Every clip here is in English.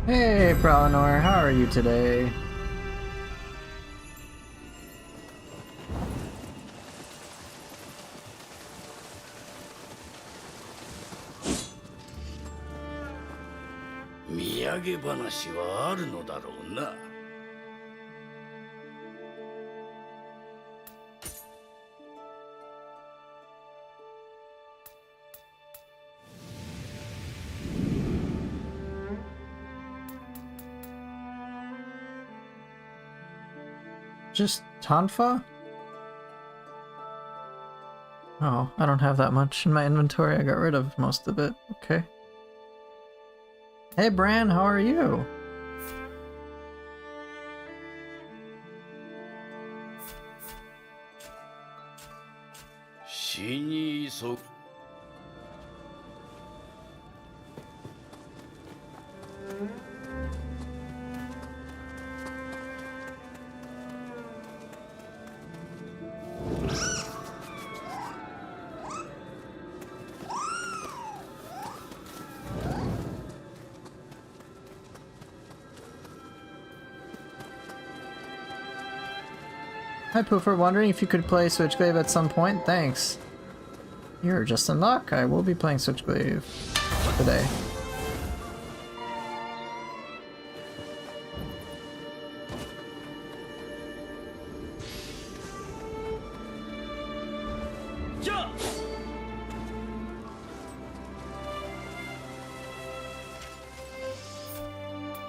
Hey, Prowlenor, how are you today?土産話はあるのだろうな。Just Tonfa? Oh, I don't have that much in my inventory. I got rid of most of it. Okay. Hey, Bran, how are you?死に急ぐ。Hi, Poofer. Wondering if you could play Switchglaive at some point? Thanks. You're just in luck. I will be playing Switchglaive today.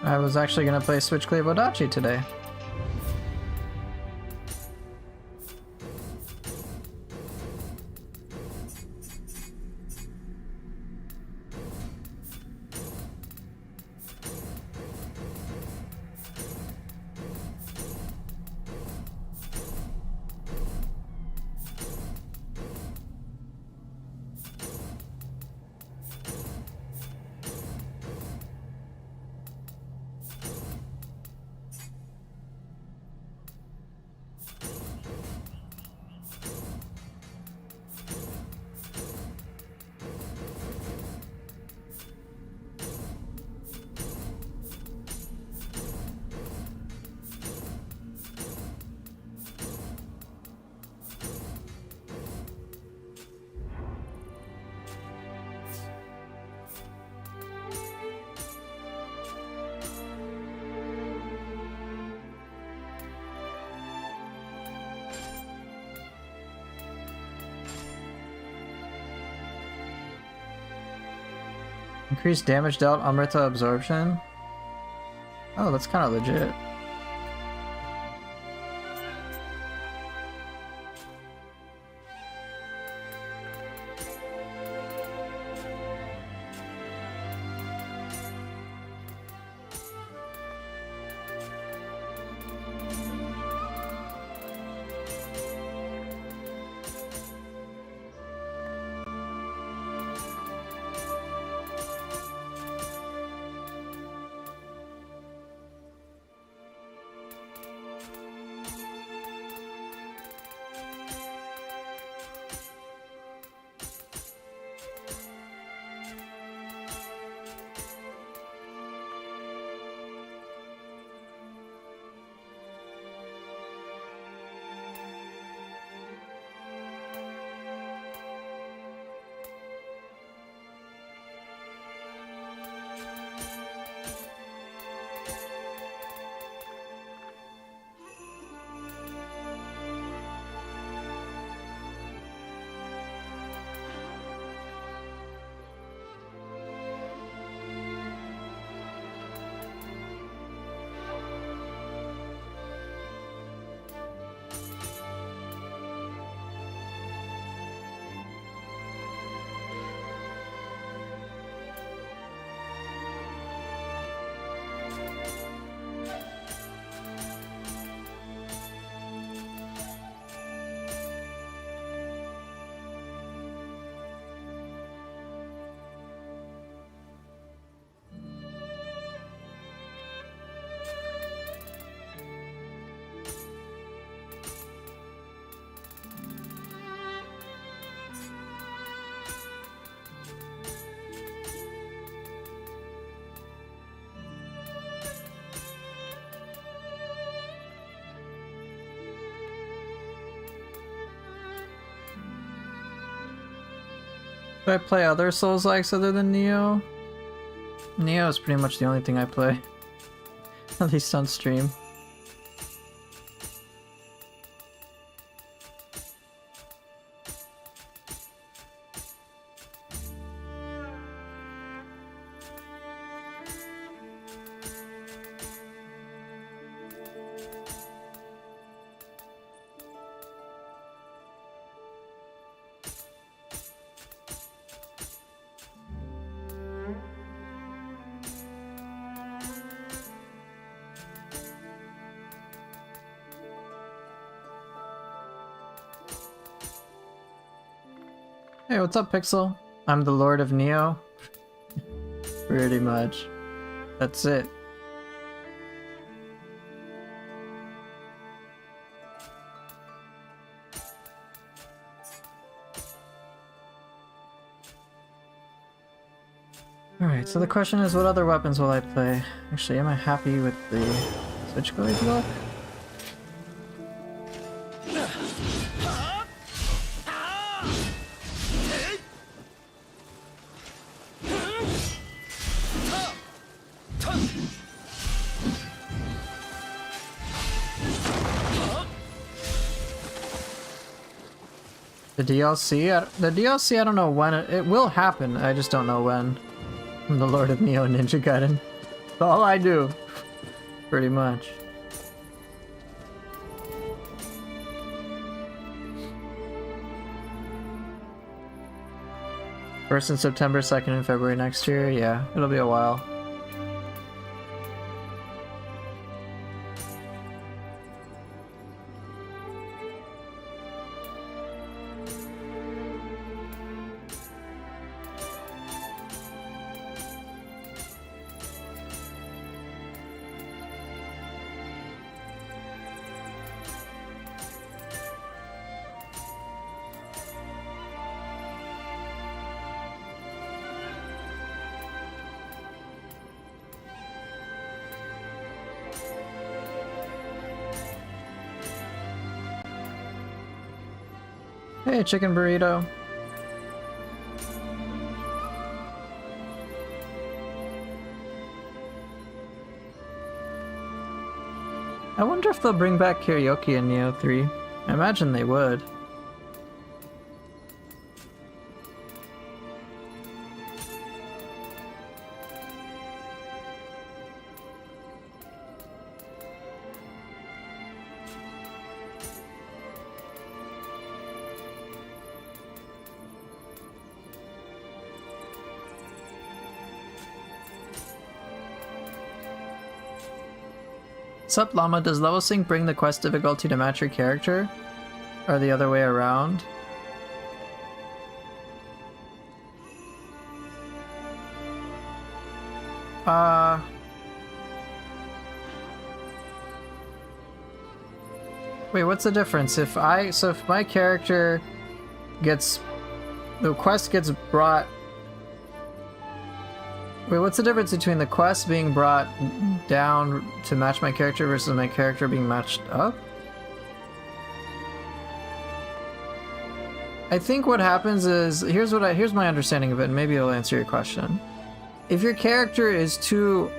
I was actually gonna play Switchglaive Odachi today. Increased damage dealt, Amrita absorption. Oh, that's kind of legit. Do I play other Souls-likes other than Neo? Neo is pretty much the only thing I play. At least on stream. Hey, what's up, Pixel? I'm the Lord of Neo. Pretty much. That's it. Alright, so the question is, what other weapons will I play? Actually, am I happy with the Switchblade look? The DLC, I don't know when it will happen. I just don't know when. I'm the Lord of Neo Ninja Gaiden. That's all I do. Pretty much. First in September, second in February next year. Yeah, it'll be a while. Hey, chicken burrito. I wonder if they'll bring back karaoke in Neo 3. I imagine they would. Sup Llama, does level sync bring the quest difficulty to match your character? Or the other way around? Wait, what's the difference? If my character gets... the quest gets brought... Wait, what's the difference between the quest being brought down to match my character versus my character being matched up? I think what happens is, here's my understanding of it, and maybe it'll answer your question. If your character is too...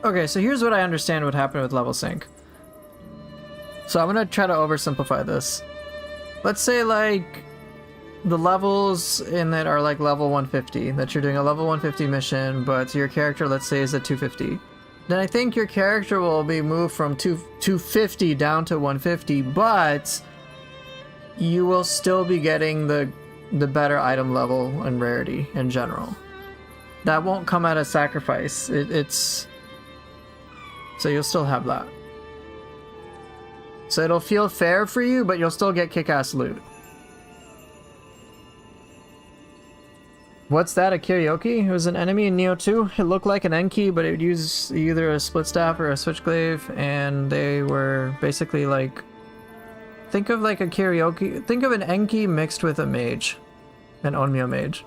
Okay, so here's what I understand would happen with level sync. So I'm gonna try to oversimplify this. Let's say, like, the levels in it are like level 150, that you're doing a level 150 mission, but your character, let's say, is at 250. Then I think your character will be moved from 250 down to 150, but you will still be getting the better item level and rarity in general. That won't come at a sacrifice. It's... So you'll still have that. So it'll feel fair for you, but you'll still get kick-ass loot. What's that, a karaoke? It was an enemy in Neo 2. It looked like an Enki, but it would use either a split staff or a switchglaive, and they were basically like... Think of like a karaoke... Think of an Enki mixed with a mage. An Onmyo mage.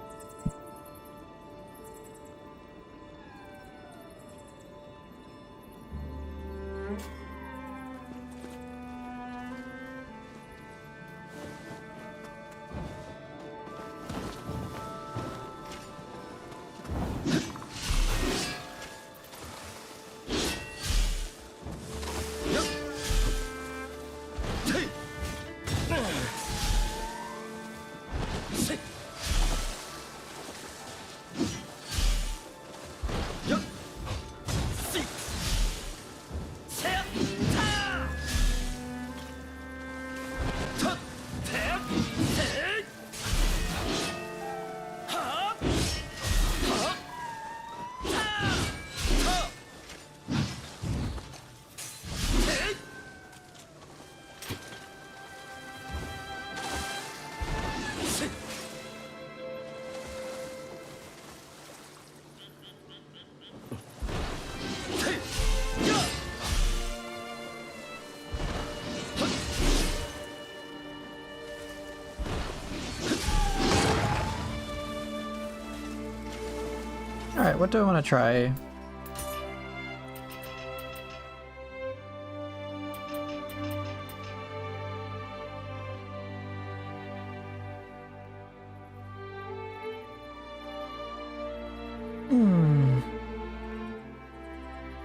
Alright, what do I want to try?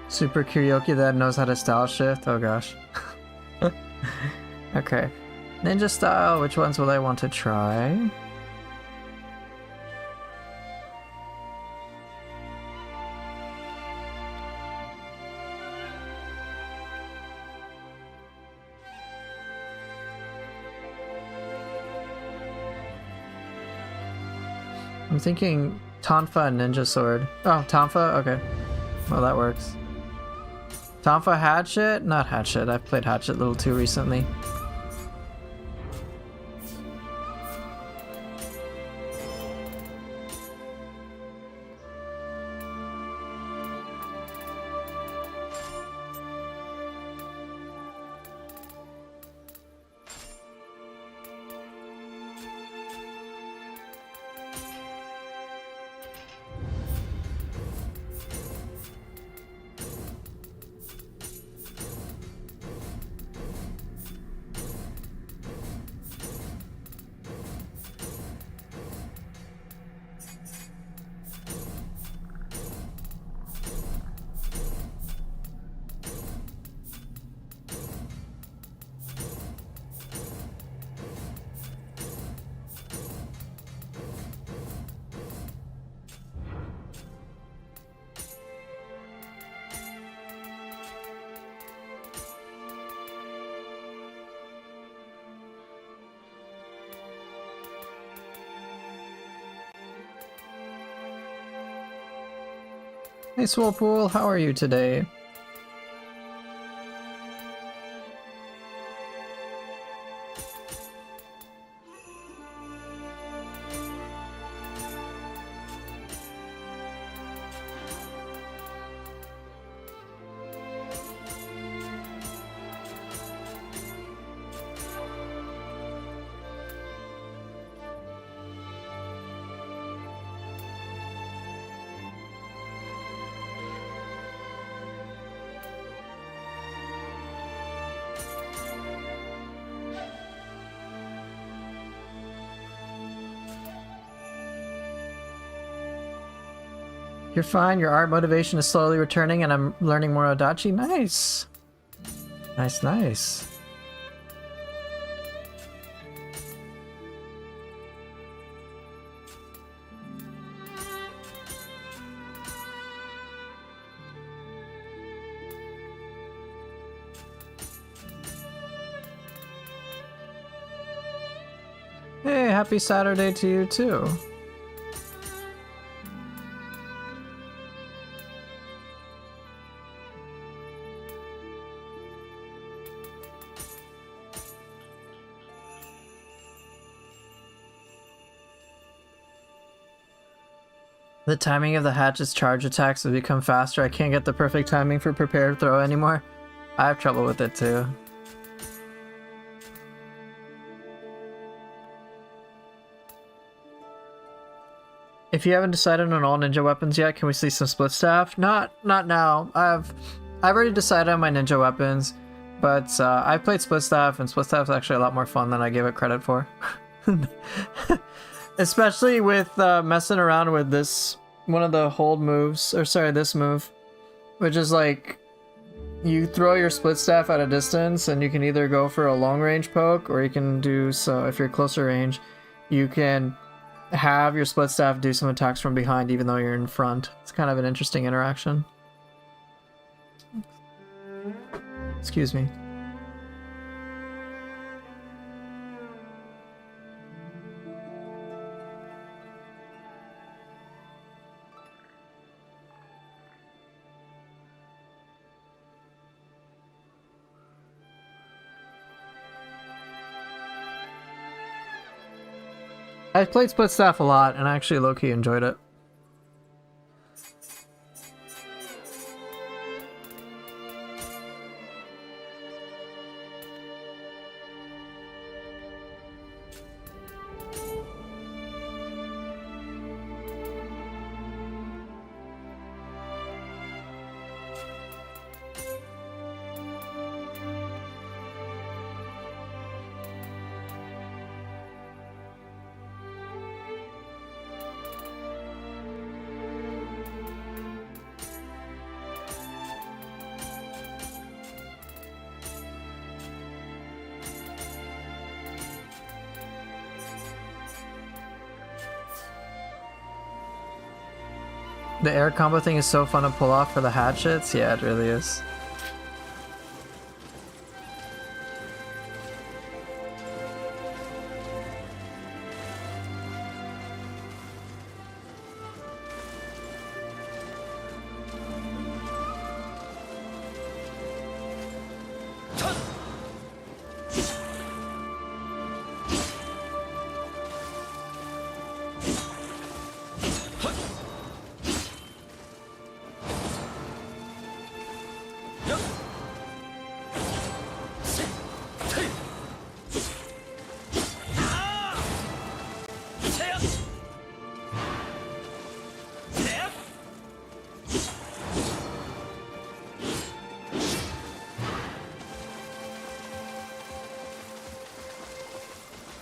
Super karaoke that knows how to style shift? Oh gosh. Okay. Ninja style, which ones will I want to try? I'm thinking Tonfa and Ninja Sword. Oh, Tonfa? Okay. Well, that works. Tonfa Hatchet? Not Hatchet. I've played Hatchet a little too recently. Hey Swolpool, how are you today? You're fine, your art motivation is slowly returning and I'm learning more Odachi. Nice! Nice, nice. Hey, happy Saturday to you too. The timing of the hatchet's charge attacks will become faster. I can't get the perfect timing for prepared throw anymore. I have trouble with it too. If you haven't decided on all ninja weapons yet, can we see some split staff? Not now. I've already decided on my ninja weapons, but I've played split staff, and split staff is actually a lot more fun than I give it credit for. Especially with messing around with this, one of the hold moves, or sorry, this move, which is like, you throw your split staff at a distance and you can either go for a long range poke, or you can do, so if you're closer range, you can have your split staff do some attacks from behind even though you're in front. It's kind of an interesting interaction. Excuse me. I played split staff a lot and I actually low-key enjoyed it. The air combo thing is so fun to pull off for the hatchets. Yeah, it really is.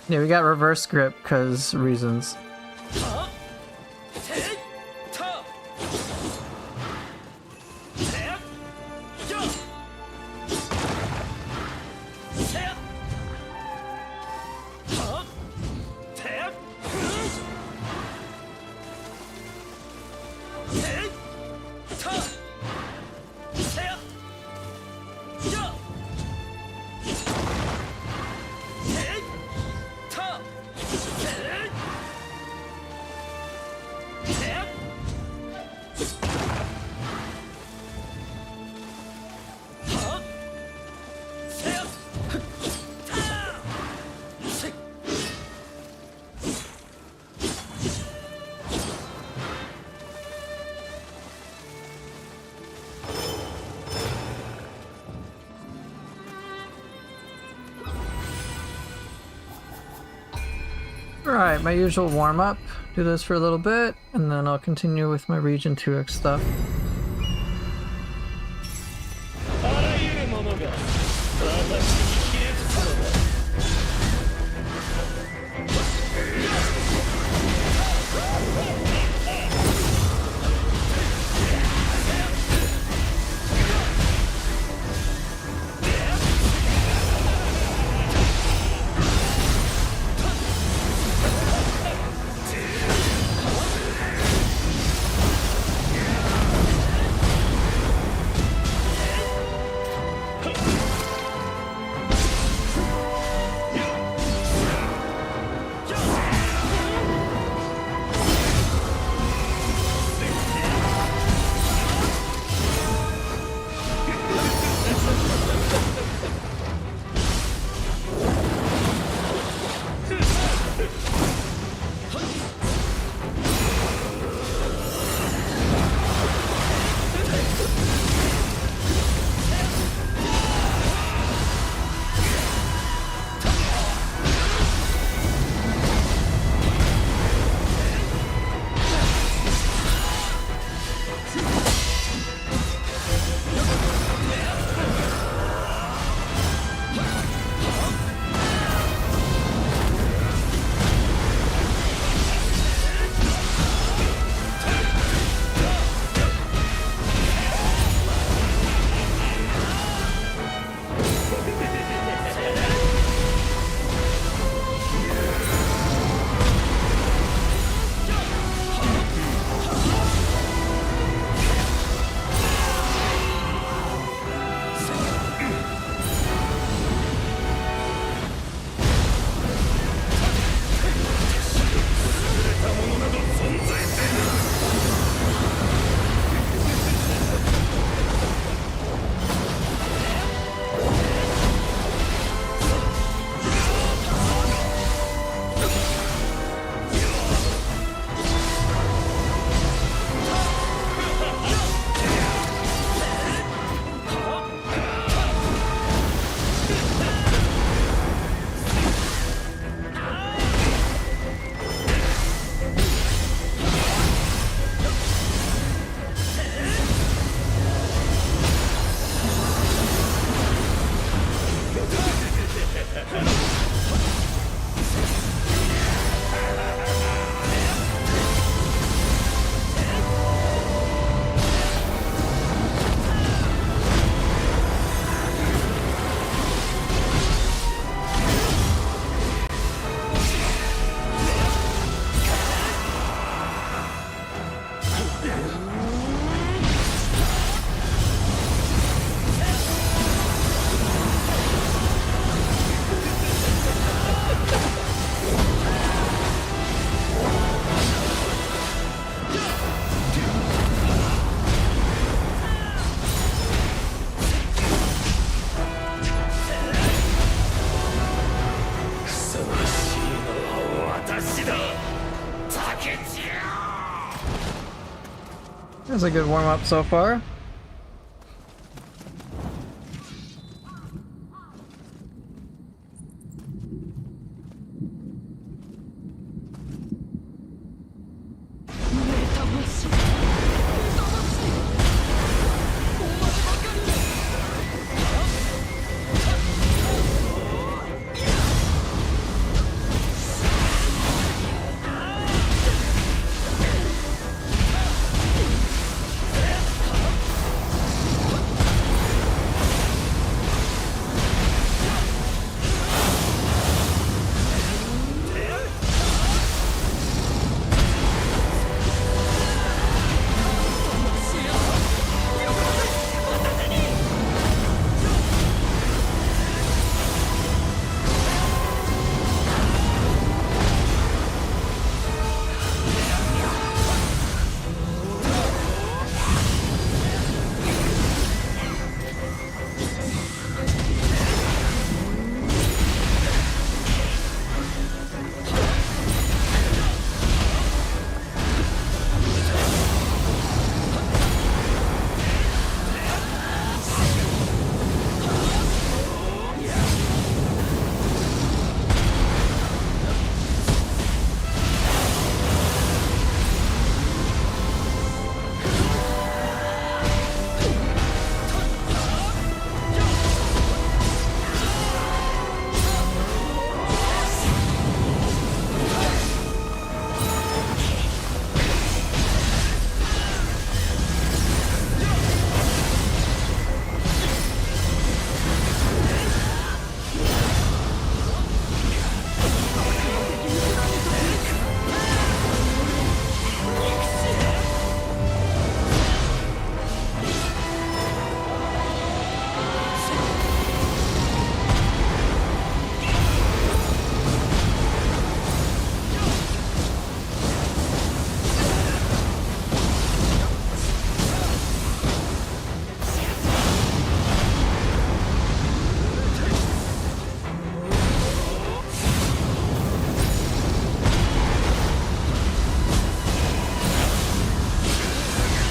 Yeah, we got reverse grip because reasons. Alright, my usual warm-up. Do this for a little bit, and then I'll continue with my Region 2X stuff. That's a good warm-up so far.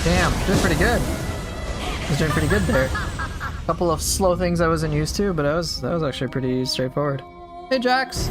Damn, doing pretty good. I was doing pretty good there. A couple of slow things I wasn't used to, but that was actually pretty straightforward. Hey, Jax.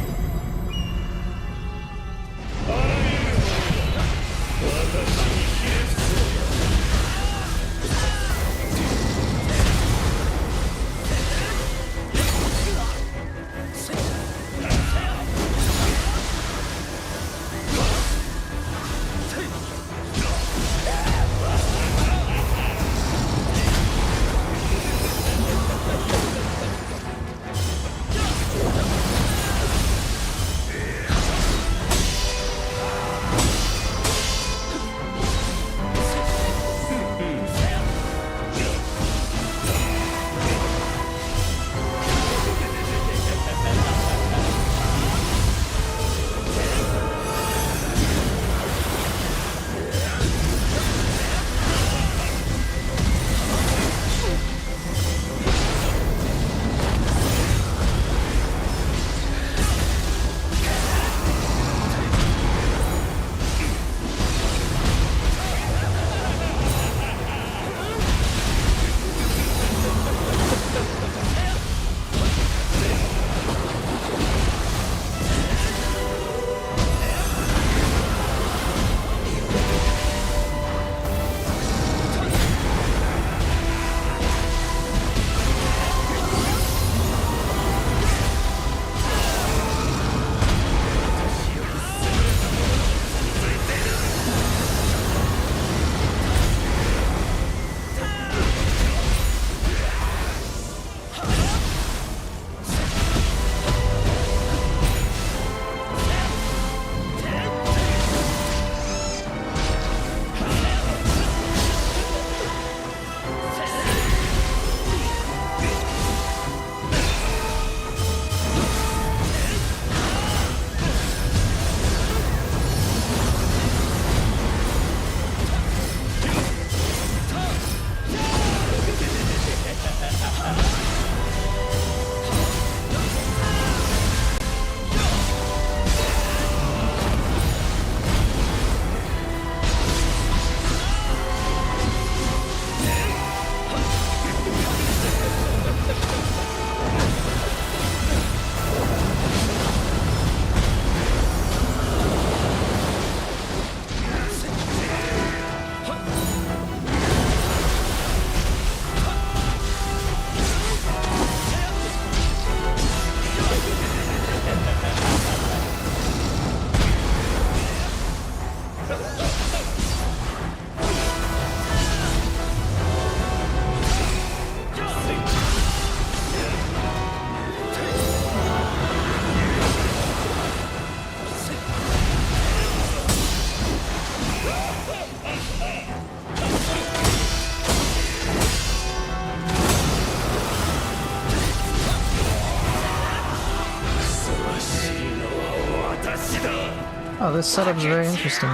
Oh, this setup's very interesting.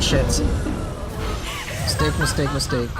Shit. Mistake, mistake, mistake.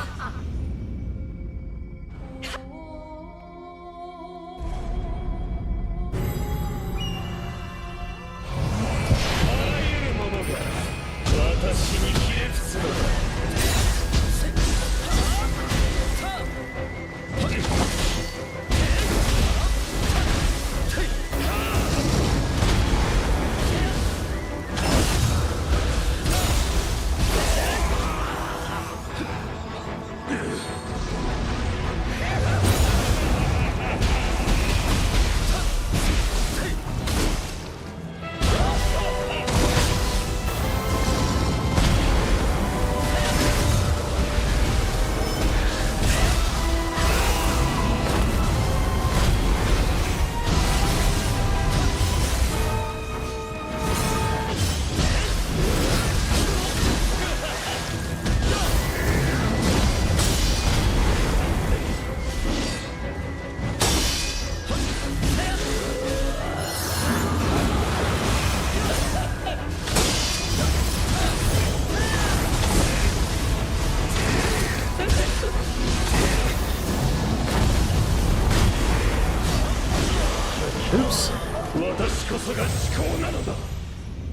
Oops.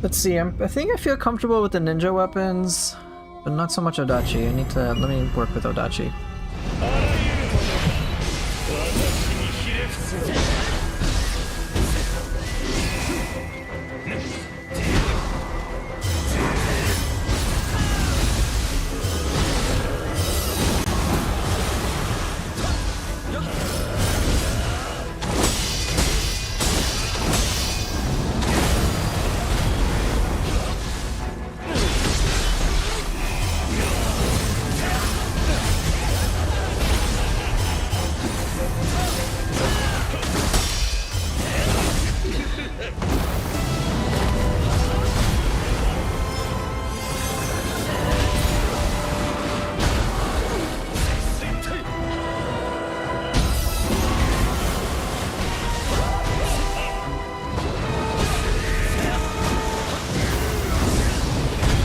Let's see, I think I feel comfortable with the ninja weapons, but not so much Odachi. Let me work with Odachi.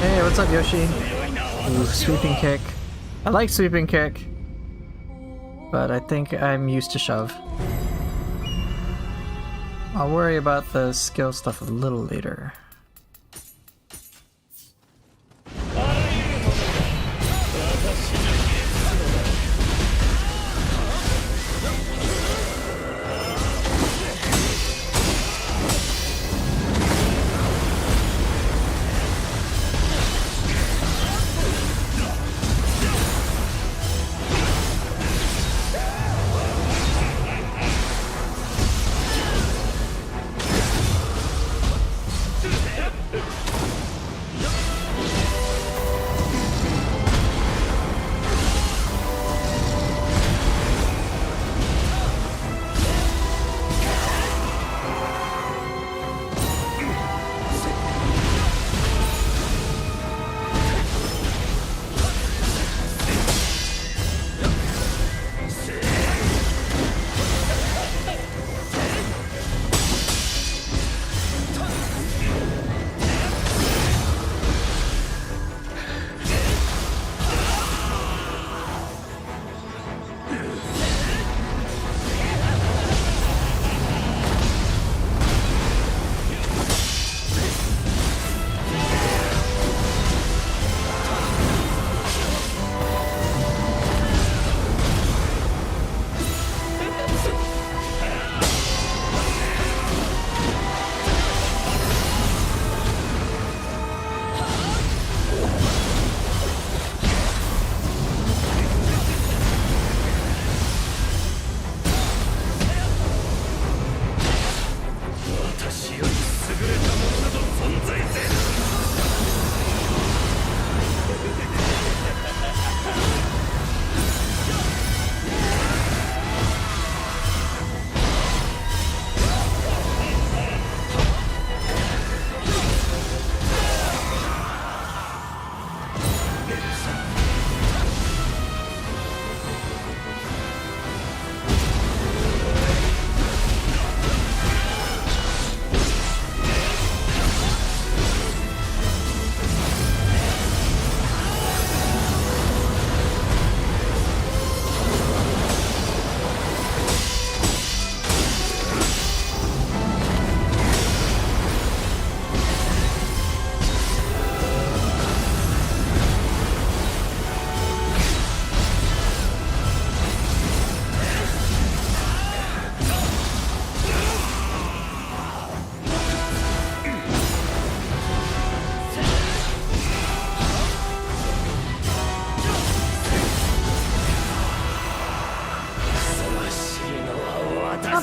Hey, what's up, Yoshi? Ooh, sweeping kick. I like sweeping kick, but I think I'm used to shove. I'll worry about the skill stuff a little later.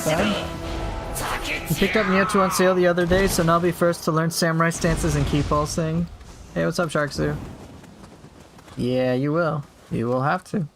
not bad. You picked up Neo 2 on sale the other day, so now I'll be first to learn samurai stances and key pulsing. Hey, what's up, Sharksu? Yeah, you will. You will have to.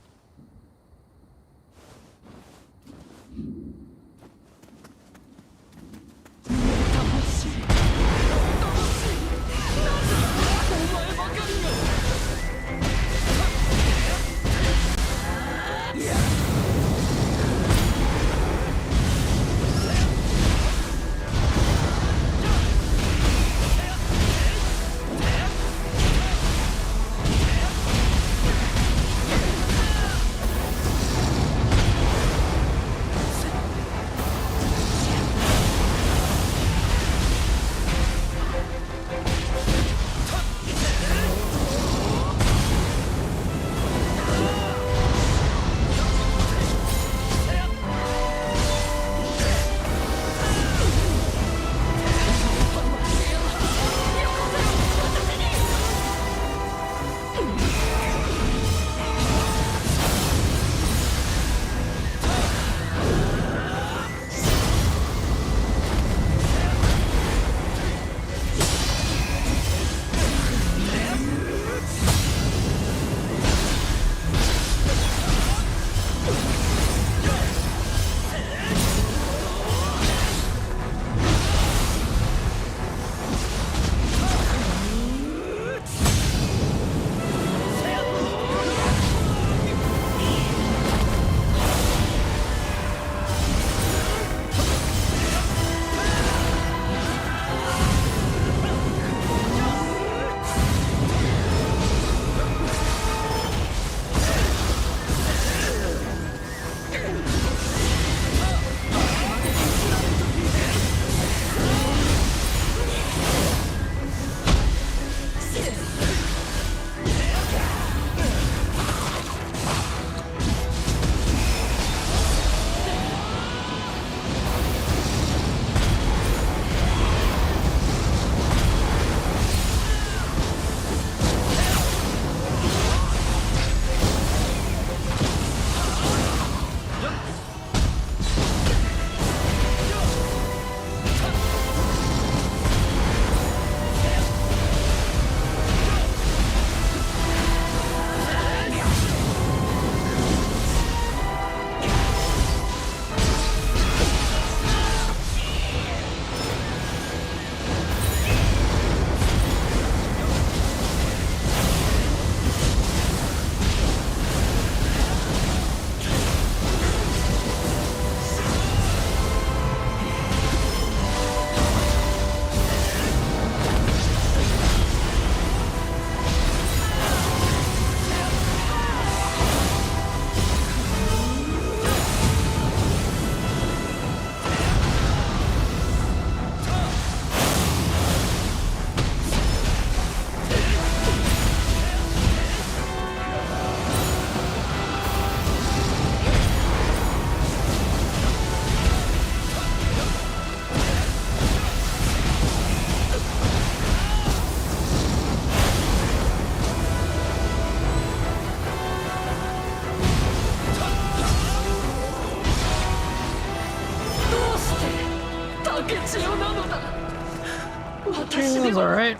It was alright.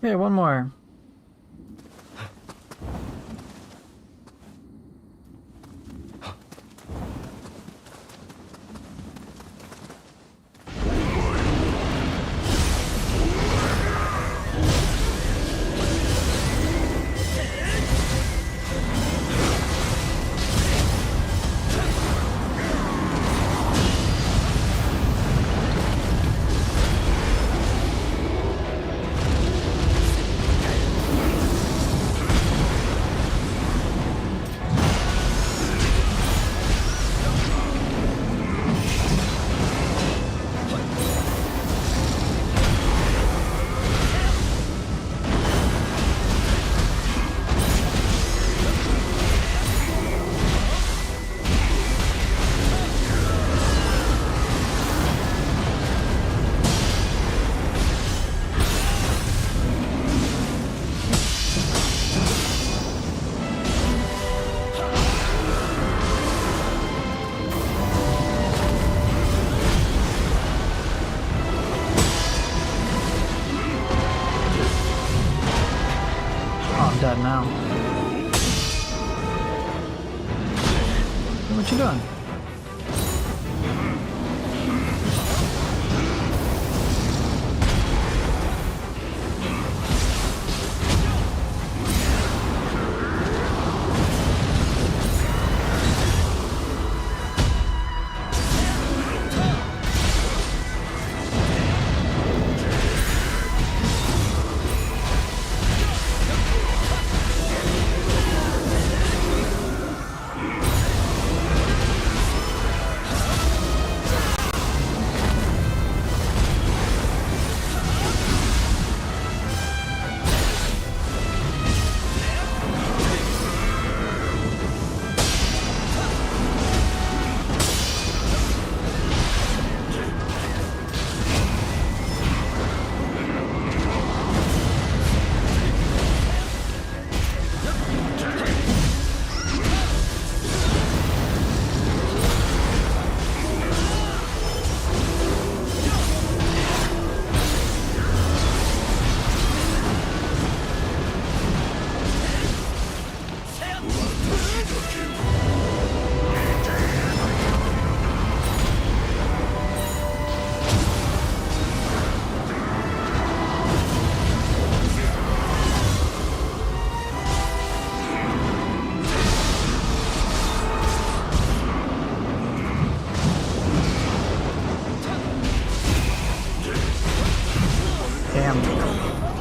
Okay, one more. dead now. What you doing?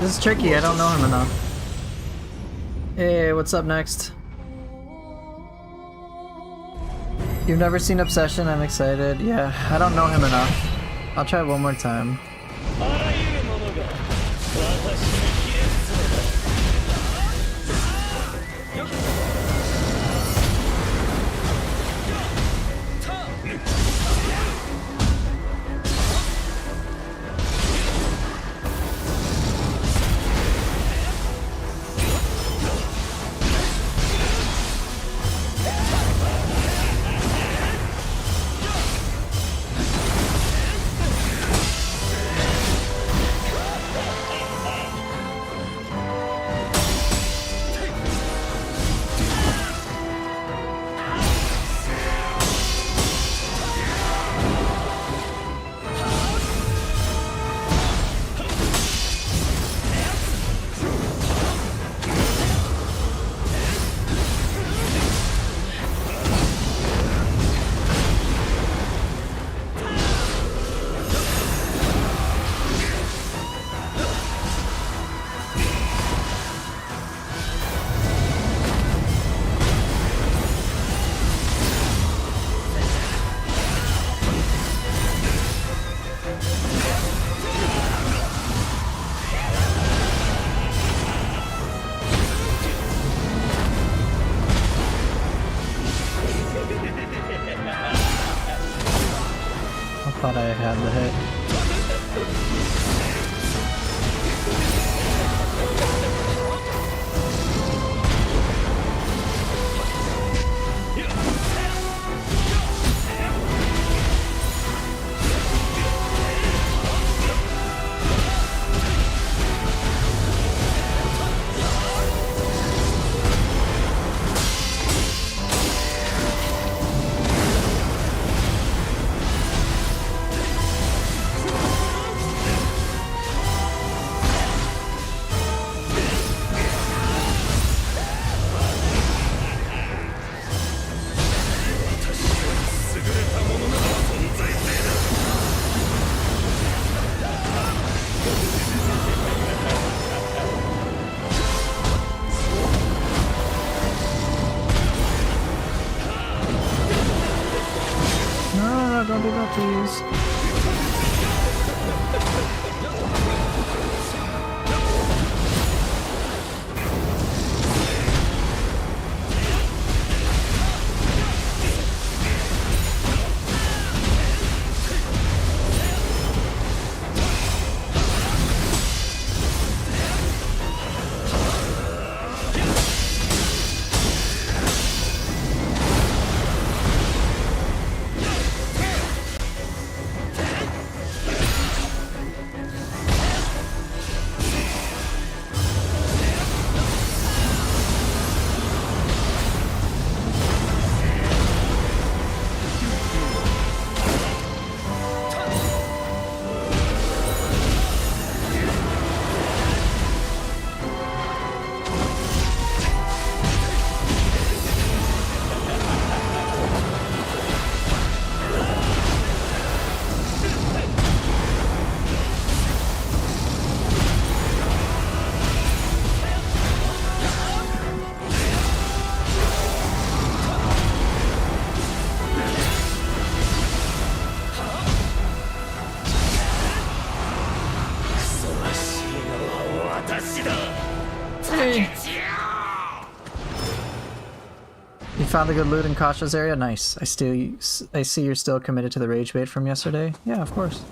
This is tricky, I don't know him enough. Hey, what's up next? You've never seen Obsession? I'm excited. Yeah, I don't know him enough. I'll try one more time. I thought I had the hit. me! You found the good loot in Kasha's area? Nice. I see you're still committed to the rage bait from yesterday. Yeah, of course.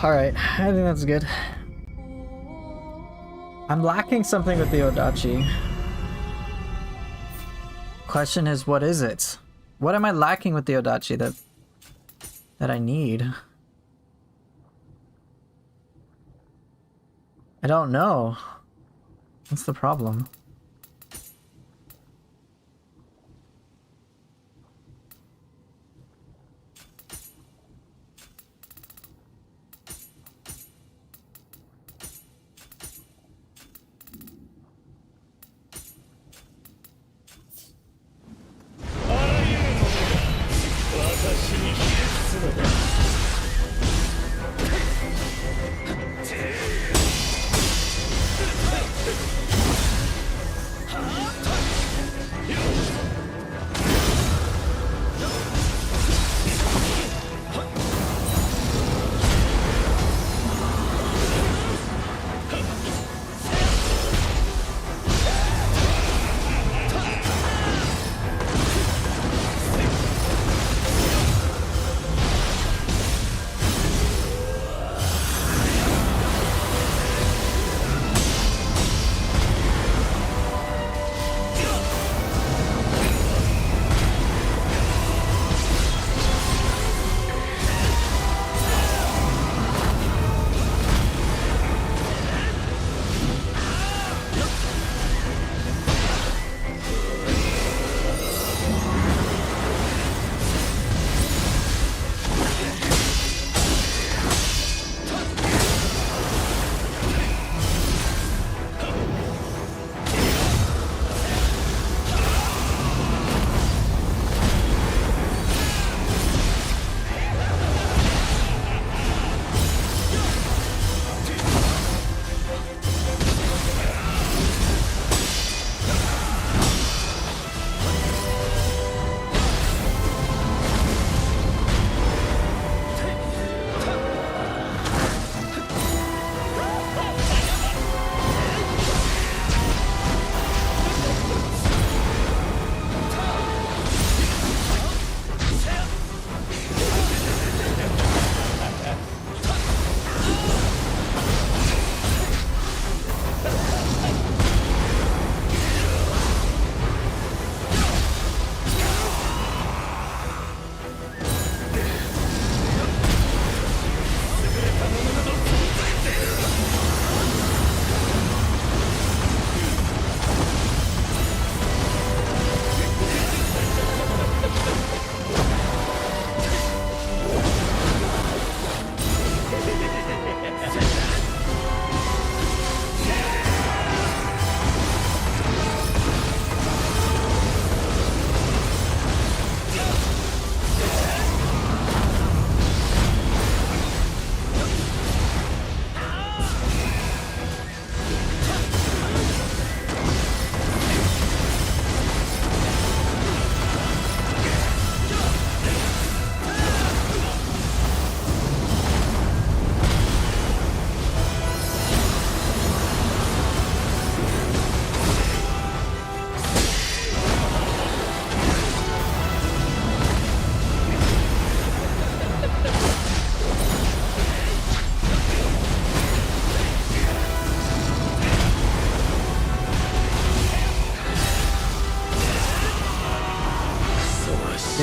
Alright. I think that's good. I'm lacking something with the Odachi. Question is, what is it? What am I lacking with the Odachi that I need? I don't know. What's the problem?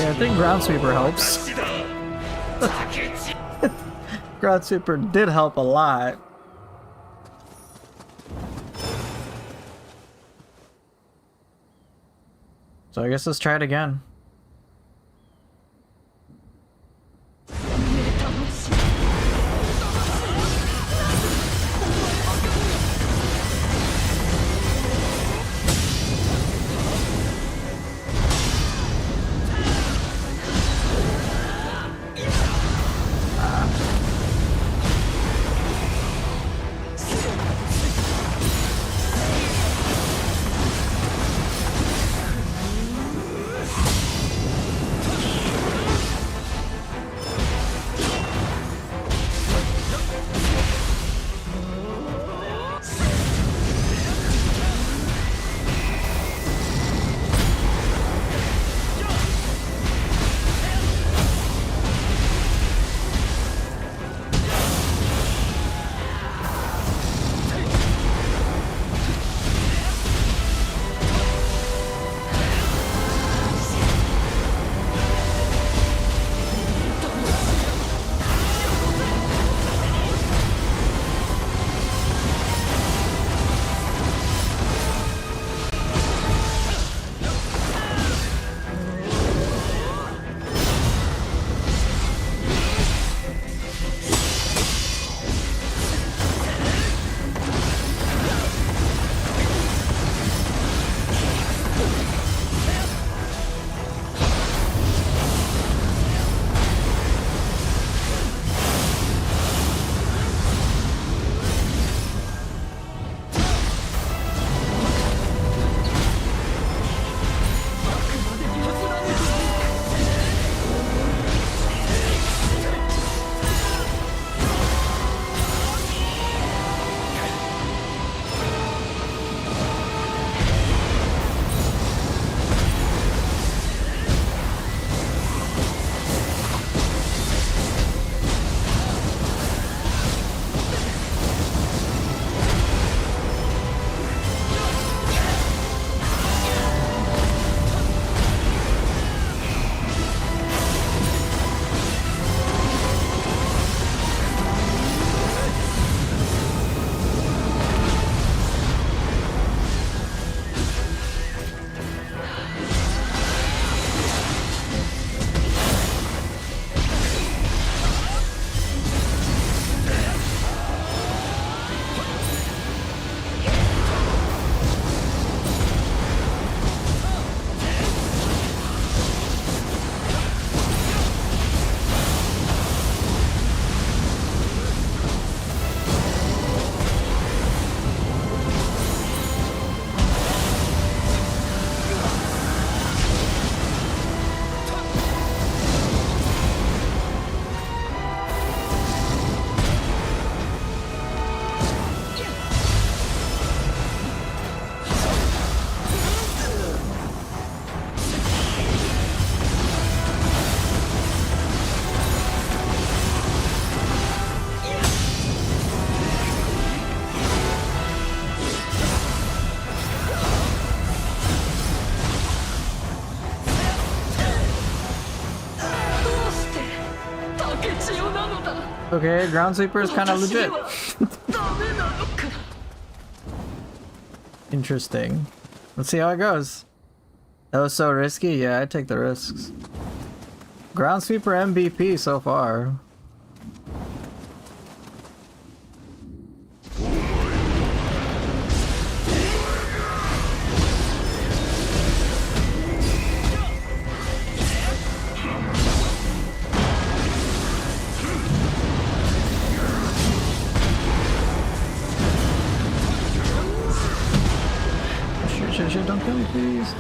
Yeah, I think Ground Sweeper helps. Ground Sweeper did help a lot. So I guess let's try it again. Okay, Ground Sweeper is kind of legit. Interesting. Let's see how it goes. That was so risky? Yeah, I'd take the risks. Ground Sweeper MVP so far. Shit, don't kill me, please.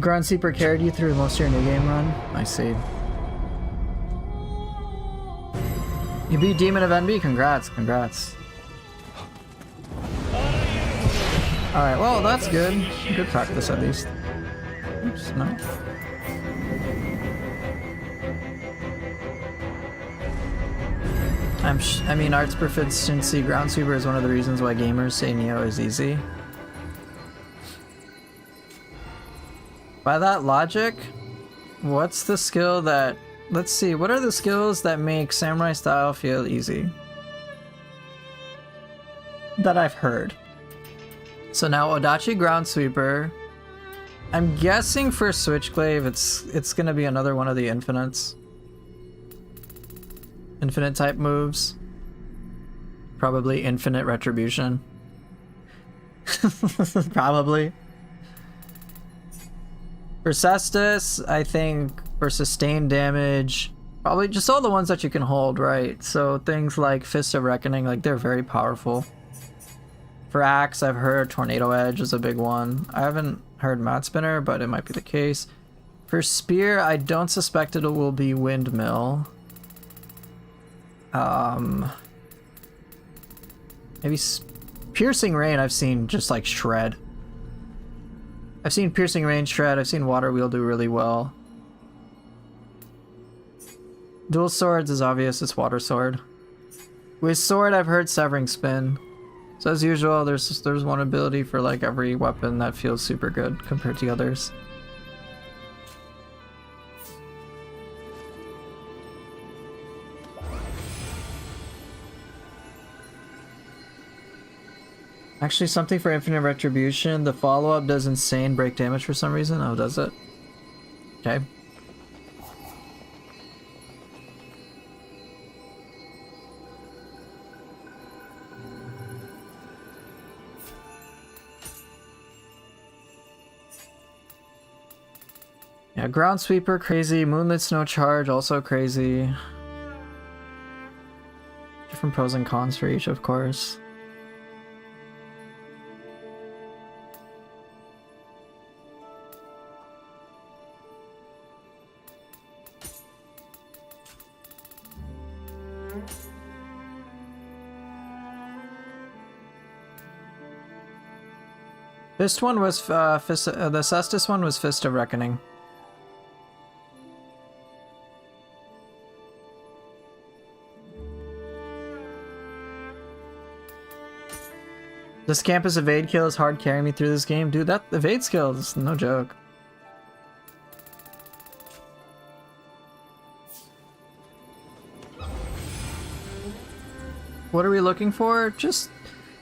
Ground Sweeper carried you through most of your new game run? I see. You beat Demon of Envy? Congrats, congrats. Alright, well that's good. Good practice at least. Oops, no. I mean, Art's Proficiency Ground Sweeper is one of the reasons why gamers say Neo is easy. By that logic, what's the skill that... Let's see, what are the skills that make Samurai style feel easy? That I've heard. So now Odachi Ground Sweeper. I'm guessing for Switchglaive it's gonna be another one of the infinites. Infinite type moves. Probably Infinite Retribution. Probably. For Cestus, I think for sustained damage, probably just all the ones that you can hold, right? So things like Fist of Reckoning, like they're very powerful. For Axe, I've heard Tornado Edge is a big one. I haven't heard Mat Spinner, but it might be the case. For Spear, I don't suspect it will be Windmill. Maybe Piercing Rain I've seen just like shred. I've seen Piercing Rain shred, I've seen Water Wheel do really well. Dual Swords is obvious, it's Water Sword. With Sword I've heard Severing Spin. So as usual, there's one ability for like every weapon that feels super good compared to others. Actually, something for Infinite Retribution. The follow-up does insane break damage for some reason. Oh, does it? Okay. Yeah, Ground Sweeper, crazy. Moonlit Snow Charge, also crazy. Different pros and cons for each, of course. Fist one was the Cestus one was Fist of Reckoning. This campus evade kill is hard carrying me through this game. Dude, that evade skill is no joke. What are we looking for? Just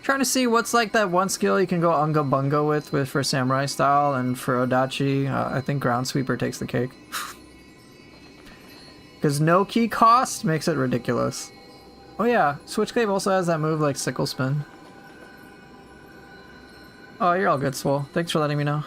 trying to see what's like that one skill you can go unga bunga with for Samurai style, and for Odachi, I think Ground Sweeper takes the cake. Because no key cost makes it ridiculous. Oh yeah, Switchglaive also has that move like Sickle Spin. Oh, you're all good, Swole. Thanks for letting me know.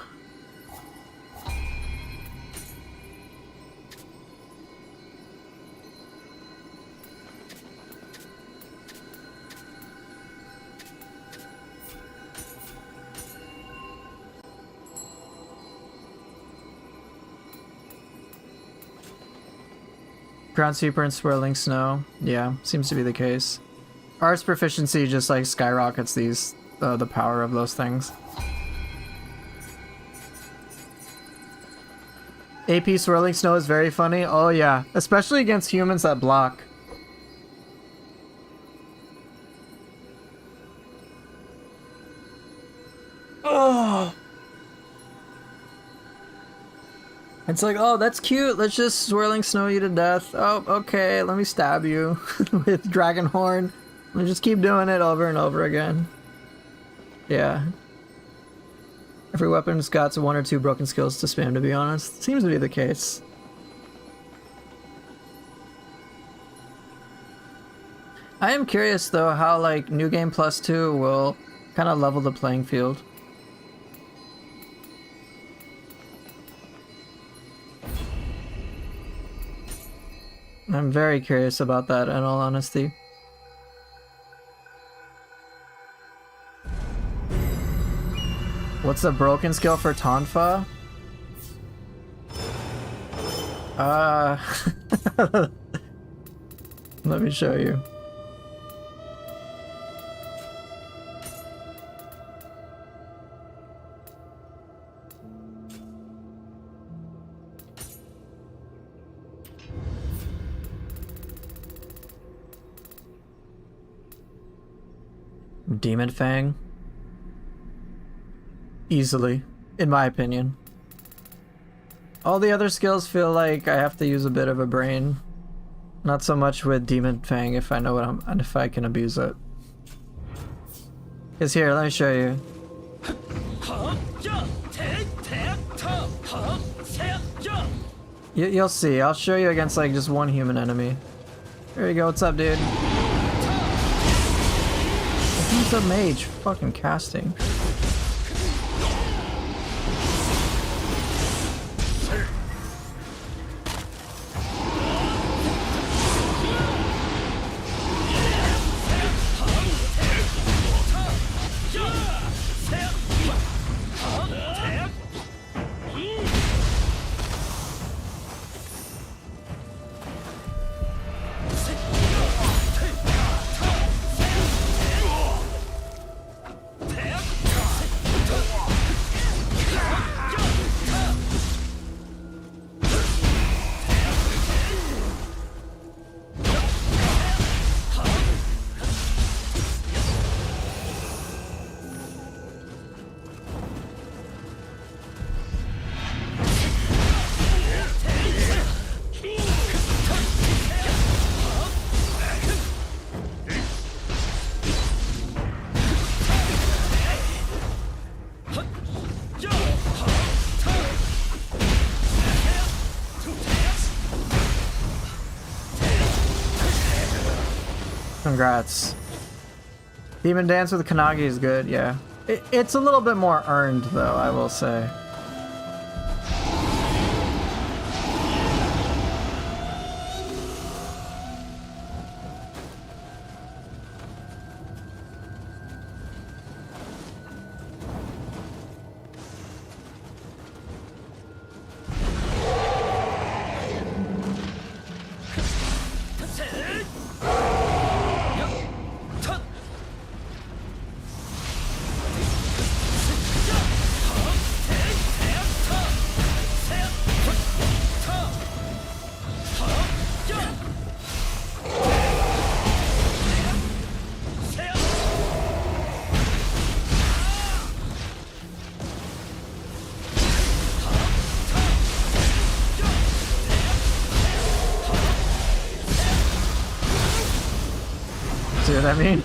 Ground Sweeper and Swirling Snow. Yeah, seems to be the case. Art's Proficiency just like skyrockets these, the power of those things. AP Swirling Snow is very funny. Oh yeah, especially against humans that block. Oh. It's like, oh, that's cute. Let's just Swirling Snow you to death. Oh, okay, let me stab you with Dragon Horn. We'll just keep doing it over and over again. Yeah. Every weapon's got one or two broken skills to spam, to be honest. Seems to be the case. I am curious, though, how, like, New Game Plus 2 will kind of level the playing field. I'm very curious about that, in all honesty. What's the broken skill for Tonfa? Uh, let me show you. Demon Fang? Easily, in my opinion. All the other skills feel like I have to use a bit of a brain. Not so much with Demon Fang if I know what if I can abuse it. Cause here, let me show you. You'll see. I'll show you against like just one human enemy. There you go. What's up, dude? He's a mage. Fucking casting. Congrats. Demon Dance with Kanagi is good, yeah. It's a little bit more earned, though, I will say. See what I mean?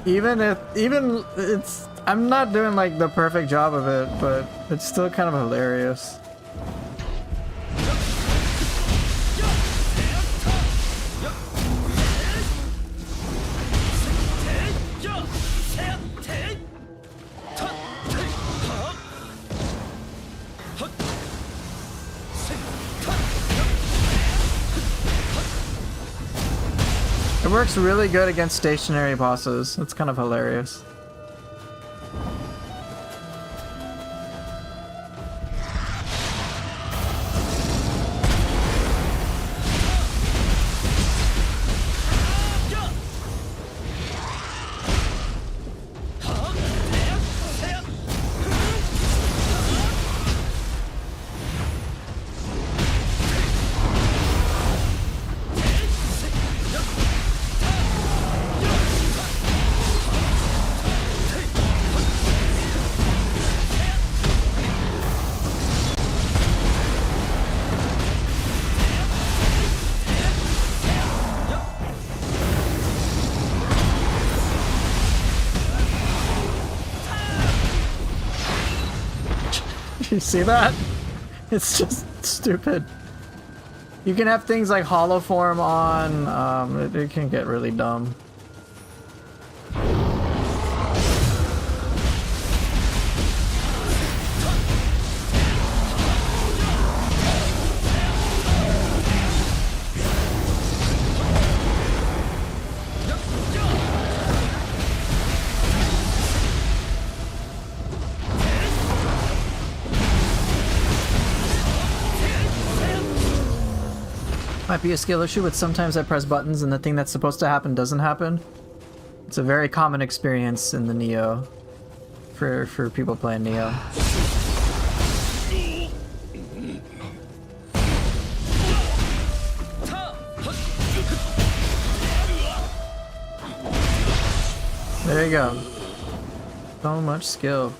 even it's I'm not doing like the perfect job of it, but it's still kind of hilarious. It works really good against stationary bosses. It's kind of hilarious. You see that? It's just stupid. You can have things like hollow form on, it can get really dumb. Might be a skill issue, but sometimes I press buttons and the thing that's supposed to happen doesn't happen. It's a very common experience in the Neo for people playing Neo. There you go. So much skill.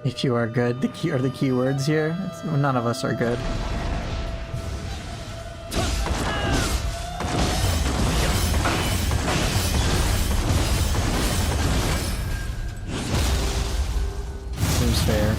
If you are good, the keywords here. None of us are good. Seems fair.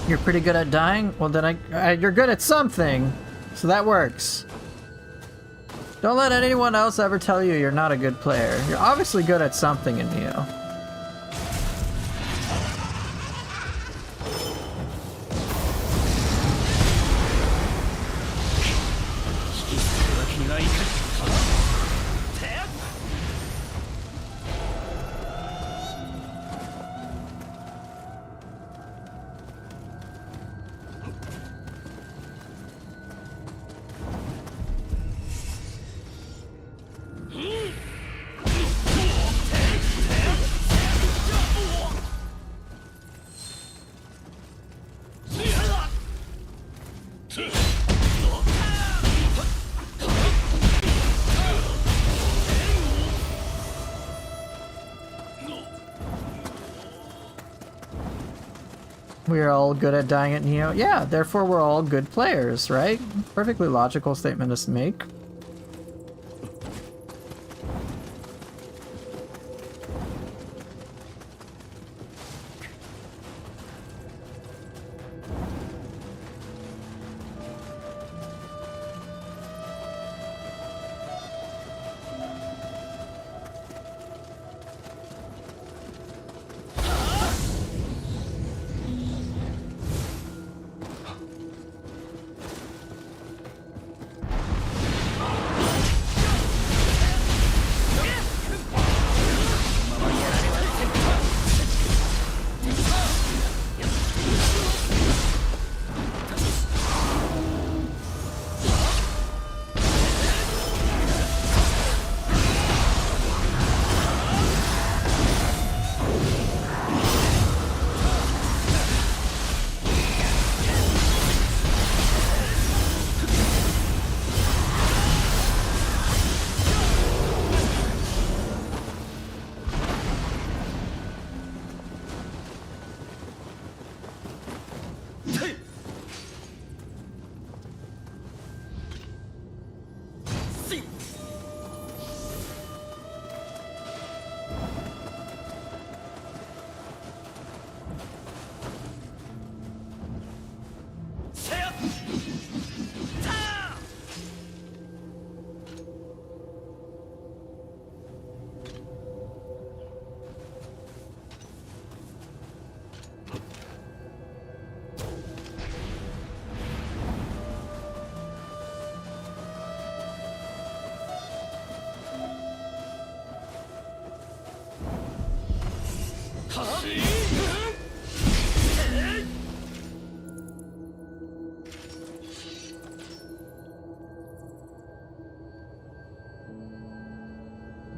You're pretty good at dying? Well then you're good at something, so that works. Don't let anyone else ever tell you you're not a good player. You're obviously good at something in Neo. We're all good at dying at Neo. Yeah, therefore we're all good players, right? Perfectly logical statement to make.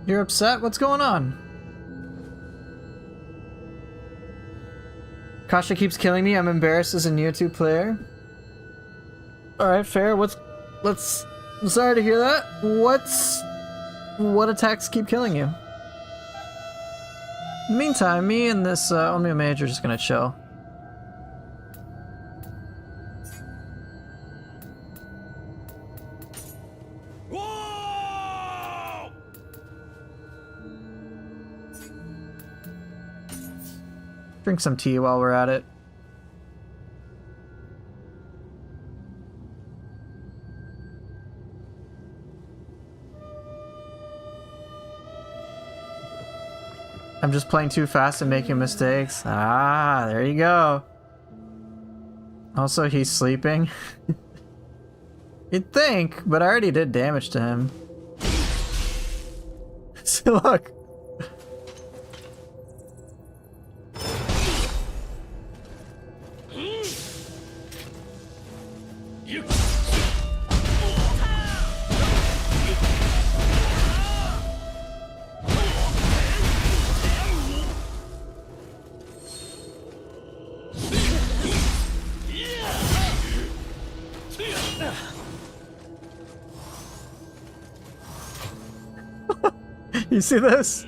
You're upset? What's going on? Kasha keeps killing me. I'm embarrassed as a Neo 2 player. Alright, fair. I'm sorry to hear that. What attacks keep killing you? In the meantime, me and this Omnia Mage are just gonna chill. Whoa! Drink some tea while we're at it. I'm just playing too fast and making mistakes. Ah, there you go. Also, he's sleeping. You'd think, but I already did damage to him. So look. You see this?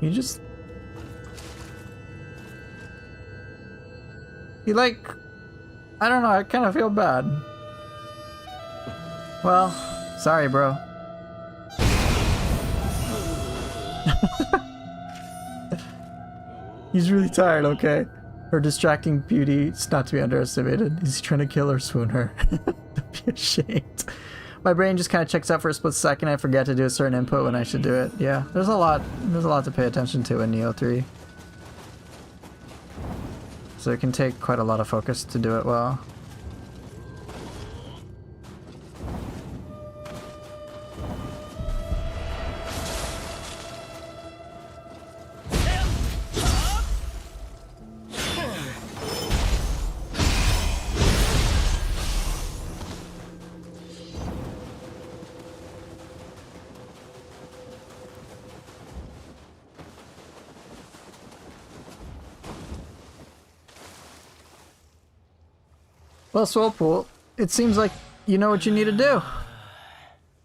He just... He like... I don't know, I kind of feel bad. Well, sorry, bro. He's really tired, okay? Her distracting beauty is not to be underestimated. Is he trying to kill or swoon her? Don't be ashamed. My brain just kind of checks out for a split second. I forget to do a certain input when I should do it. Yeah, there's a lot to pay attention to in Neo 3. So it can take quite a lot of focus to do it well. Well, Swolpool, it seems like you know what you need to do.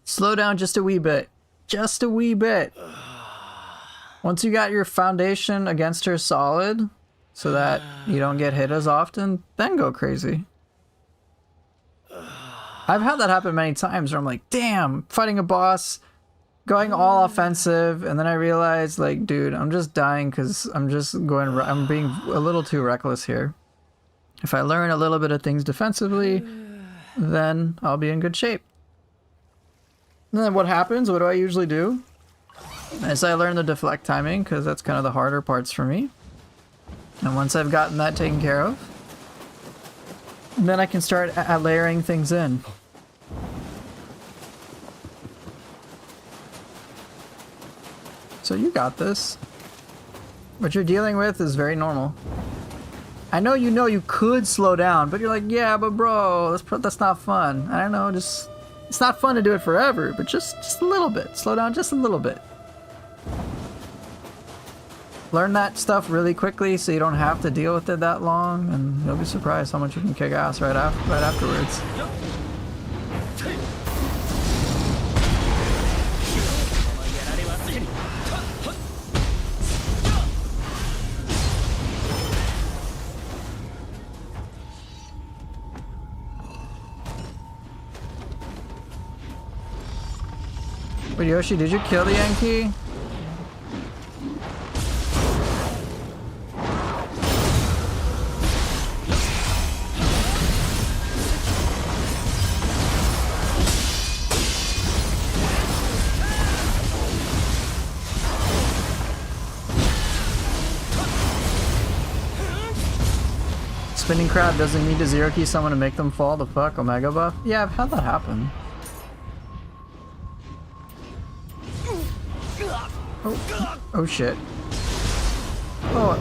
Slow down just a wee bit. Just a wee bit. Once you got your foundation against her solid, so that you don't get hit as often, then go crazy. I've had that happen many times where I'm like, damn, fighting a boss, going all offensive, and then I realize, like, dude, I'm just dying because I'm being a little too reckless here. If I learn a little bit of things defensively, then I'll be in good shape. And then what happens? What do I usually do? Is I learn the deflect timing, because that's kind of the harder parts for me. And once I've gotten that taken care of, then I can start layering things in. So you got this. What you're dealing with is very normal. I know you could slow down, but you're like, yeah, but bro, that's not fun. I don't know, just it's not fun to do it forever, but just a little bit. Slow down just a little bit. Learn that stuff really quickly so you don't have to deal with it that long, and you'll be surprised how much you can kick ass right afterwards. Wait, Yoshi, did you kill the Yankee? Spinning crab doesn't need to zero key someone to make them fall. The fuck? Omega buff? Yeah, I've had that happen. Oh shit. Oh.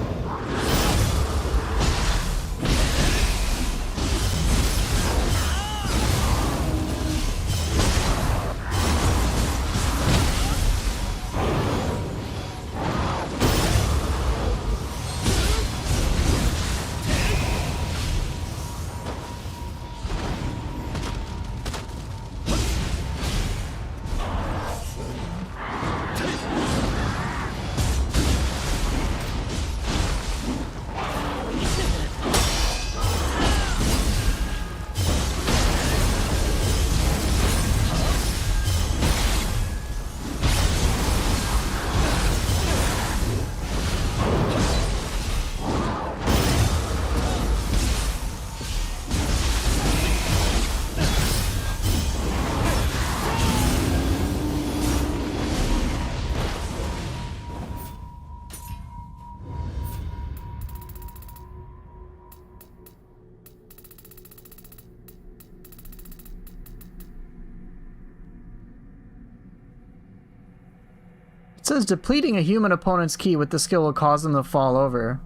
It says depleting a human opponent's ki with the skill will cause them to fall over.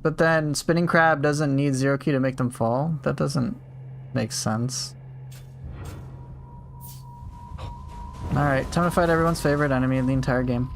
But then spinning crab doesn't need 0 ki to make them fall? That doesn't make sense. Alright, time to fight everyone's favorite enemy in the entire game.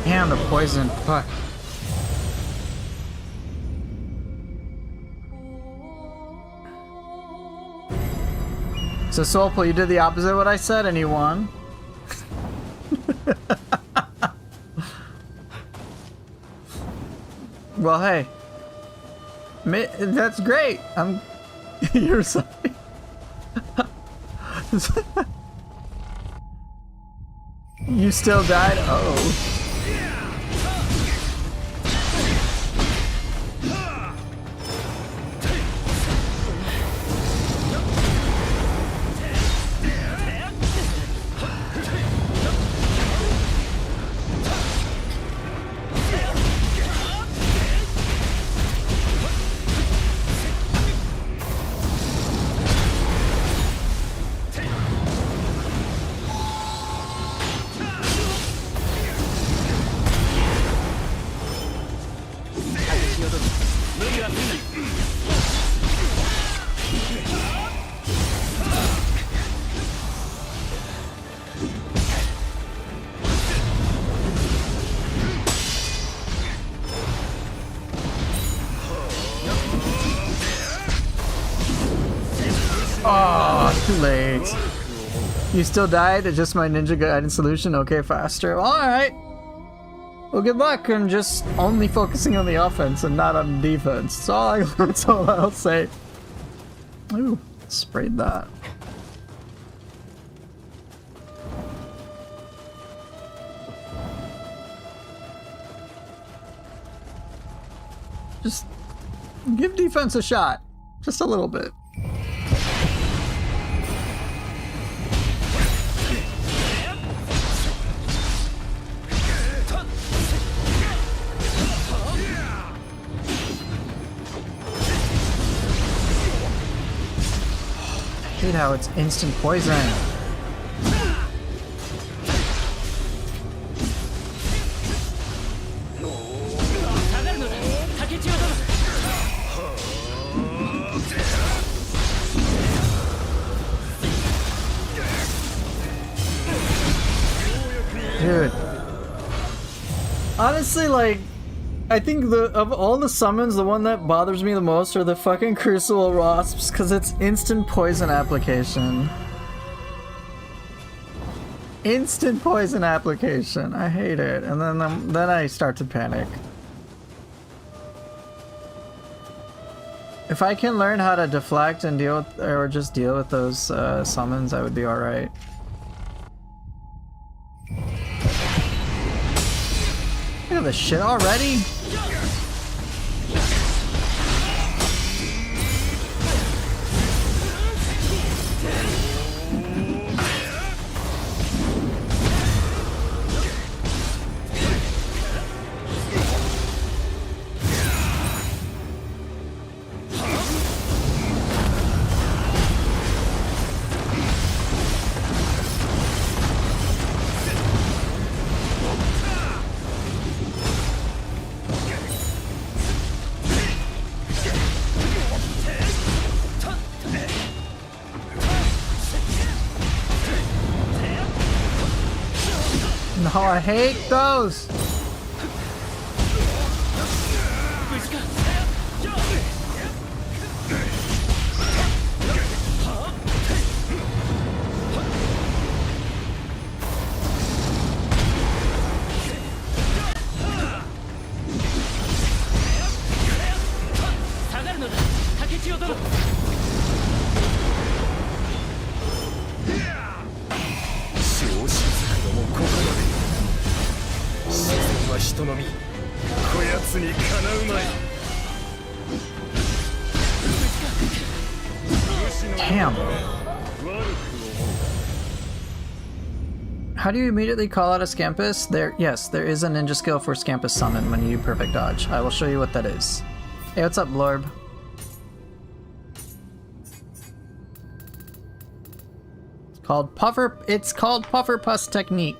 Damn, the poison. Fuck. So Soulful, you did the opposite of what I said and you won. Well, hey. That's great. You're sorry. You still died? Oh. Oh, too late. You still died? It's just my ninja guidance solution? Okay, faster. Alright. Well, good luck. I'm just only focusing on the offense and not on defense. That's all I'll say. Ooh, sprayed that. Just give defense a shot. Just a little bit. I hate how it's instant poison. Dude. Honestly, like, I think of all the summons, the one that bothers me the most are the fucking Crucible Wasps, because it's instant poison application. Instant poison application. I hate it. And then I start to panic. If I can learn how to deflect and deal with, or just deal with those summons, I would be alright. Look at this shit already. Oh, I hate those! Damn. How do you immediately call out a Scampus? Yes, there is a ninja skill for Scampus summon when you do perfect dodge. I will show you what that is. Hey, what's up, Lorb? It's called Puffer Puss Technique.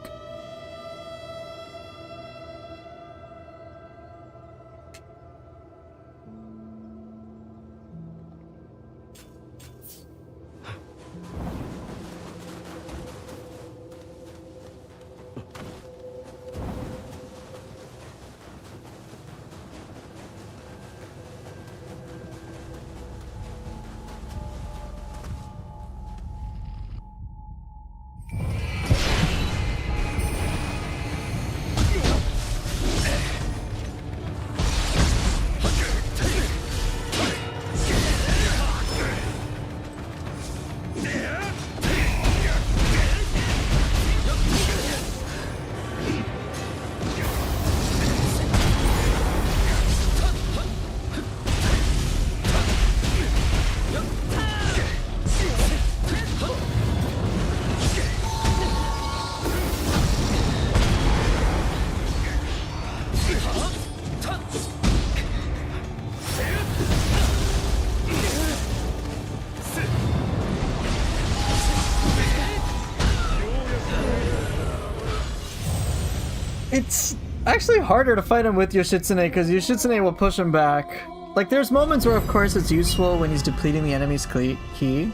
It's actually harder to fight him with Yoshitsune because Yoshitsune will push him back. Like, there's moments where, of course, it's useful when he's depleting the enemy's ki.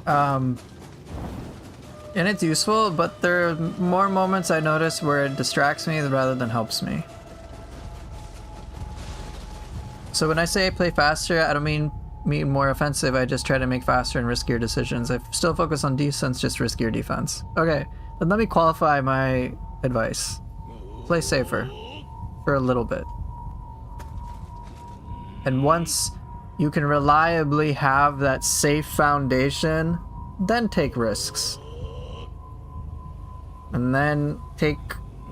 And it's useful, but there are more moments I notice where it distracts me rather than helps me. So when I say I play faster, I don't mean more offensive. I just try to make faster and riskier decisions. I still focus on defense, just riskier defense. Okay, then let me qualify my advice. Play safer for a little bit. And once you can reliably have that safe foundation, then take risks. And then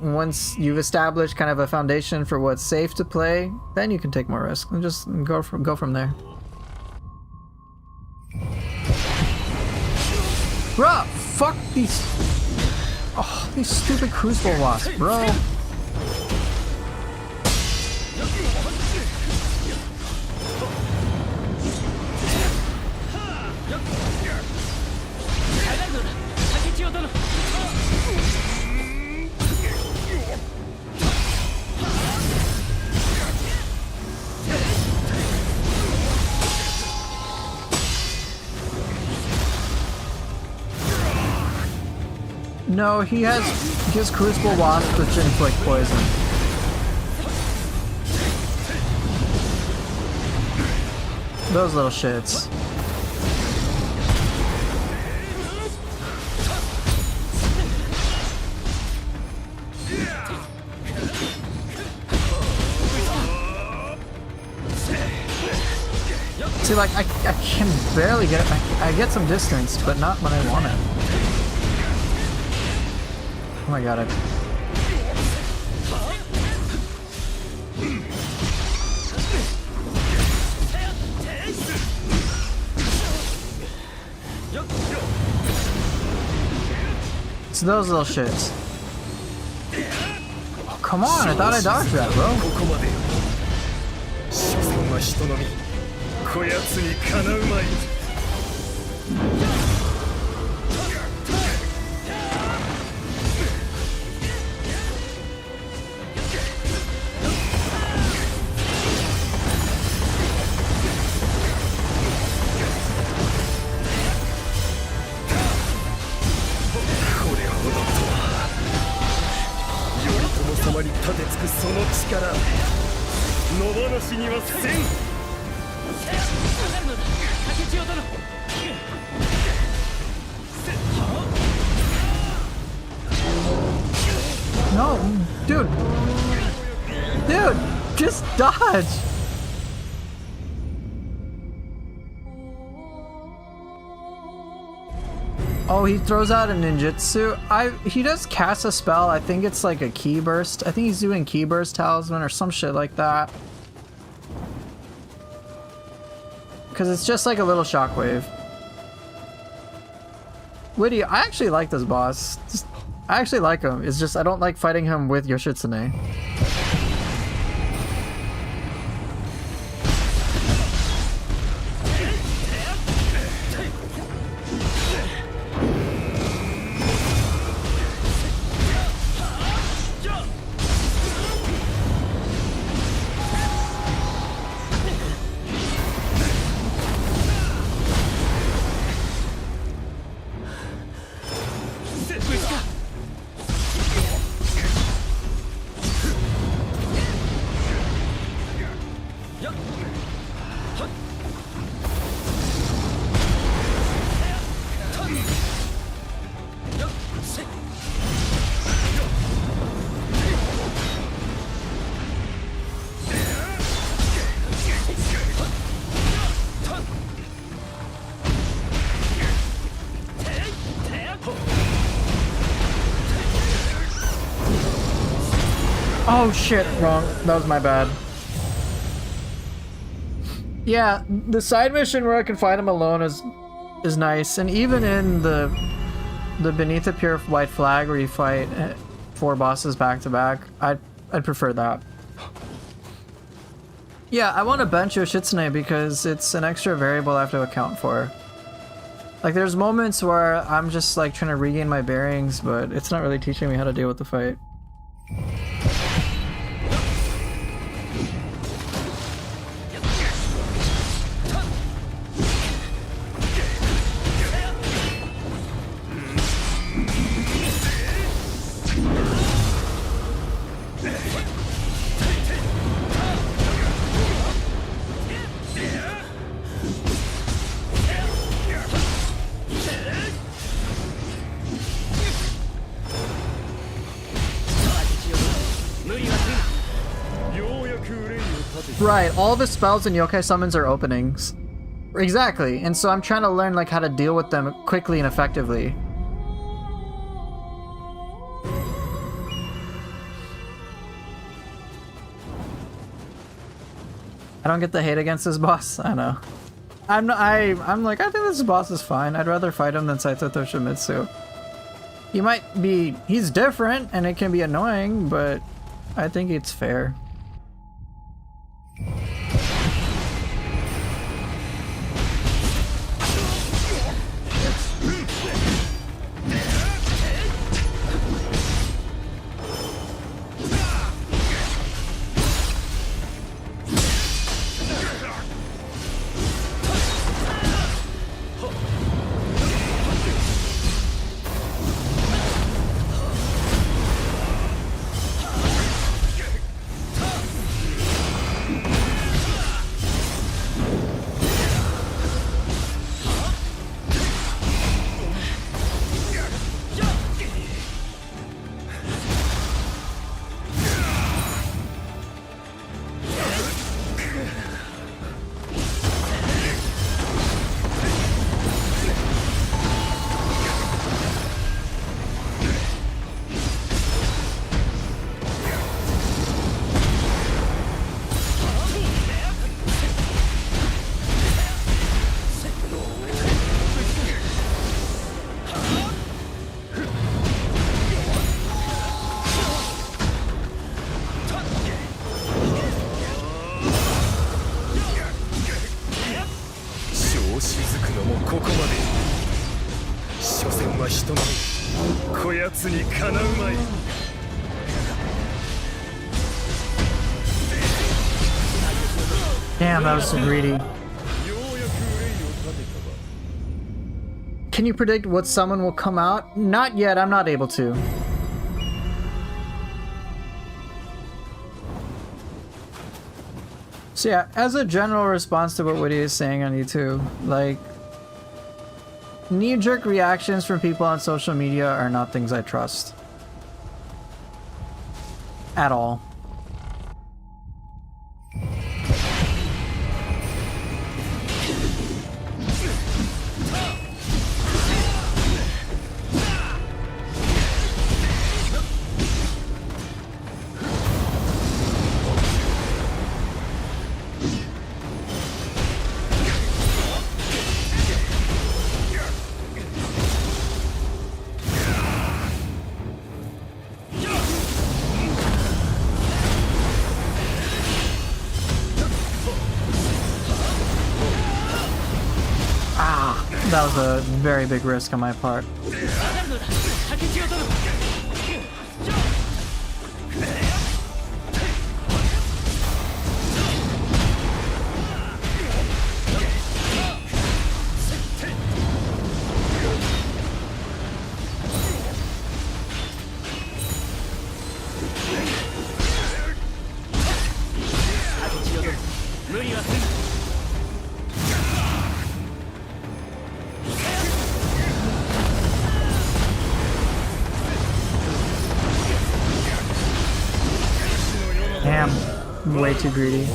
once you've established kind of a foundation for what's safe to play, then you can take more risks and just go from there. Bruh, fuck these. Oh, these stupid crucible wasps, bro. No, he has crucible wasps which inflict poison. Those little shits. See, like, I can barely get it. I get some distance, but not when I want it. Oh my god, it's those little shits. Oh, come on, I thought I dodged that, bro. 立てつくその力野放しにはせん。 No, dude. Dude, just dodge. Oh, he throws out a ninjutsu. He does cast a spell. I think it's like a key burst. I think he's doing key burst talisman or some shit like that. Because it's just like a little shockwave. Witty, I actually like this boss. I actually like him. It's just I don't like fighting him with Yoshitsune. Oh shit, wrong. That was my bad. Yeah, the side mission where I can fight him alone is nice, and even in the Beneath the Pure White Flag where you fight 4 bosses back to back, I'd prefer that. Yeah, I want to bench Yoshitsune because it's an extra variable I have to account for. Like, there's moments where I'm just like trying to regain my bearings, but it's not really teaching me how to deal with the fight. Right, all the spells and yokai summons are openings. Exactly, and so I'm trying to learn like how to deal with them quickly and effectively. I don't get the hate against this boss. I know. I'm like, I think this boss is fine. I'd rather fight him than Saito Toshimitsu. He's different and it can be annoying, but I think it's fair. Damn, that was so greedy. Can you predict what summon will come out? Not yet, I'm not able to. So yeah, as a general response to what Woody is saying on YouTube, like, knee-jerk reactions from people on social media are not things I trust. At all. That was a very big risk on my part. Damn, I'm way too greedy.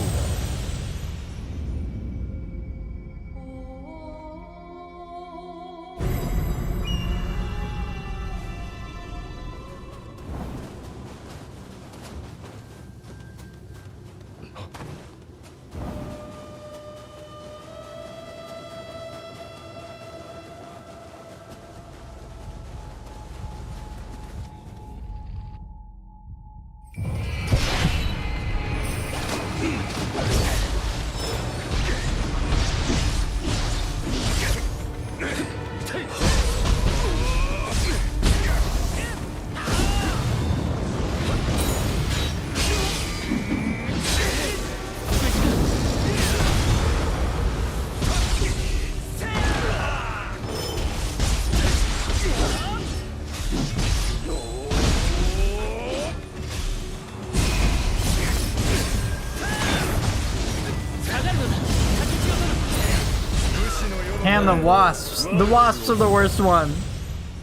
And the wasps. The wasps are the worst one.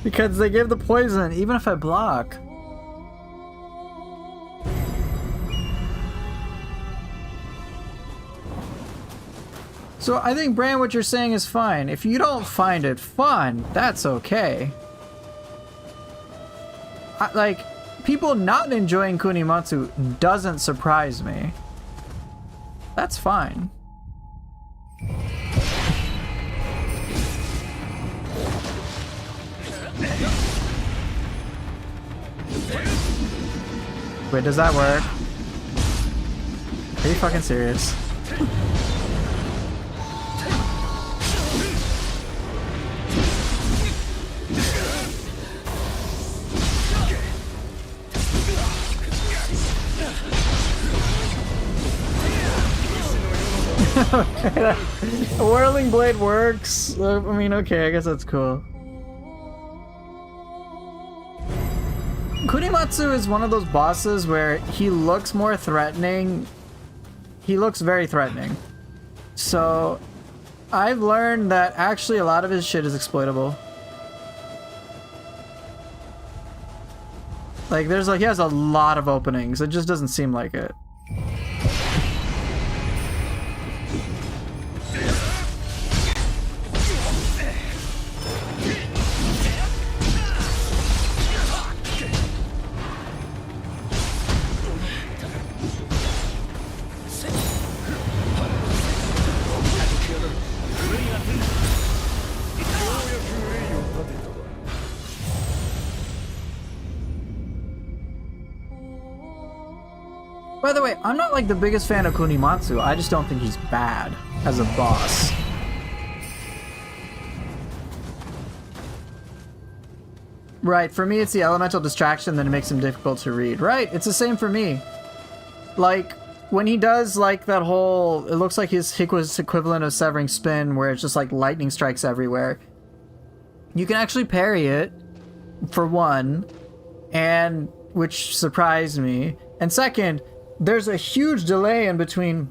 Because they give the poison, even if I block. So I think, Bran, what you're saying is fine. If you don't find it fun, that's okay. Like, people not enjoying Kunimatsu doesn't surprise me. That's fine. Wait, does that work? Are you fucking serious? Okay, a whirling blade works. I mean, okay, I guess that's cool. Kunimatsu is one of those bosses where he looks more threatening. He looks very threatening. So I've learned that actually a lot of his shit is exploitable. Like, he has a lot of openings. It just doesn't seem like it. By the way, I'm not like the biggest fan of Kunimatsu. I just don't think he's bad as a boss. Right, for me it's the elemental distraction that makes him difficult to read. Right, it's the same for me. Like, when he does like that whole, it looks like his Hiku's equivalent of Severing Spin, where it's just like lightning strikes everywhere. You can actually parry it, for one, and which surprised me. And second, there's a huge delay in between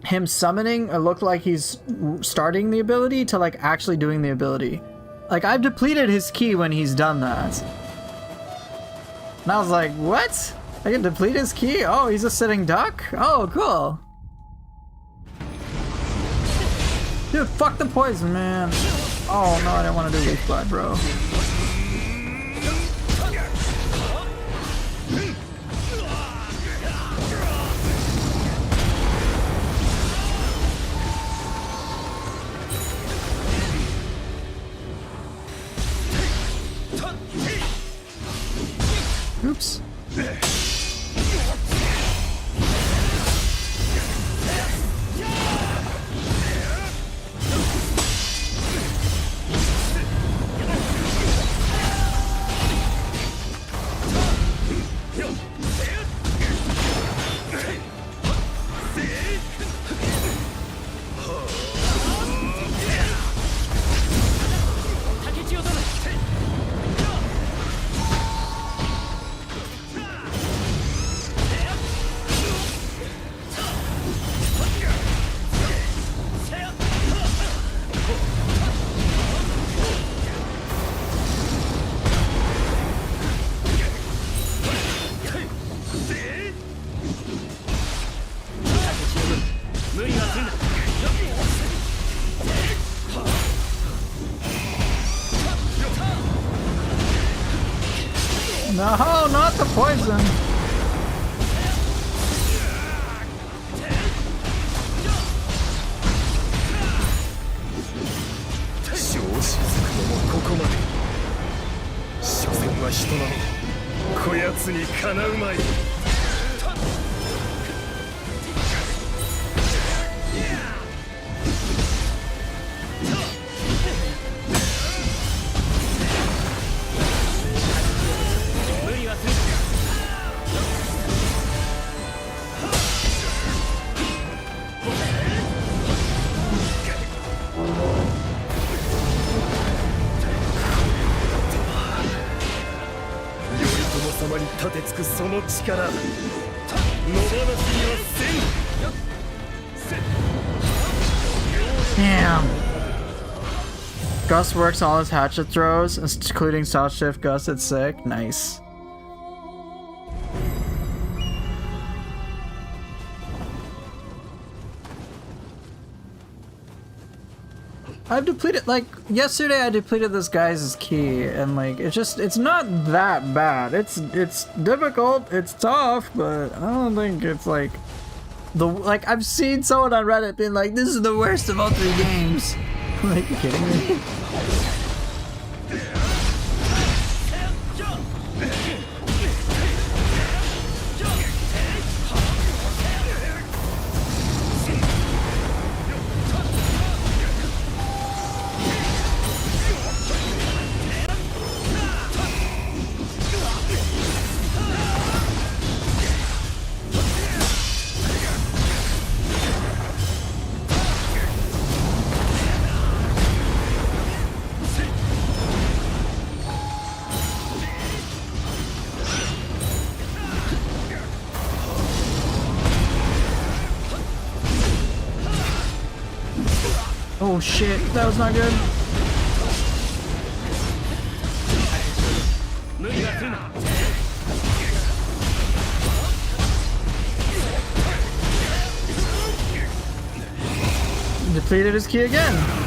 him summoning it looked like he's starting the ability to like actually doing the ability. Like I've depleted his ki when he's done that. And I was like, what? I can deplete his ki? Oh, he's a sitting duck? Oh, cool. Dude, fuck the poison, man. Oh no, I didn't want to do leaf blood, bro. Oops. No, not the poison. Damn. Gus works all his hatchet throws, including South Shift Gus at sick. Nice. I've depleted, like, yesterday I depleted this guy's key, and like, it's not that bad. It's difficult, it's tough, but I don't think it's like, like, I've seen someone on Reddit being like, this is the worst of all 3 games. Like, you kidding me? Oh shit, that was not good. Depleted his key again.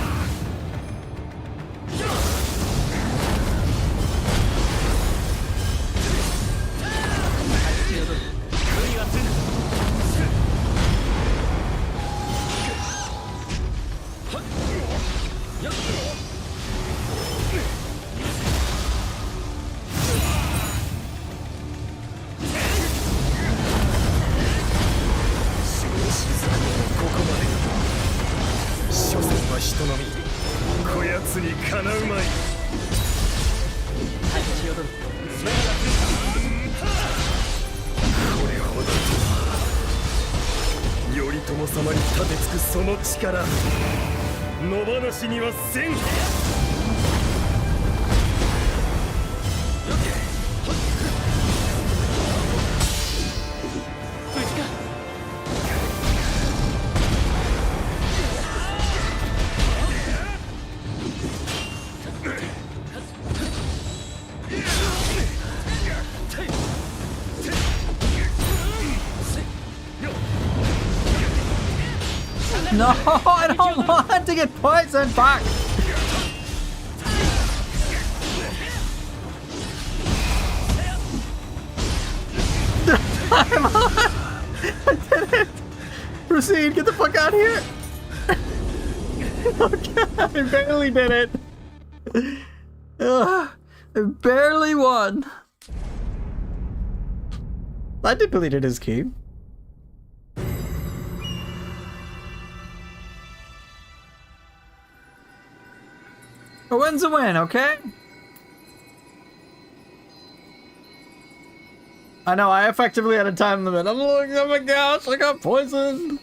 No, I don't want to get poisoned. Fuck. I did it. Proceed. Get the fuck out of here. Okay, I barely did it. I barely won. I depleted his key. A win's a win, okay? I know, I effectively had a time limit. I'm like, oh my gosh, I got poisoned.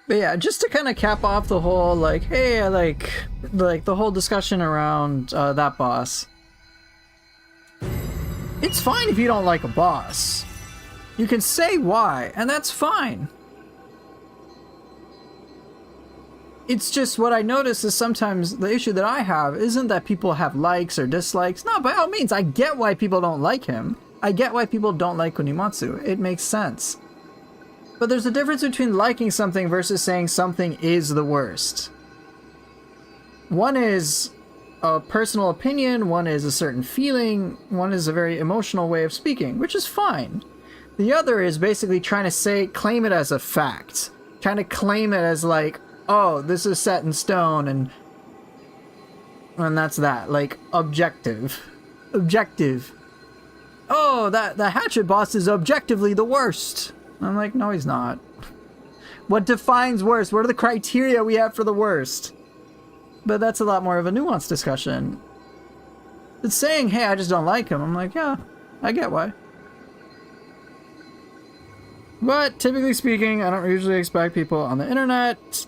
But yeah, just to kind of cap off the whole, like, hey, I like the whole discussion around that boss. It's fine if you don't like a boss. You can say why, and that's fine. It's just what I notice is sometimes the issue that I have isn't that people have likes or dislikes. No, by all means, I get why people don't like him. I get why people don't like Kunimatsu. It makes sense. But there's a difference between liking something versus saying something is the worst. One is a personal opinion, one is a certain feeling, one is a very emotional way of speaking, which is fine. The other is basically trying to claim it as a fact. Trying to claim it as like, oh, this is set in stone and that's that. Like, objective. Objective. Oh, the Hatchet boss is objectively the worst. I'm like, no, he's not. What defines worst? What are the criteria we have for the worst? But that's a lot more of a nuanced discussion. It's saying, hey, I just don't like him. I'm like, yeah, I get why. But typically speaking, I don't usually expect people on the internet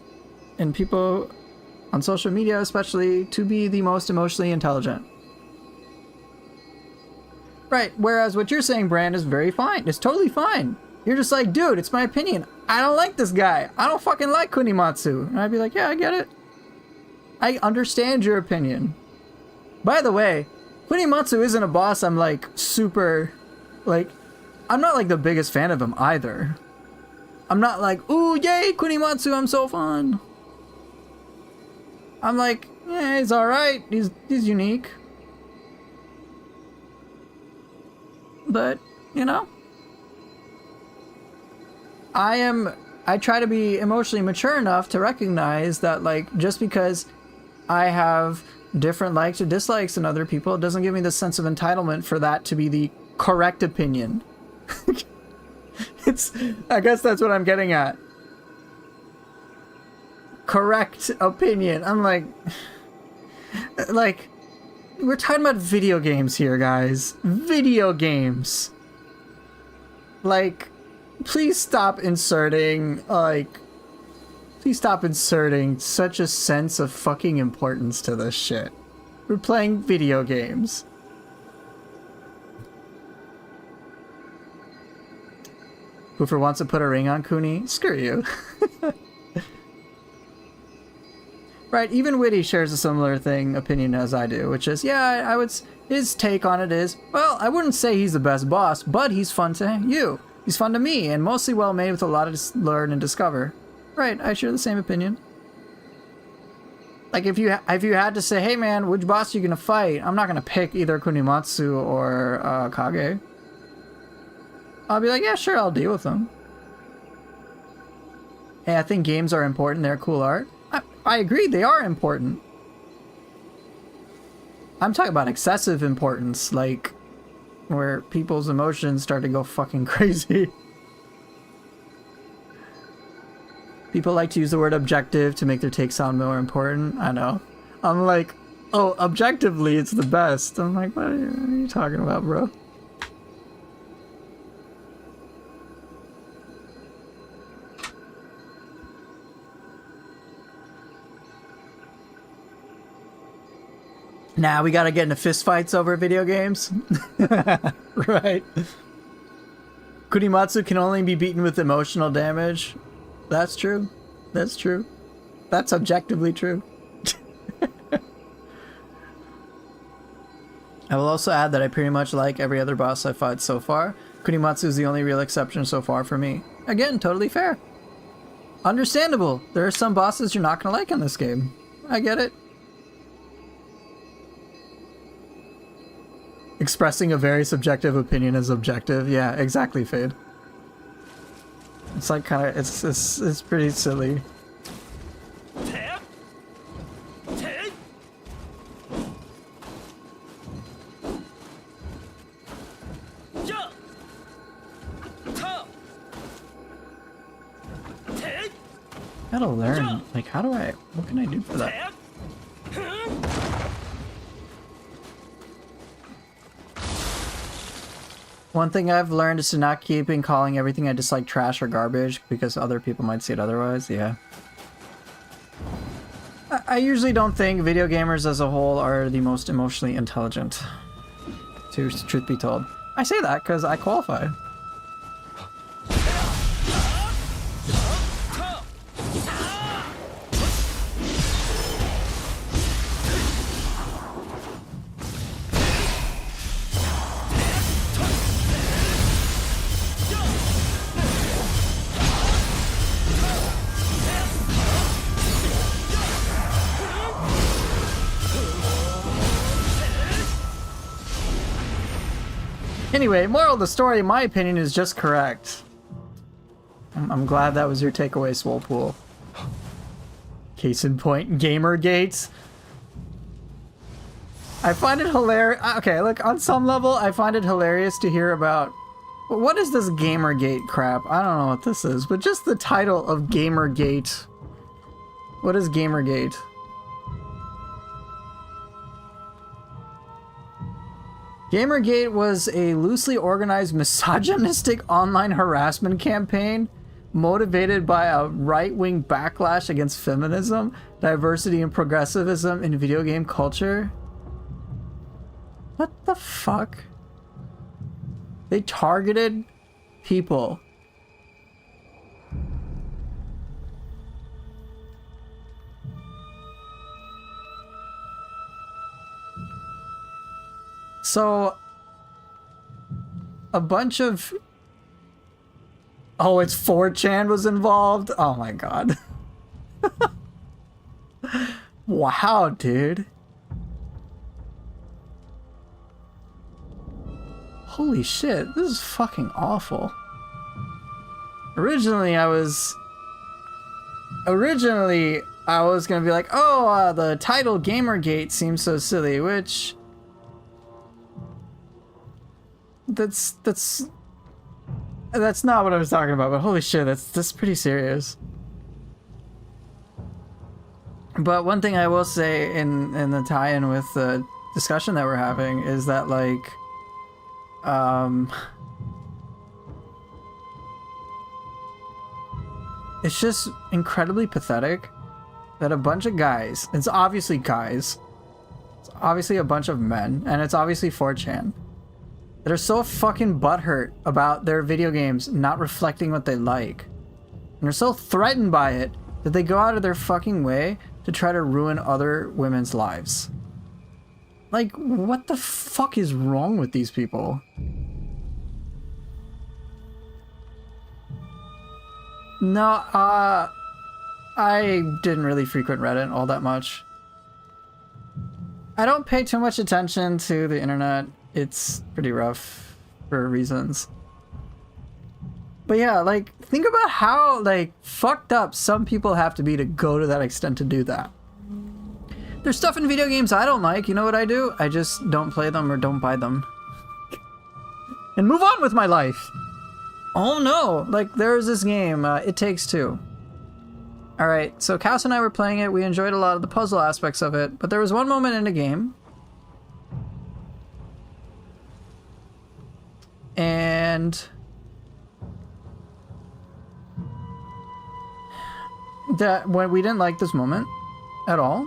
and people on social media especially to be the most emotionally intelligent. Right, whereas what you're saying, Brand, is very fine. It's totally fine. You're just like, dude, it's my opinion. I don't like this guy. I don't fucking like Kunimatsu. And I'd be like, yeah, I get it. I understand your opinion. By the way, Kunimatsu isn't a boss I'm like super, like, I'm not like the biggest fan of him either. I'm not like, ooh, yay, Kunimatsu, I'm so fun. I'm like, yeah, he's alright. He's unique. But, you know, I try to be emotionally mature enough to recognize that, like, just because I have different likes or dislikes than other people, it doesn't give me the sense of entitlement for that to be the correct opinion. I guess that's what I'm getting at. Correct opinion. I'm like, we're talking about video games here, guys. Video games. Like, please stop inserting such a sense of fucking importance to this shit. We're playing video games. Hoofer wants to put a ring on Kuni? Screw you. Right, even Witty shares a similar opinion as I do, which is, yeah, his take on it is, well, I wouldn't say he's the best boss, but he's fun to you. He's fun to me, and mostly well made with a lot to learn and discover. Right, I share the same opinion. Like, if you had to say, hey man, which boss are you gonna fight? I'm not gonna pick either Kunimatsu or Kage. I'll be like, yeah, sure, I'll deal with them. Hey, I think games are important, they're cool art. I agree, they are important. I'm talking about excessive importance, like, where people's emotions start to go fucking crazy. People like to use the word objective to make their take sound more important. I know. I'm like, oh, objectively, it's the best. I'm like, what are you talking about, bro? Nah, we gotta get into fistfights over video games. Right. Kunimatsu can only be beaten with emotional damage. That's true. That's true. That's objectively true. I will also add that I pretty much like every other boss I fought so far. Kunimatsu is the only real exception so far for me. Again, totally fair. Understandable. There are some bosses you're not gonna like in this game. I get it. Expressing a very subjective opinion is objective. Yeah, exactly, Fade. It's like kind of, it's pretty silly. Gotta learn, like, what can I do for that? One thing I've learned is to not keep calling everything I dislike trash or garbage, because other people might see it otherwise, yeah. I usually don't think video gamers as a whole are the most emotionally intelligent, to truth be told. I say that because I qualify. Anyway, moral of the story, in my opinion, is just correct. I'm glad that was your takeaway, Swolepool. Case in point, Gamergate. I find it hilarious. Okay, look, on some level, I find it hilarious to hear about... What is this Gamergate crap? I don't know what this is, but just the title of Gamergate. What is Gamergate? Gamergate was a loosely organized misogynistic online harassment campaign motivated by a right-wing backlash against feminism, diversity, and progressivism in video game culture. What the fuck? They targeted people. So, a bunch of... Oh, it's 4chan was involved? Oh my god. Wow, dude. Holy shit, this is fucking awful. Originally, I was gonna be like, oh, the title Gamergate seems so silly, which... That's not what I was talking about, but holy shit, that's pretty serious. But one thing I will say in the tie-in with the discussion that we're having is that, like, it's just incredibly pathetic that a bunch of guys, it's obviously guys, it's obviously a bunch of men, and it's obviously 4chan, that are so fucking butthurt about their video games not reflecting what they like. And are so threatened by it that they go out of their fucking way to try to ruin other women's lives. Like, what the fuck is wrong with these people? No, I didn't really frequent Reddit all that much. I don't pay too much attention to the internet. It's pretty rough for reasons. But yeah, like, think about how, like, fucked up some people have to be to go to that extent to do that. There's stuff in video games I don't like, you know what I do? I just don't play them or don't buy them. And move on with my life! Oh no! Like, there's this game, It Takes Two. Alright, so Cass and I were playing it, we enjoyed a lot of the puzzle aspects of it, but there was one moment in the game and that when we didn't like this moment at all.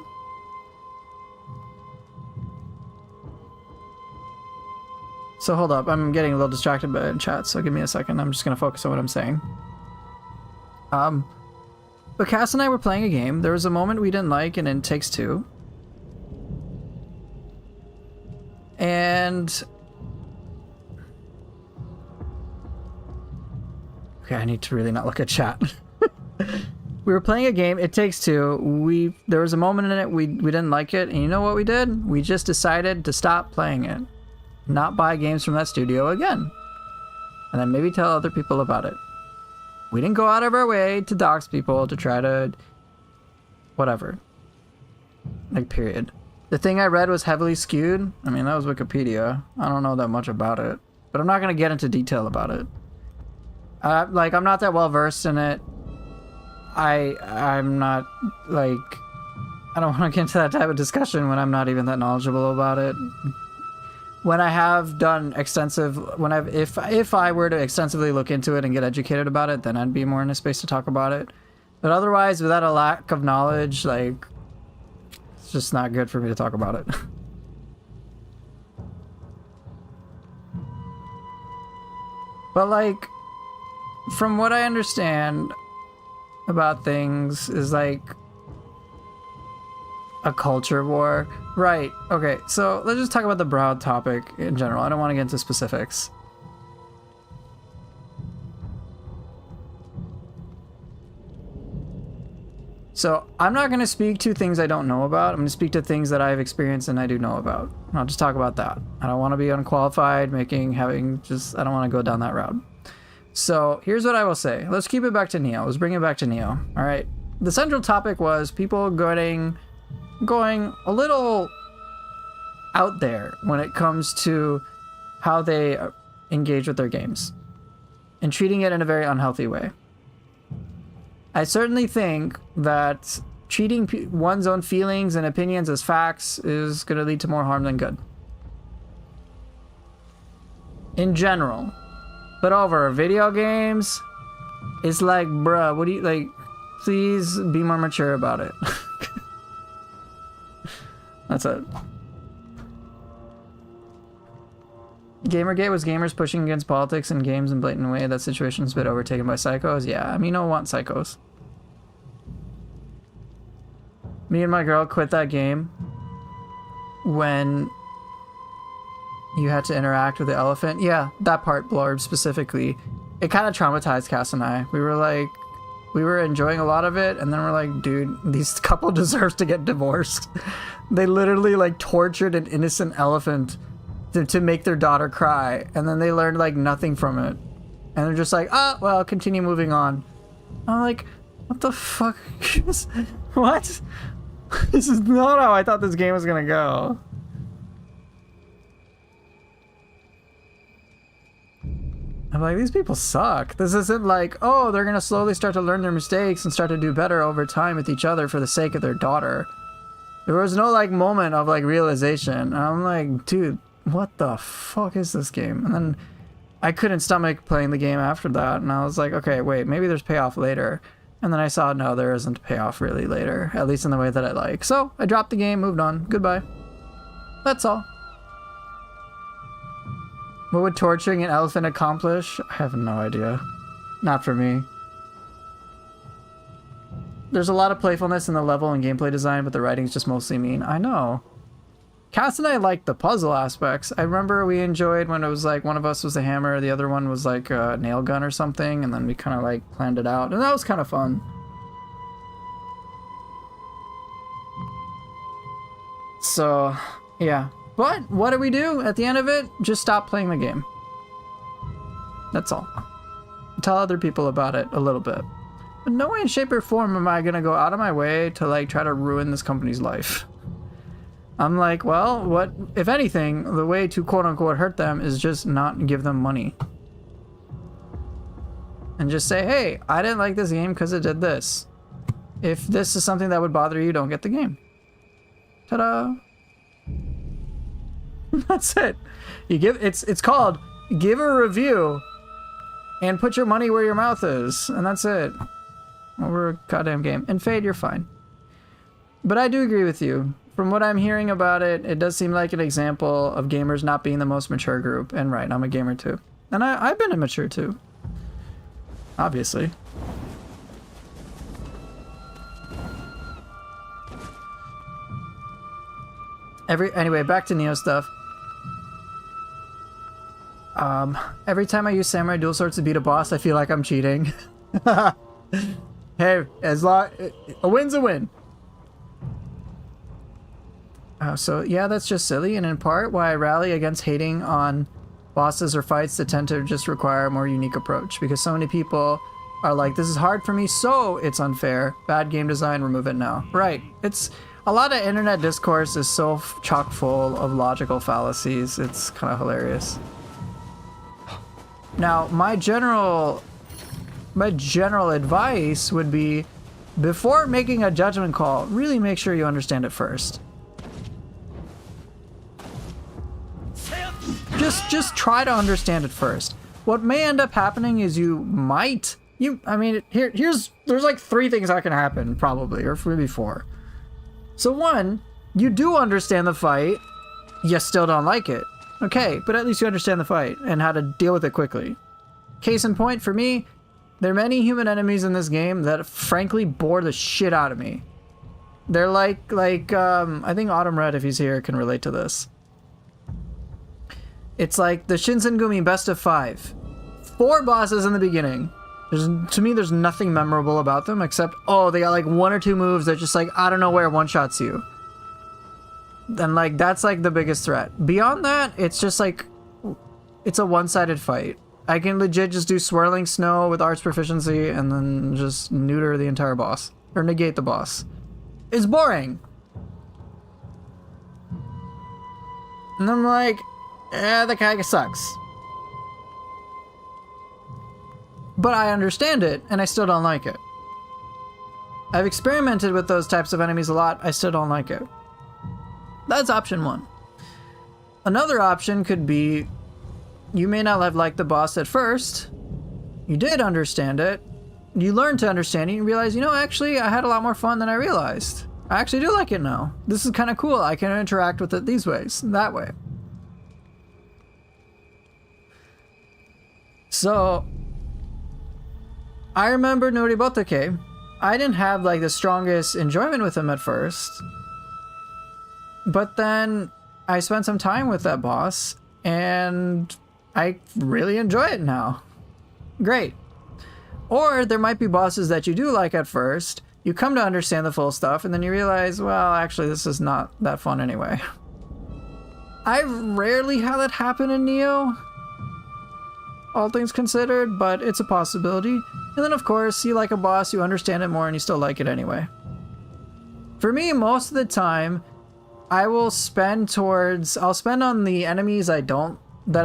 So hold up, I'm getting a little distracted by in chat, so give me a second. I'm just gonna focus on what I'm saying. But Cass and I were playing a game. There was a moment we didn't like in It Takes Two. And And okay, I need to really not look at chat. We were playing a game, It Takes Two. There was a moment in it we didn't like it, and you know what we did? We just decided to stop playing it. Not buy games from that studio again. And then maybe tell other people about it. We didn't go out of our way to dox people, to try to whatever. Like, period. The thing I read was heavily skewed. I mean, that was Wikipedia. I don't know that much about it. But I'm not going to get into detail about it. Like, I'm not that well versed in it. I'm not, like... I don't want to get into that type of discussion when I'm not even that knowledgeable about it. When I have done extensive... If I were to extensively look into it and get educated about it, then I'd be more in a space to talk about it. But otherwise, without a lack of knowledge, like... It's just not good for me to talk about it. But, like, from what I understand about things is, like, a culture war. Right, okay, so let's just talk about the broad topic in general. I don't want to get into specifics. So I'm not going to speak to things I don't know about. I'm going to speak to things that I've experienced and I do know about. And I'll just talk about that. I don't want to be unqualified, I don't want to go down that route. So here's what I will say. Let's keep it back to Neo. Let's bring it back to Neo. All right. The central topic was people going a little out there when it comes to how they engage with their games and treating it in a very unhealthy way. I certainly think that treating one's own feelings and opinions as facts is going to lead to more harm than good. In general. But over video games, it's like, bruh, what do you, like, please be more mature about it. That's it. Gamergate was gamers pushing against politics and games in a blatant way. That situation's been overtaken by psychos. Yeah, I mean, you don't want psychos. Me and my girl quit that game when you had to interact with the elephant. Yeah, that part, Blorb, specifically. It kind of traumatized Cass and I. We were enjoying a lot of it, and then we're like, dude, these couple deserves to get divorced. They literally, like, tortured an innocent elephant to make their daughter cry, and then they learned, like, nothing from it. And they're just like, oh, well, continue moving on. I'm like, what the fuck? What? This is not how I thought this game was gonna go. I'm like, these people suck. This isn't like, oh, they're gonna slowly start to learn their mistakes and start to do better over time with each other for the sake of their daughter. There was no, like, moment of, like, realization. And I'm like, dude, what the fuck is this game? And then I couldn't stomach playing the game after that, and I was like, okay, wait, maybe there's payoff later. And then I saw, no, there isn't payoff really later, at least in the way that I like. So I dropped the game, moved on. Goodbye. That's all. What would torturing an elephant accomplish? I have no idea. Not for me. There's a lot of playfulness in the level and gameplay design, but the writing's just mostly mean. I know. Cass and I liked the puzzle aspects. I remember we enjoyed when it was like one of us was a hammer, the other one was like a nail gun or something, and then we kind of like planned it out, and that was kind of fun. So, yeah. But what do we do at the end of it? Just stop playing the game. That's all. Tell other people about it a little bit. But no way in shape or form am I gonna go out of my way to like try to ruin this company's life. I'm like, well, what, if anything, the way to quote-unquote hurt them is just not give them money. And just say, hey, I didn't like this game because it did this. If this is something that would bother you, don't get the game. Ta-da! That's it. You give, it's called give a review and put your money where your mouth is. And that's it. Over a goddamn game. And Fade, you're fine. But I do agree with you. From what I'm hearing about it, it does seem like an example of gamers not being the most mature group. And right, I'm a gamer too. And I've been immature too. Obviously. Anyway, back to Neo stuff. Every time I use Samurai Dual Swords to beat a boss, I feel like I'm cheating. Hey, a win's a win. So yeah, that's just silly, and in part why I rally against hating on bosses or fights that tend to just require a more unique approach, because so many people are like, this is hard for me, so it's unfair. Bad game design, remove it now. Right. It's a lot of internet discourse is so chock full of logical fallacies. It's kind of hilarious. Now, my general advice would be, before making a judgment call, really make sure you understand it first. Just try to understand it first. What may end up happening is there's like 3 things that can happen, probably, or maybe 4. So 1, you do understand the fight, you still don't like it. Okay, but at least you understand the fight and how to deal with it quickly. Case in point, for me, there are many human enemies in this game that frankly bore the shit out of me. They're like I think Autumn Red, if he's here, can relate to this. It's like the Shinsengumi best of 5. 4 bosses in the beginning. To me, there's nothing memorable about them except, oh, they got like 1 or 2 moves that just like, I don't know where, one-shots you. And like, that's like the biggest threat. Beyond that, it's just like, it's a one-sided fight. I can legit just do swirling snow with arts proficiency and then just neuter the entire boss. Or negate the boss. It's boring. And I'm like, that guy sucks. But I understand it, and I still don't like it. I've experimented with those types of enemies a lot, I still don't like it. That's option 1. Another option could be, you may not have liked the boss at first, you did understand it, you learned to understand it, and you realize, actually, I had a lot more fun than I realized. I actually do like it now. This is kind of cool, I can interact with it these ways, that way. So, I remember Noribotake. I didn't have like the strongest enjoyment with him at first. But then I spent some time with that boss and I really enjoy it now. Great. Or there might be bosses that you do like at first. You come to understand the full stuff and then you realize, well, actually this is not that fun anyway. I rarely had that happen in Neo, all things considered, but it's a possibility. And then of course, you like a boss, you understand it more, and you still like it anyway. For me, most of the time, I'll spend on the enemies that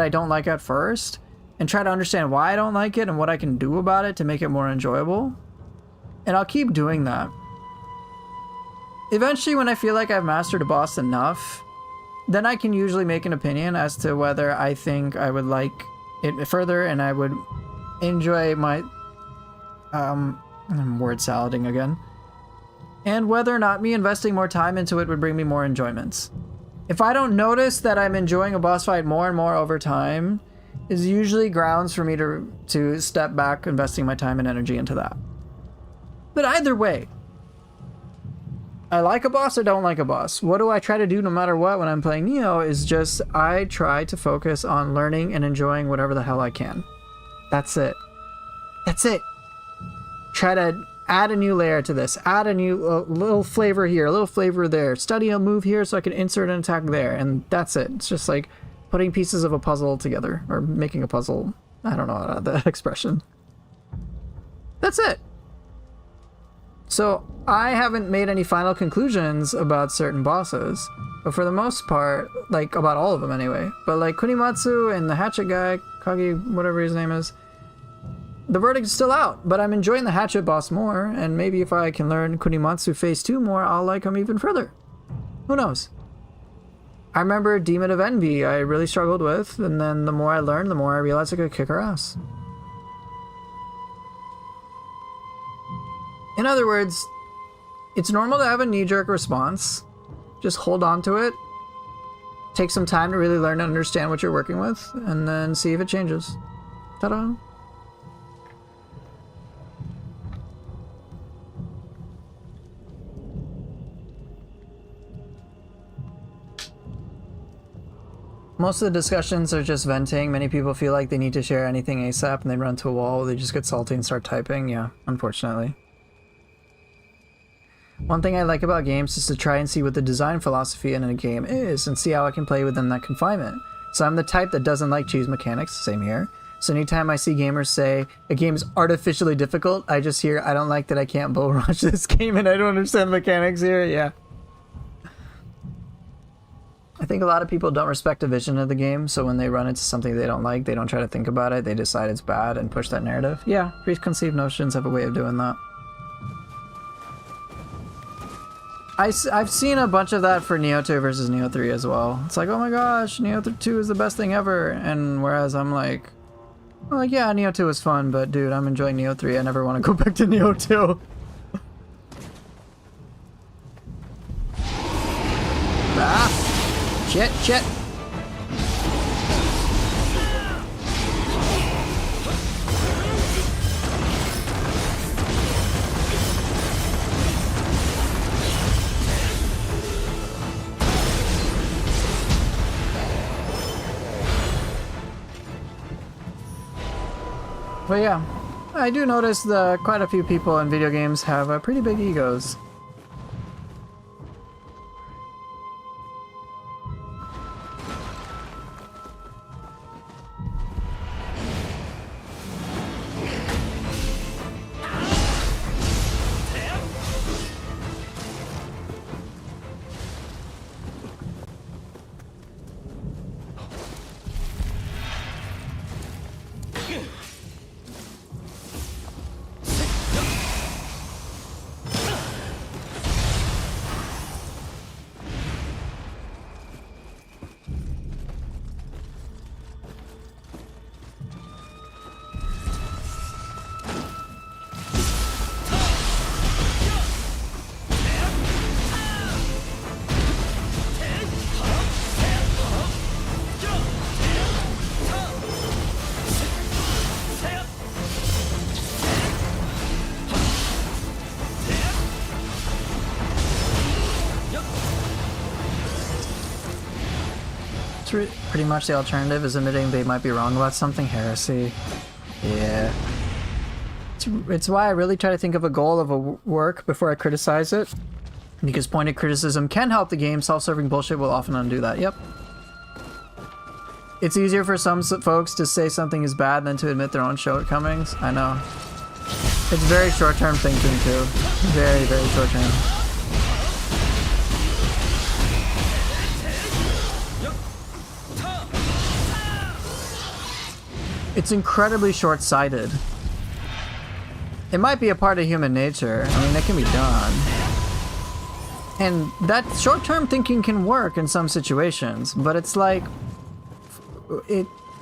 I don't like at first, and try to understand why I don't like it and what I can do about it to make it more enjoyable. And I'll keep doing that. Eventually, when I feel like I've mastered a boss enough, then I can usually make an opinion as to whether I think I would like it further and I would enjoy my word salading again, and whether or not me investing more time into it would bring me more enjoyments. If I don't notice that I'm enjoying a boss fight more and more over time, is usually grounds for me to step back, investing my time and energy into that. But either way, I like a boss or don't like a boss. What do I try to do no matter what when I'm playing Neo is just, I try to focus on learning and enjoying whatever the hell I can. That's it. That's it. Try to add a new layer to this. Add a new little flavor here, a little flavor there. Study a move here so I can insert an attack there. And that's it. It's just like putting pieces of a puzzle together. Or making a puzzle. I don't know the expression. That's it. So, I haven't made any final conclusions about certain bosses, but for the most part, like, about all of them anyway, but like Kunimatsu and the Hatchet guy, Kagi, whatever his name is, the verdict is still out, but I'm enjoying the Hatchet boss more, and maybe if I can learn Kunimatsu Phase 2 more, I'll like him even further. Who knows? I remember Demon of Envy I really struggled with, and then the more I learned, the more I realized I could kick her ass. In other words, it's normal to have a knee-jerk response. Just hold on to it. Take some time to really learn and understand what you're working with, and then see if it changes. Ta-da! Most of the discussions are just venting. Many people feel like they need to share anything ASAP and they run to a wall. They just get salty and start typing. Yeah, unfortunately. One thing I like about games is to try and see what the design philosophy in a game is and see how I can play within that confinement. So I'm the type that doesn't like cheese mechanics, same here. So anytime I see gamers say a game is artificially difficult, I just hear, I don't like that I can't bull rush this game and I don't understand the mechanics here. Yeah. I think a lot of people don't respect the vision of the game, so when they run into something they don't like, they don't try to think about it, they decide it's bad and push that narrative. Yeah, preconceived notions have a way of doing that. I've seen a bunch of that for Neo 2 versus Neo 3 as well. It's like, oh my gosh, Neo 2 is the best thing ever, and whereas I'm like, well, yeah, Neo 2 is fun, but dude, I'm enjoying Neo 3, I never want to go back to Neo 2. Ah! Shit. But yeah, I do notice that quite a few people in video games have pretty big egos. Pretty much the alternative is admitting they might be wrong about something. Heresy. Yeah. It's why I really try to think of a goal of a work before I criticize it. Because pointed criticism can help the game, self-serving bullshit will often undo that. Yep. It's easier for some folks to say something is bad than to admit their own shortcomings. I know. It's very short-term thinking too. Very, very short-term. It's incredibly short-sighted. It might be a part of human nature. I mean, that can be done. And that short-term thinking can work in some situations, but it's like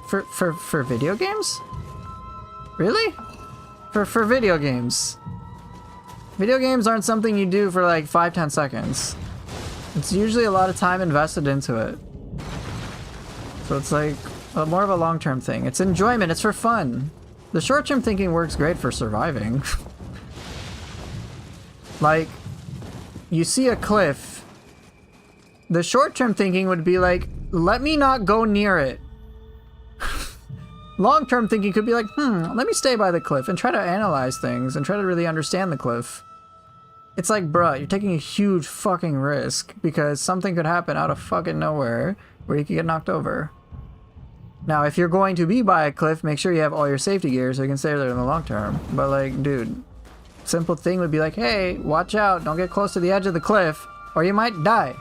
for video games? Really? For video games. Video games aren't something you do for like 5-10 seconds. It's usually a lot of time invested into it. So it's like more of a long-term thing. It's enjoyment, it's for fun. The short-term thinking works great for surviving. Like, you see a cliff. The short-term thinking would be like, let me not go near it. Long-term thinking could be like, let me stay by the cliff and try to analyze things and try to really understand the cliff. It's like, bruh, you're taking a huge fucking risk because something could happen out of fucking nowhere where you could get knocked over. Now, if you're going to be by a cliff, make sure you have all your safety gear so you can stay there in the long term. But like, dude, simple thing would be like, hey, watch out, don't get close to the edge of the cliff or you might die.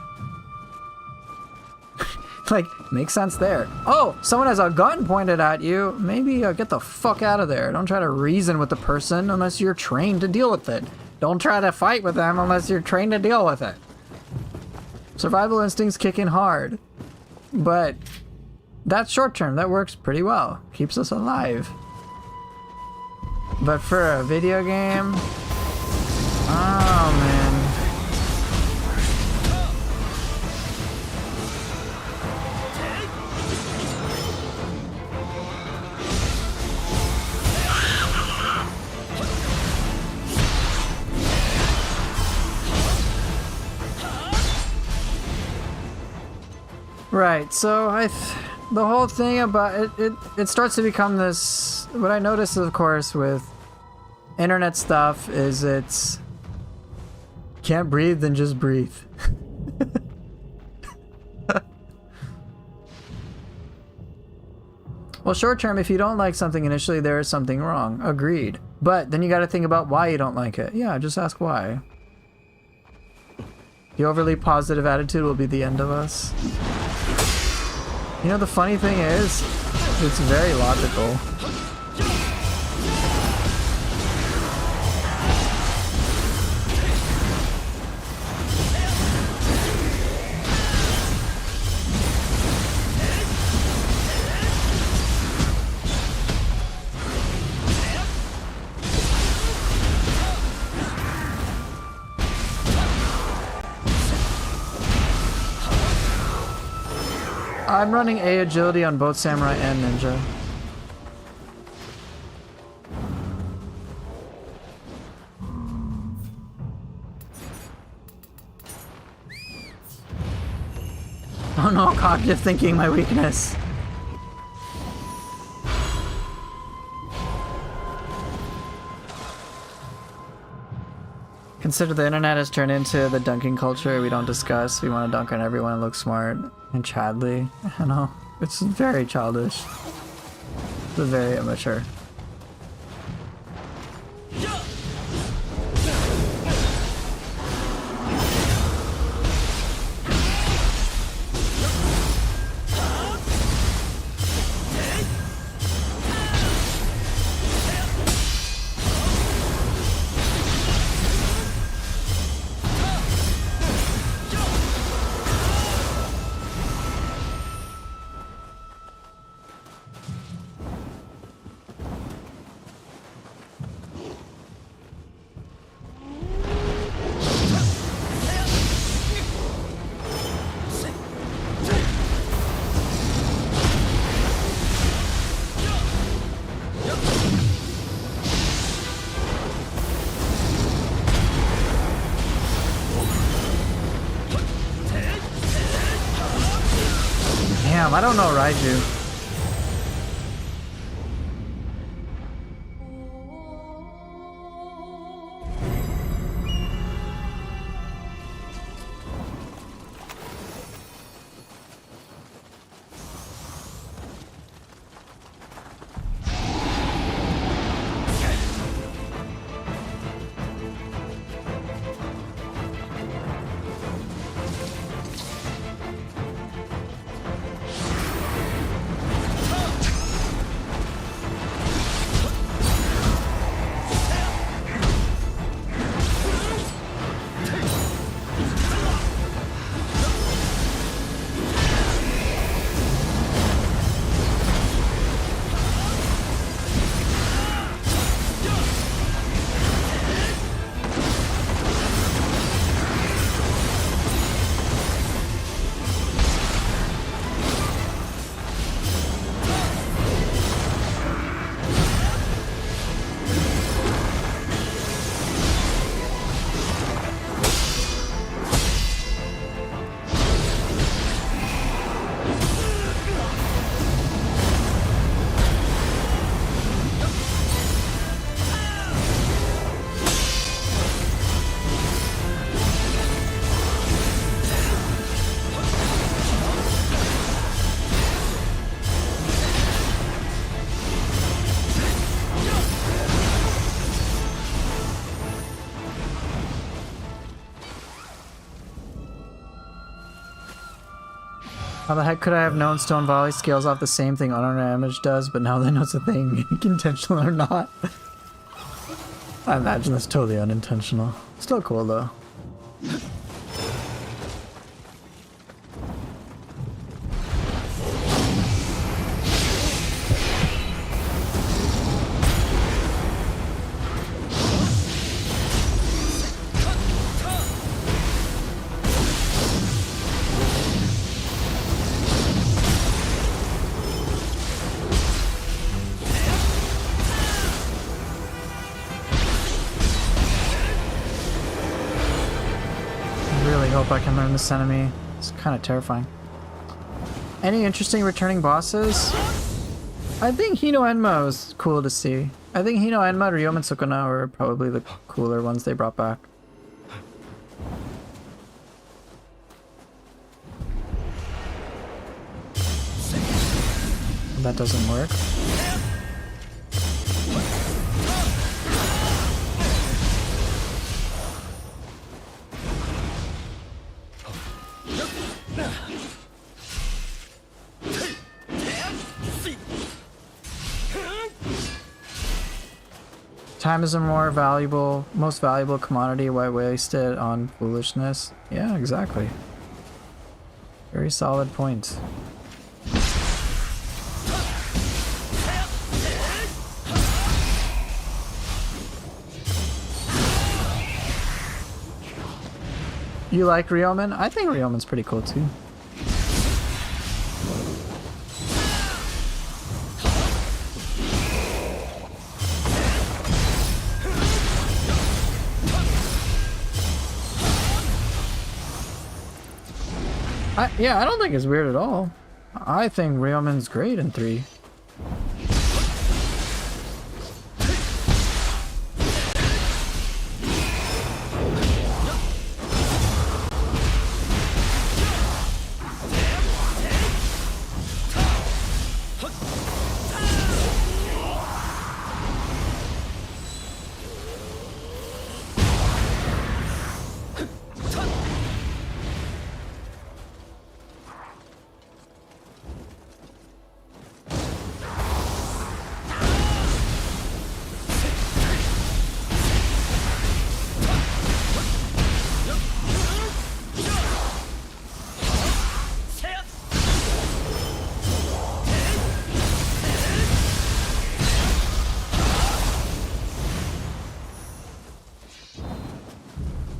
Like, makes sense there. Oh, someone has a gun pointed at you. Maybe get the fuck out of there. Don't try to reason with the person unless you're trained to deal with it. Don't try to fight with them unless you're trained to deal with it. Survival instincts kick in hard. But that's short term. That works pretty well. Keeps us alive. But for a video game... Oh, man. Right, so the whole thing about it starts to become this. What I notice, of course, with internet stuff is it's can't breathe, then just breathe. Well, short term, if you don't like something initially, there is something wrong. Agreed. But then you got to think about why you don't like it. Yeah, just ask why. The overly positive attitude will be the end of us. You know, the funny thing is, it's very logical. I'm running A agility on both Samurai and Ninja. Oh no, cognitive thinking, my weakness. Consider the internet has turned into the dunking culture we don't discuss. We want to dunk on everyone and look smart and childly. I know. It's very childish. It's very immature. Damn, I don't know Raiju. How the heck could I have known Stone Volley scales off the same thing Honor Damage does, but now they know it's a thing, intentional or not? I imagine that's totally unintentional. Still cool though. I really hope I can learn this enemy. It's kind of terrifying. Any interesting returning bosses? I think Hino Enma is cool to see. I think Hino Enma, Ryoma, and Sukuna are probably the cooler ones they brought back. That doesn't work. Time is a more valuable, most valuable commodity. Why waste it on foolishness? Yeah, exactly. Very solid point. You like Ryomen? I think Ryomen's pretty cool too. Yeah, I don't think it's weird at all. I think Ryomen's great in 3.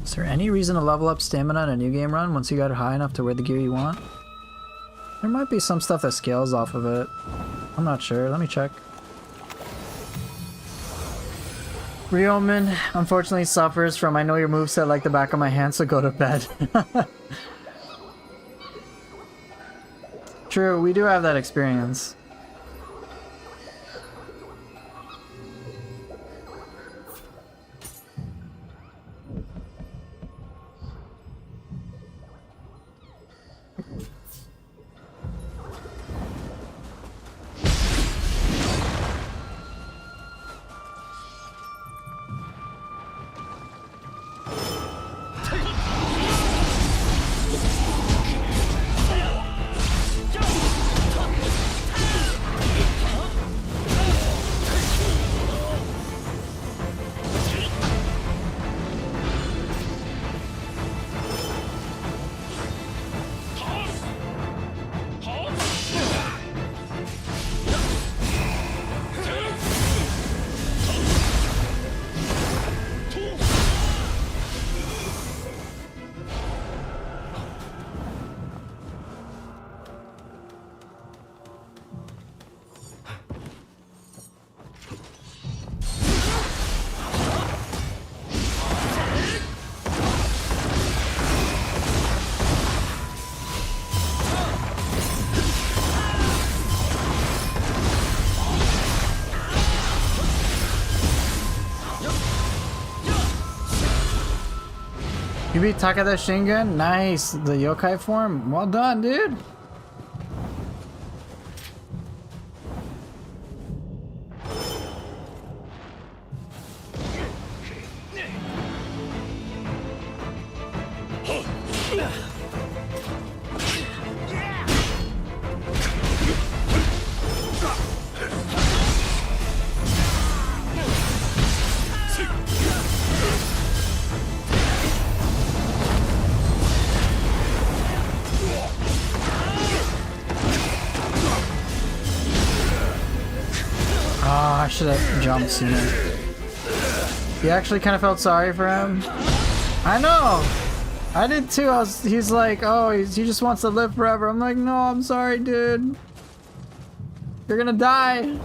Is there any reason to level up stamina in a new game run once you got it high enough to wear the gear you want? There might be some stuff that scales off of it. I'm not sure. Let me check. Ryomen unfortunately suffers from I know your moveset like the back of my hand, so go to bed. True, we do have that experience. You beat Takada Shingen? Nice! The yokai form? Well done, dude! I should have jumped sooner. You actually kind of felt sorry for him? I know! I did too. He's like, oh, he just wants to live forever. I'm like, no, I'm sorry, dude. You're gonna die.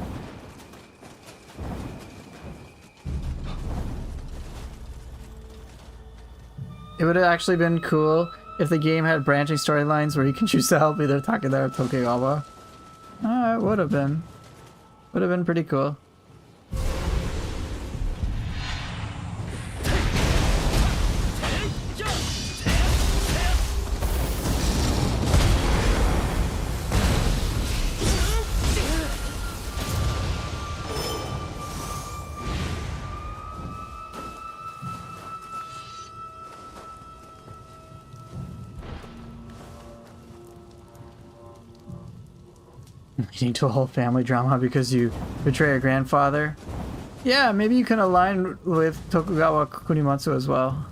It would have actually been cool if the game had branching storylines where you can choose to help either Takeda or Tokugawa. It would have been. Would have been pretty cool. Leading to a whole family drama because you betray your grandfather. Yeah, maybe you can align with Tokugawa Kunimatsu as well.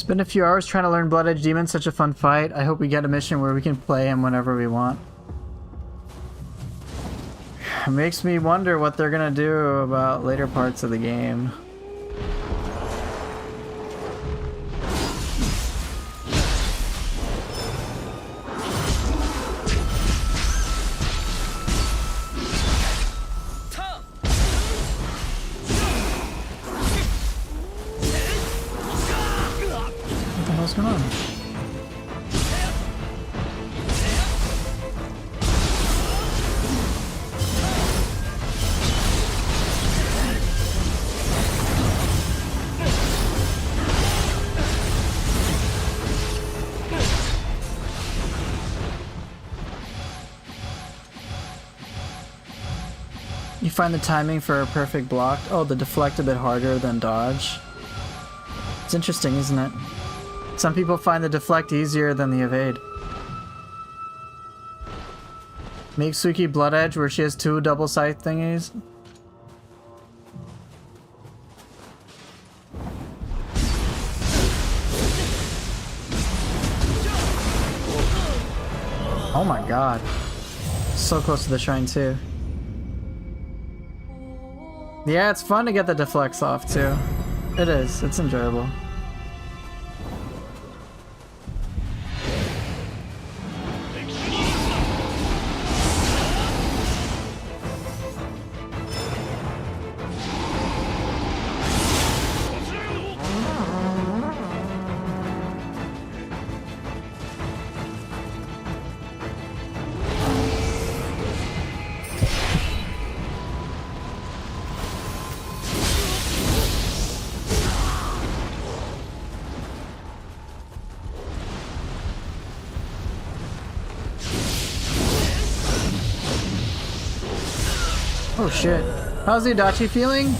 Been a few hours trying to learn Blood Edge Demon, such a fun fight. I hope we get a mission where we can play him whenever we want. It makes me wonder what they're gonna do about later parts of the game. What's going on? You find the timing for a perfect block. Oh, the deflect a bit harder than dodge. It's interesting, isn't it? Some people find the deflect easier than the evade. Make Suki Blood Edge where she has two double scythe thingies. Oh my god. So close to the shrine too. Yeah, it's fun to get the deflects off too. It is, it's enjoyable. Oh shit. How's the Adachi feeling?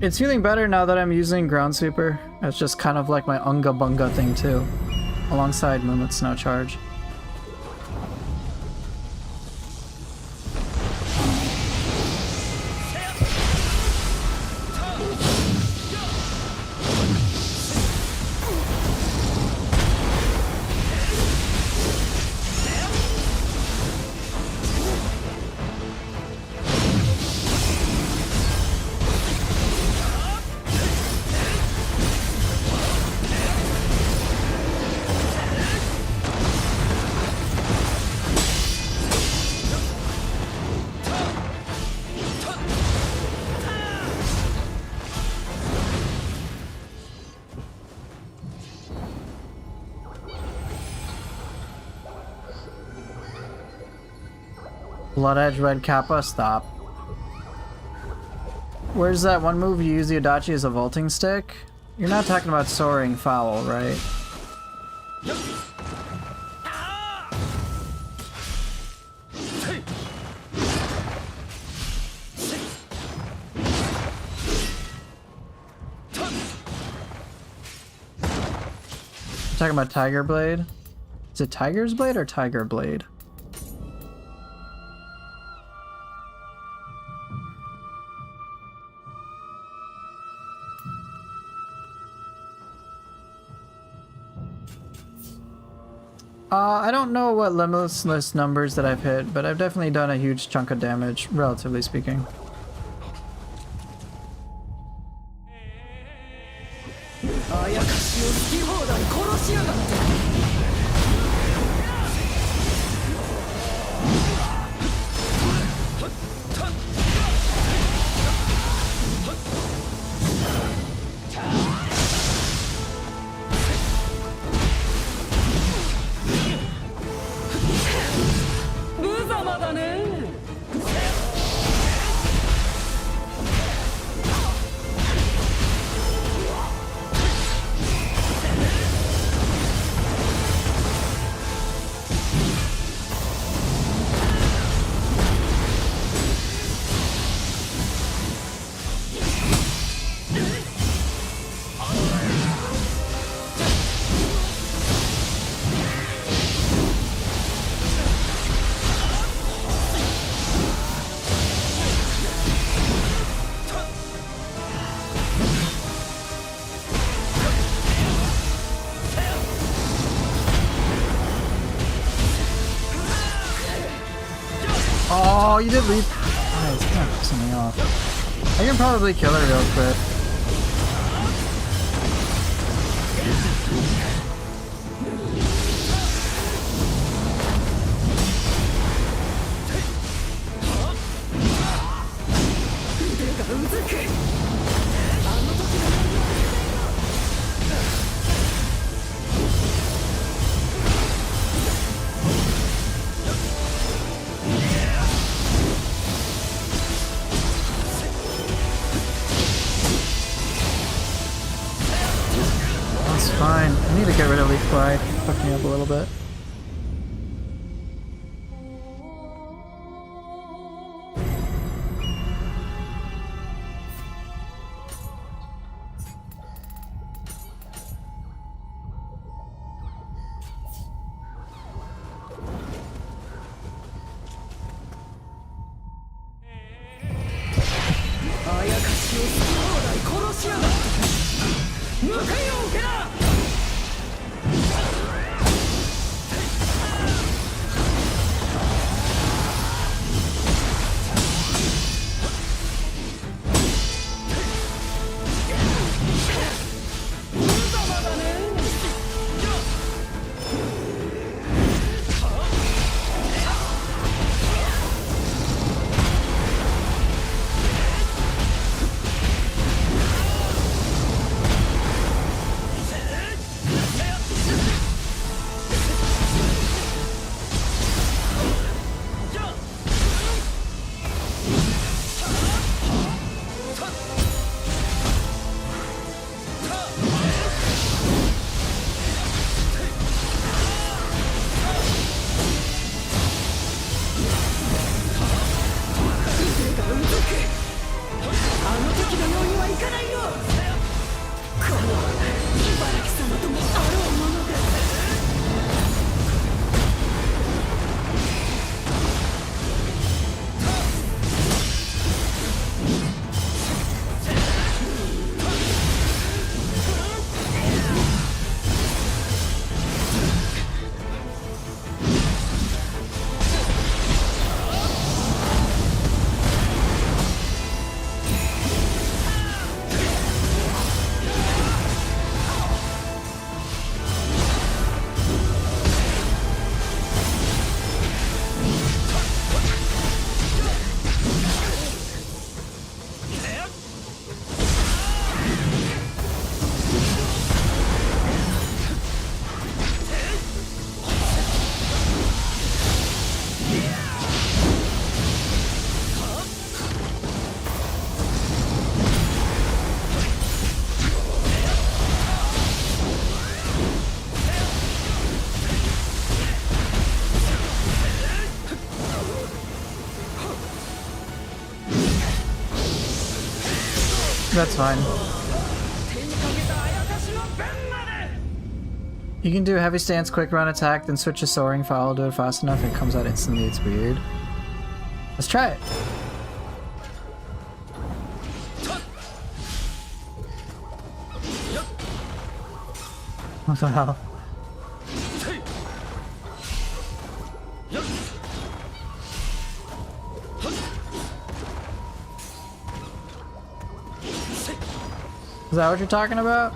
It's feeling better now that I'm using Ground Sweeper. It's just kind of like my Unga Bunga thing too. Alongside Moonlit Snow Charge. Blood Edge Red Kappa, stop. Where's that one move you use the Adachi as a vaulting stick? You're not talking about soaring foul, right? Talking about Tiger Blade? Is it Tiger's Blade or Tiger Blade? I don't know what limitless numbers that I've hit, but I've definitely done a huge chunk of damage, relatively speaking. あやかしを好き放題殺しやがって。無様だね。Oh, you did leave. Oh, it's kind of pissing me off. I can probably kill her real quick. Fine. I need to get rid of Leaf Glide. Fuck me up a little bit. That's fine. You can do heavy stance, quick run attack, then switch to soaring. If I'll do it fast enough, it comes out instantly. It's weird. Let's try it. What the hell? Is that what you're talking about?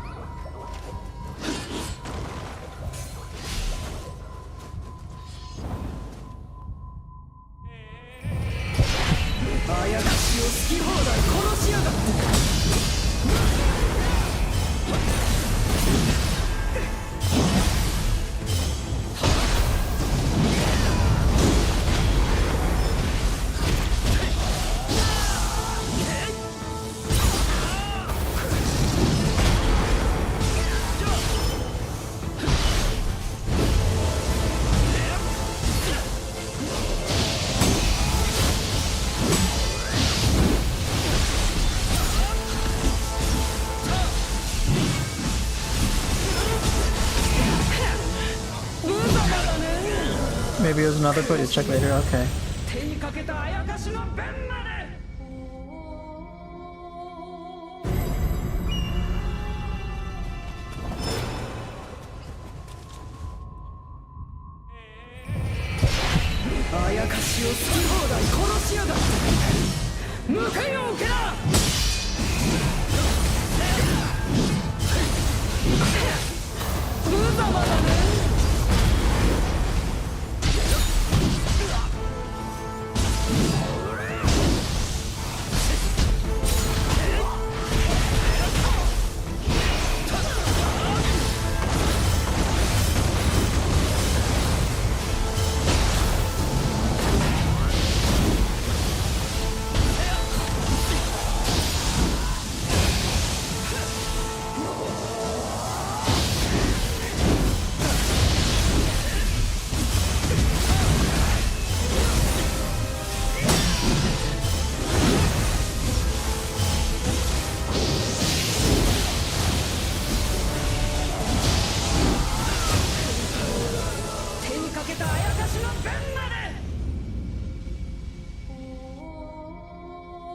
Maybe it was another put. You check later. Okay. 手にかけたあやかしの弁まで あやかしを好き放題殺しやがって無限を受けな無様だね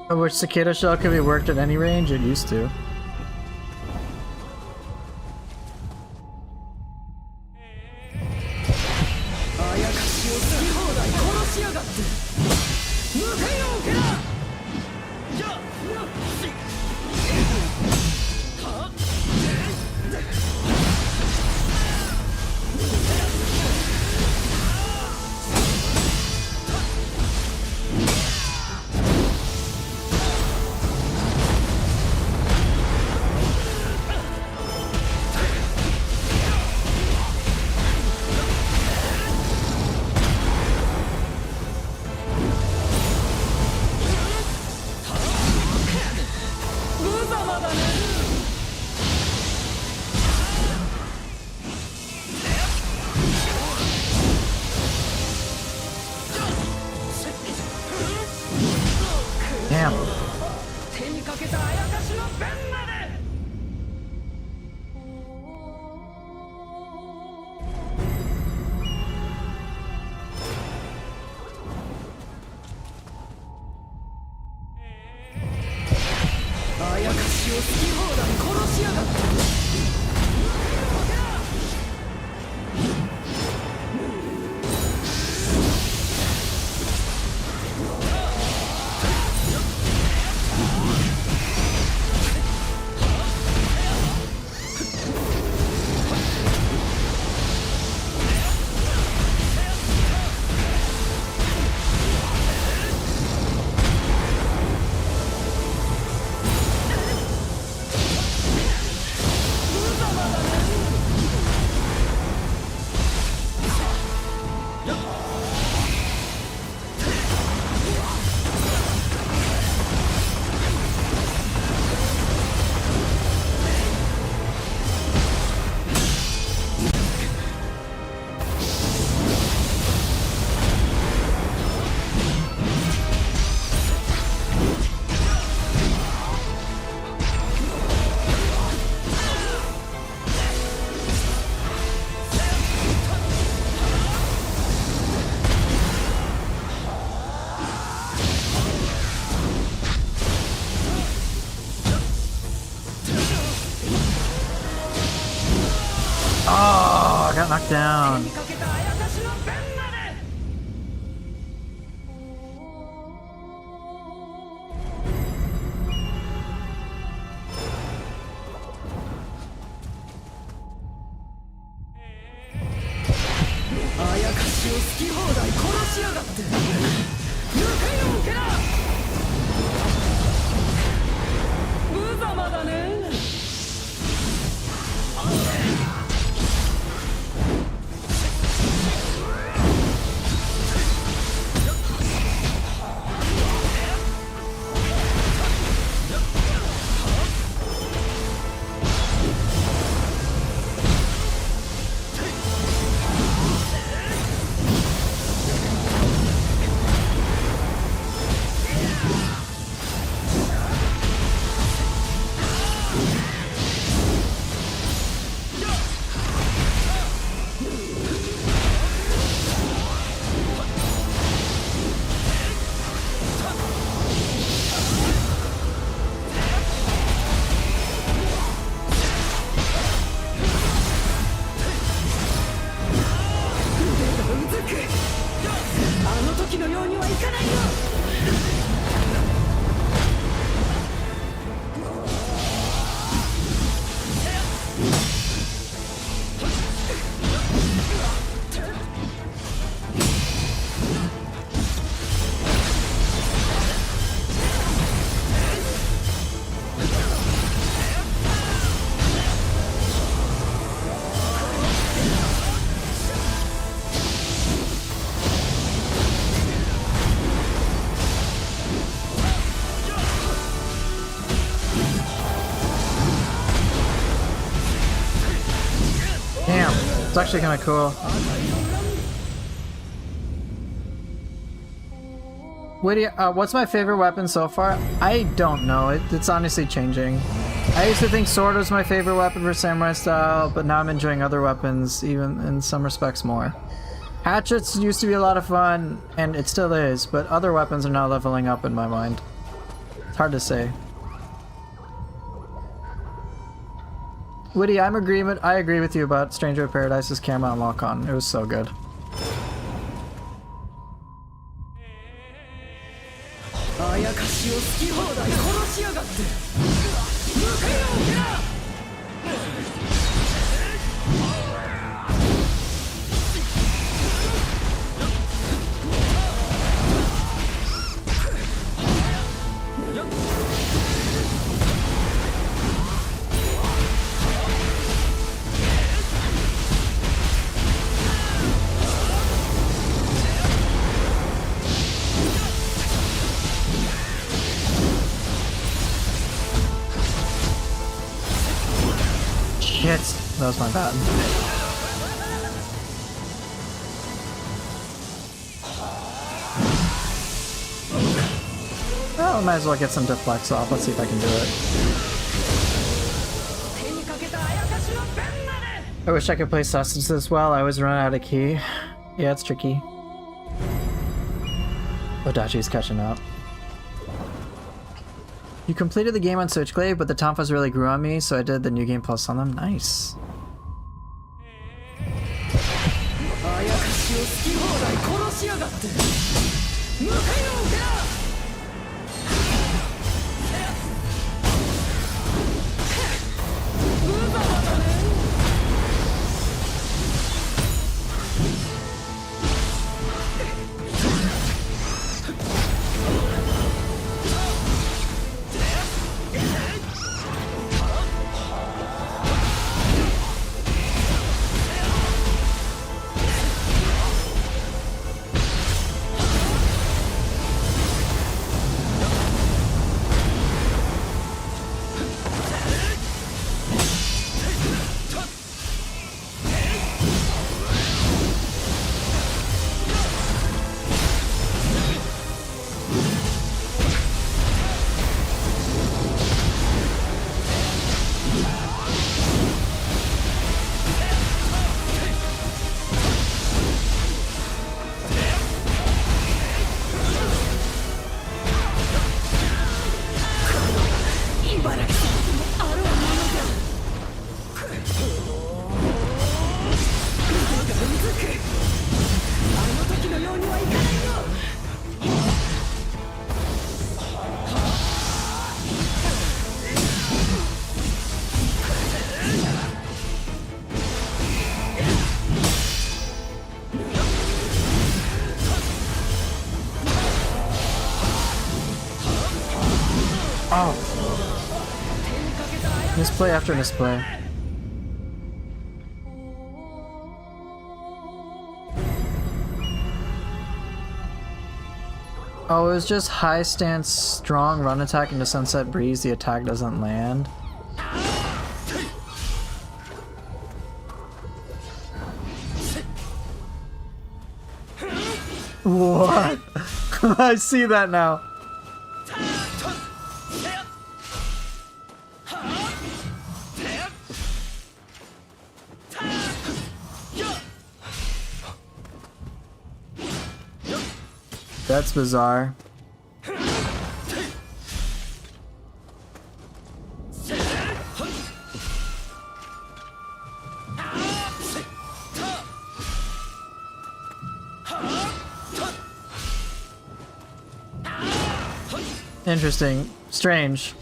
Which cicada shell can be worked at any range? It used to. Damn. 手にかけたあやかしの弁まで あやかしを好き放題殺しやがって あ down. かけたあやかしのペンまで。あやかしを好き放題殺しやがって。抜けよけな。無様だね。あの時のようにはいかないよ。Damn, it's actually kind of cool. What's my favorite weapon so far? I don't know. It's honestly changing. I used to think sword was my favorite weapon for samurai style, but now I'm enjoying other weapons, even in some respects more. Hatchets used to be a lot of fun, and it still is, but other weapons are now leveling up in my mind. It's hard to say. Witty, I agree with you about Stranger of Paradise's camera on lock-on. It was so good. Shit, that was my bad. Well, I might as well get some deflects off. Let's see if I can do it. I wish I could play Sustenance as well. I always run out of key. Yeah, it's tricky. Odachi's catching up. You completed the game on Switchblade, but the Tonfas really grew on me, so I did the New Game Plus on them. Nice. Oh. Misplay after misplay. Oh, it was just high stance, strong run attack into Sunset Breeze. The attack doesn't land. What? I see that now. That's bizarre. Interesting. Strange.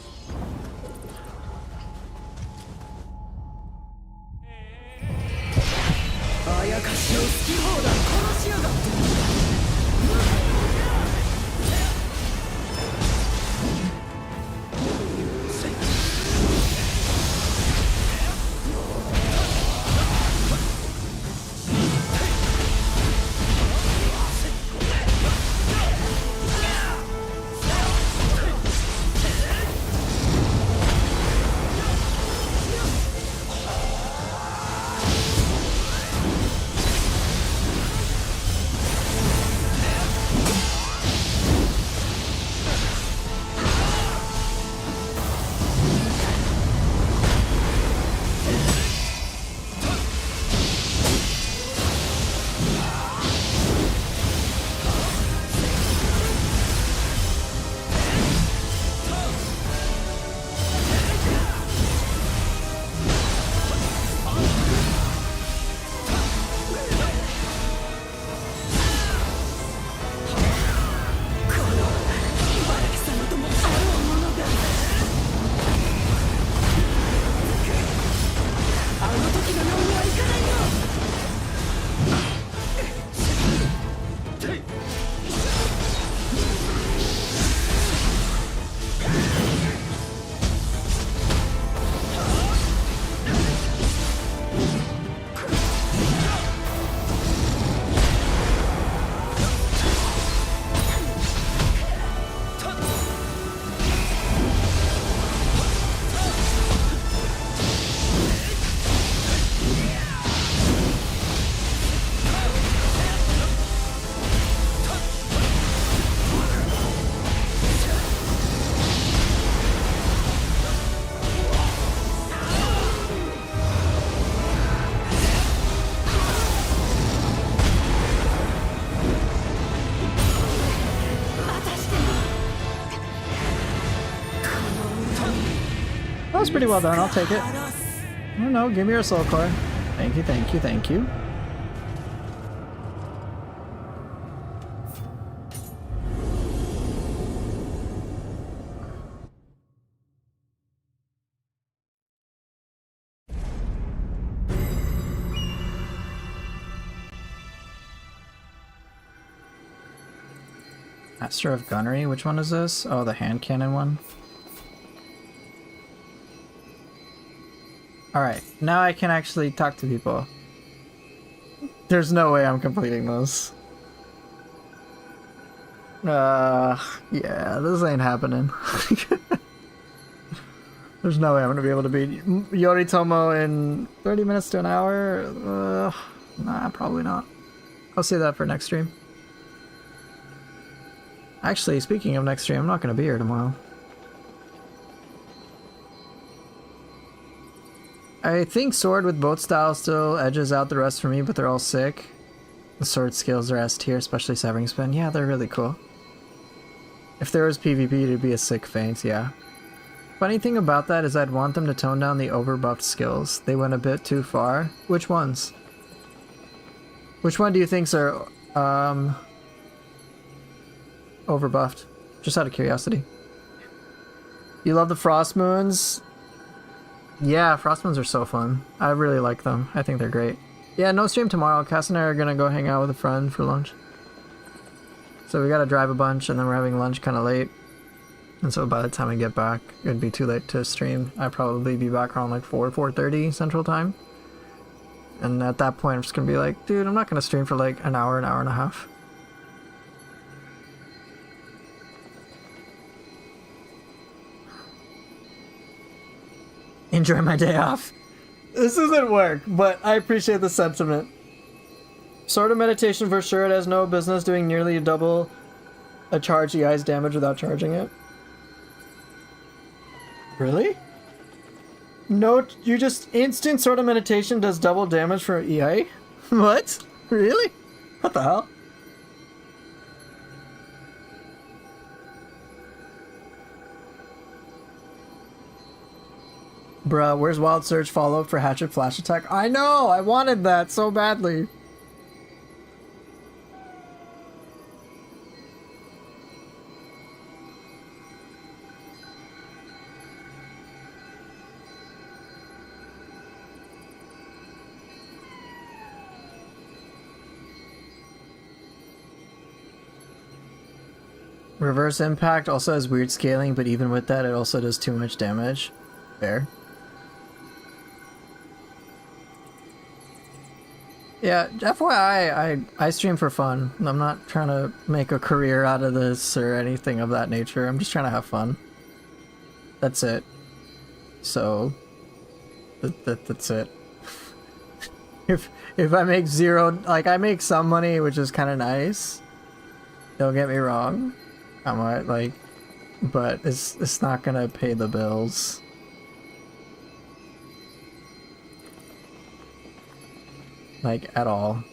That was pretty well done. I'll take it. I don't know. Give me your soul core. Thank you, thank you, thank you. Master of Gunnery. Which one is this? Oh, the hand cannon one. Alright, now I can actually talk to people. There's no way I'm completing this. Yeah, this ain't happening. There's no way I'm gonna be able to beat Yoritomo in 30 minutes to an hour. Nah, probably not. I'll save that for next stream. Actually, speaking of next stream, I'm not gonna be here tomorrow. I think sword with both styles still edges out the rest for me, but they're all sick. The sword skills are S tier, especially Severing Spin. Yeah, they're really cool. If there was PvP, it'd be a sick feint, yeah. Funny thing about that is I'd want them to tone down the overbuffed skills. They went a bit too far. Which ones? Which one do you think are overbuffed? Just out of curiosity. You love the Frost Moons? Yeah, Frost Moons are so fun. I really like them. I think they're great. Yeah, no stream tomorrow. Cass and I are gonna go hang out with a friend for lunch. So we gotta drive a bunch and then we're having lunch kinda late. And so by the time I get back, it'd be too late to stream. I'd probably be back around like 4:30 Central Time. And at that point, I'm just gonna be like, dude, I'm not gonna stream for like an hour and a half. Enjoy my day off. This isn't work, but I appreciate the sentiment. Sort of meditation for sure. It has no business doing nearly double a charge EI's damage without charging it. Really? No, you just instant sort of meditation does double damage for EI? What? Really? What the hell? Bruh, where's Wild Surge follow-up for Hatchet Flash Attack? I know! I wanted that so badly. Reverse Impact also has weird scaling, but even with that, it also does too much damage. Fair. Yeah, FYI, I stream for fun. I'm not trying to make a career out of this or anything of that nature. I'm just trying to have fun. That's it. So, that's it. if I make zero, like I make some money, which is kind of nice. Don't get me wrong. I might like, but it's not gonna pay the bills. Like, at all.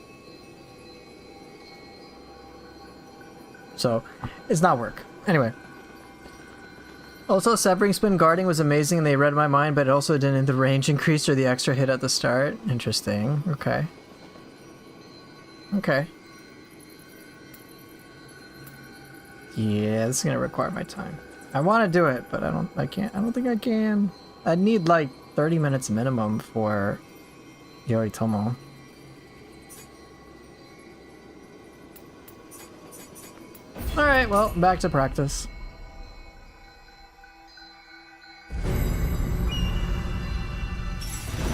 So, it's not work. Anyway. Also, Severing Spin Guarding was amazing and they read my mind, but it also didn't the range increase or the extra hit at the start. Interesting. Okay. Okay. Yeah, this is gonna require my time. I want to do it, but I don't think I can. I need like 30 minutes minimum for Yoritomo. Alright, well, back to practice.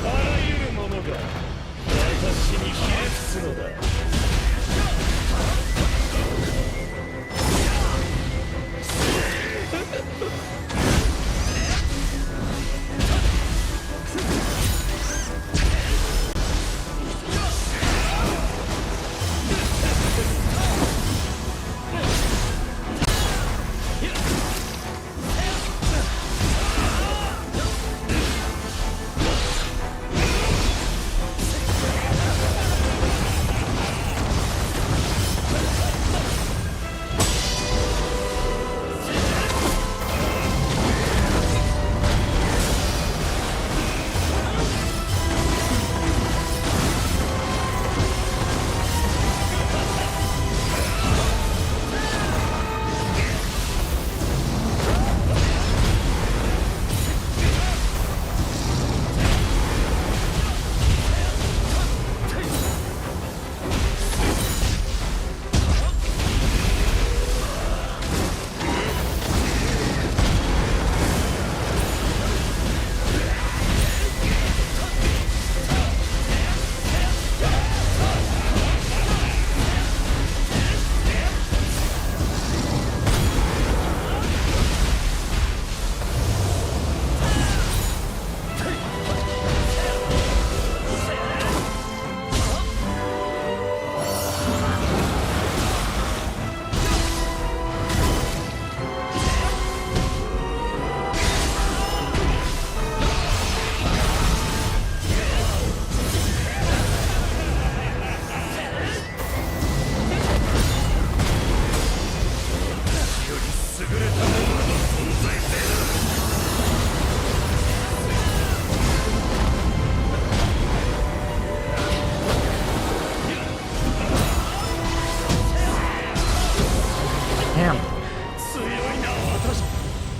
あらゆるものが私にひれ伏すのだ。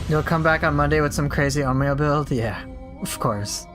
You'll come back on Monday with some crazy Omeo build? Yeah, of course.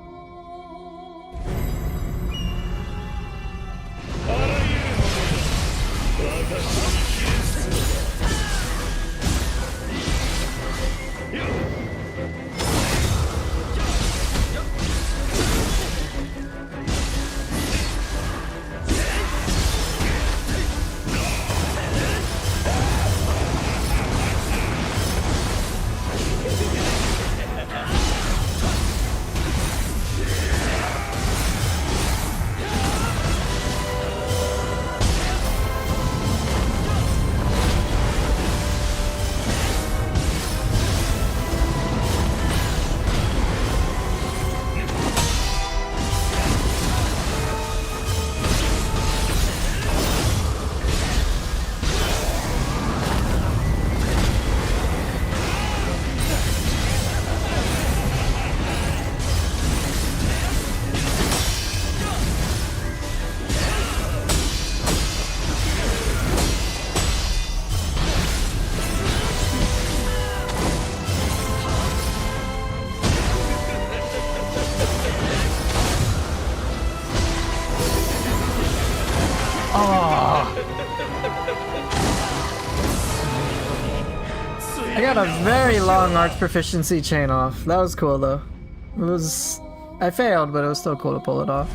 I got a very long arts proficiency chain off. That was cool though. It was... I failed, but it was still cool to pull it off.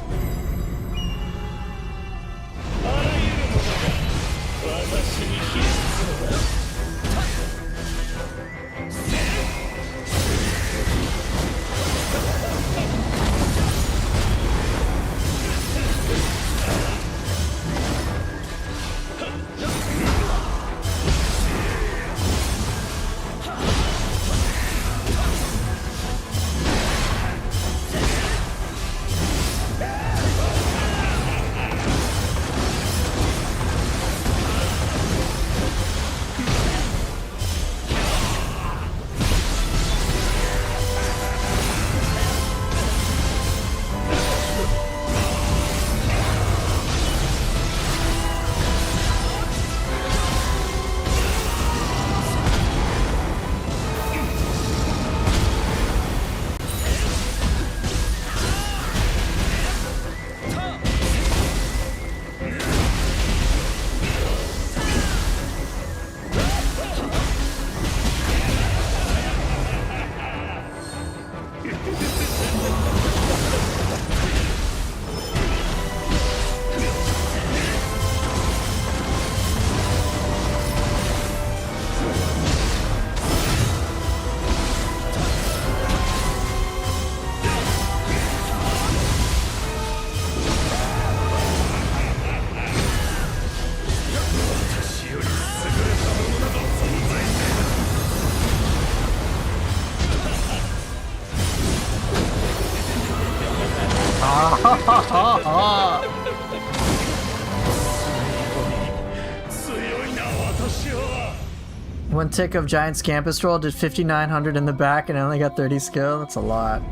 One tick of giant Scampus roll did 5,900 in the back and I only got 30 skill. That's a lot.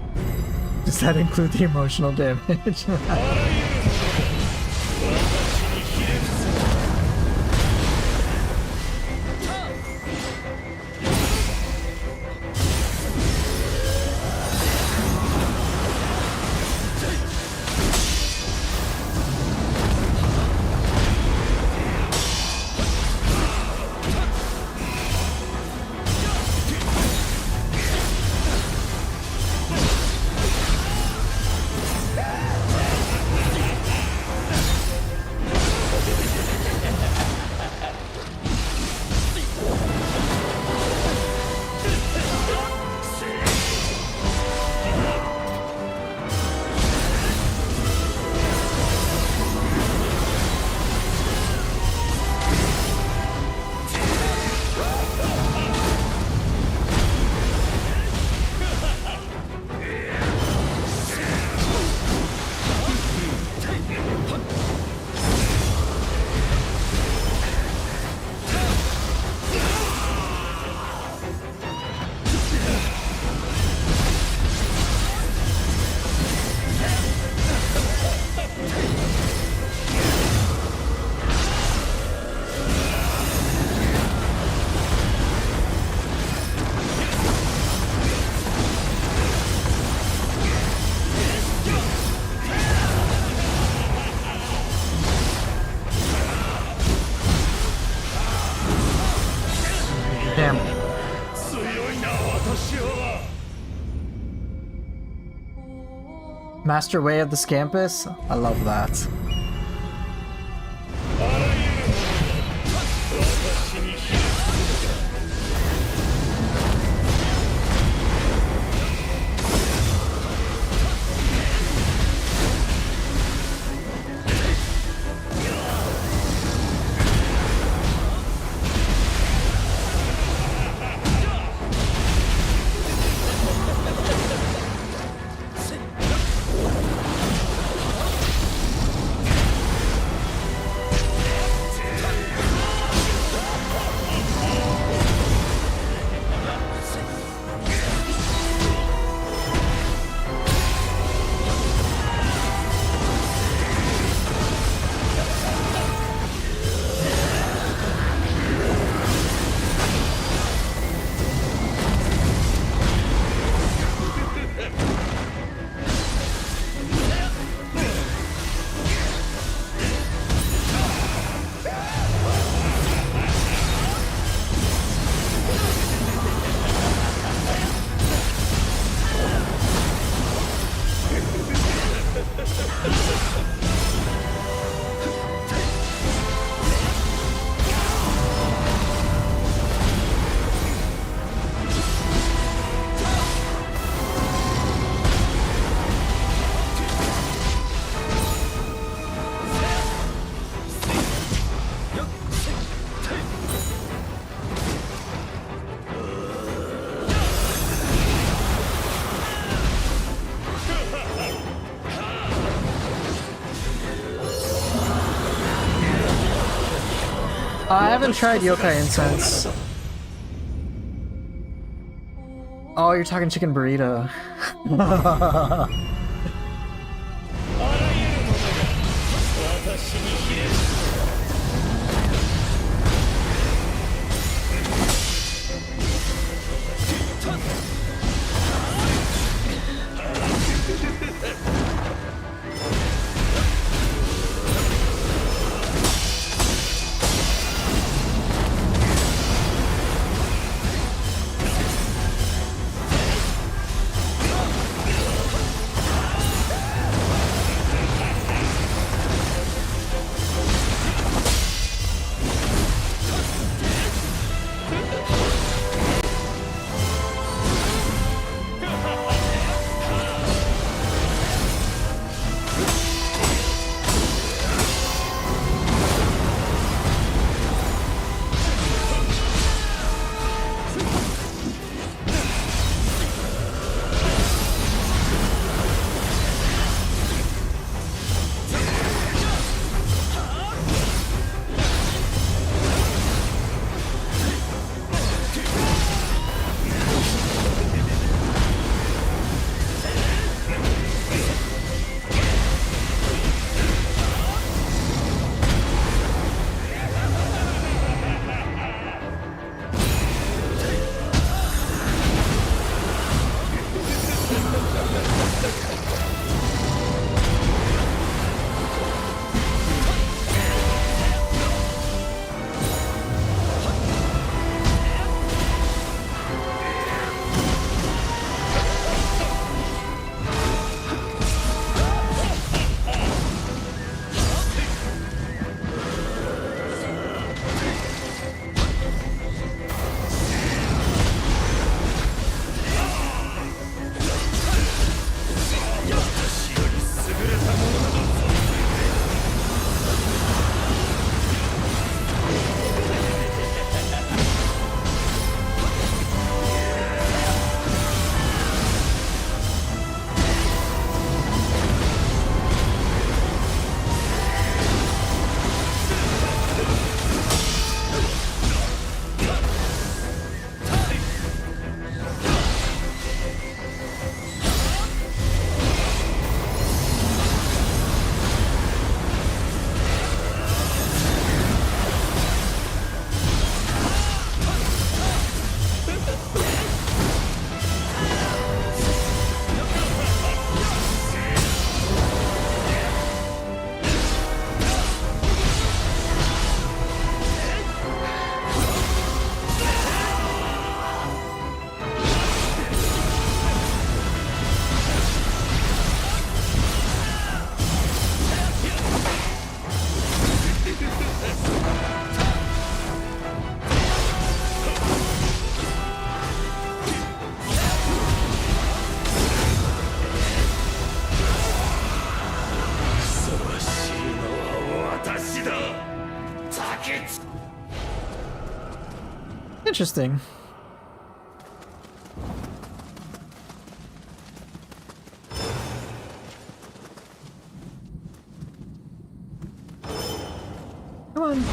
Does that include the emotional damage? Damn. Master Way of the Scampus? I love that. I haven't tried yokai incense. Oh, you're talking chicken burrito. 私にひれ伏す Interesting. Come on.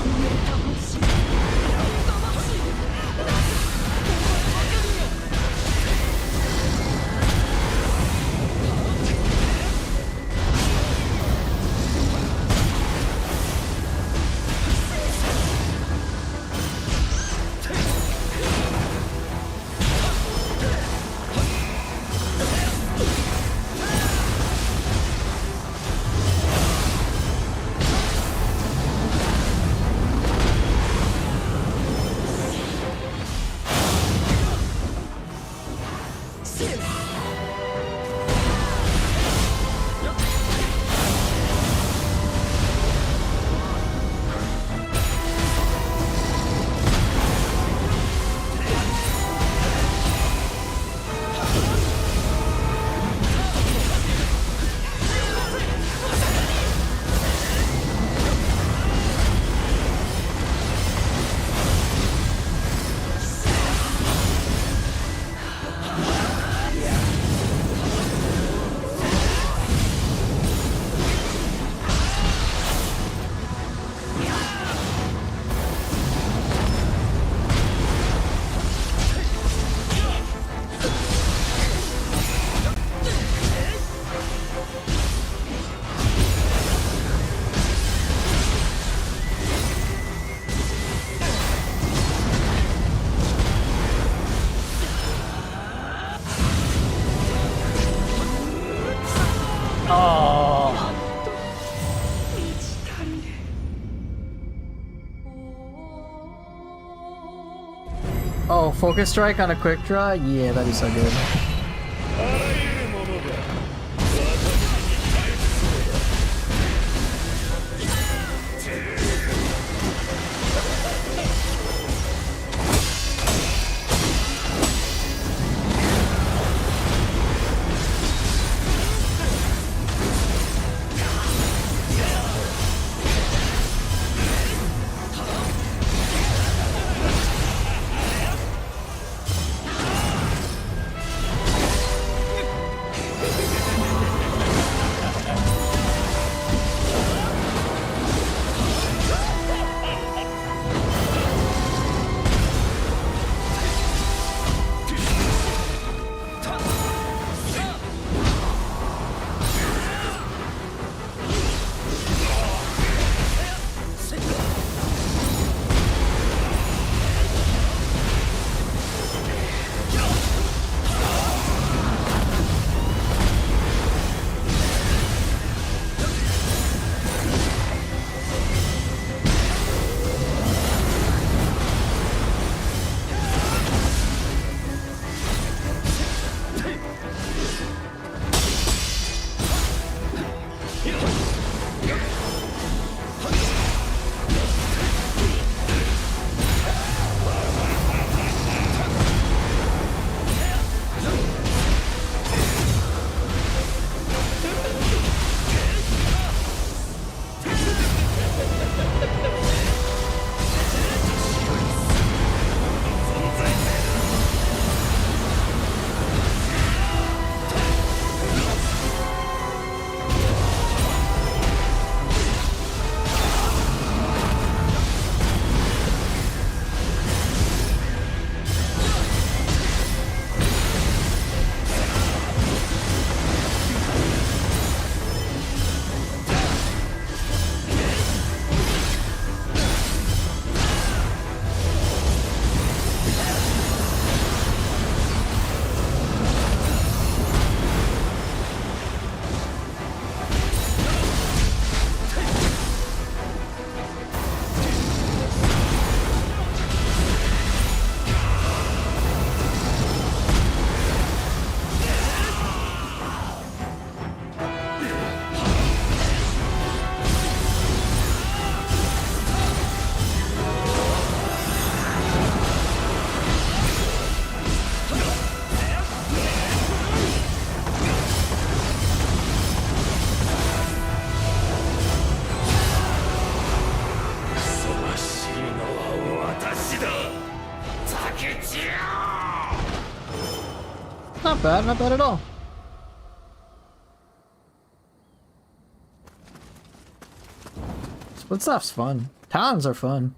Oh, focus strike on a quick draw? Yeah, that'd be so good. あらゆるものが私に対Not bad, not bad at all. Split stuff's fun. Talons are fun.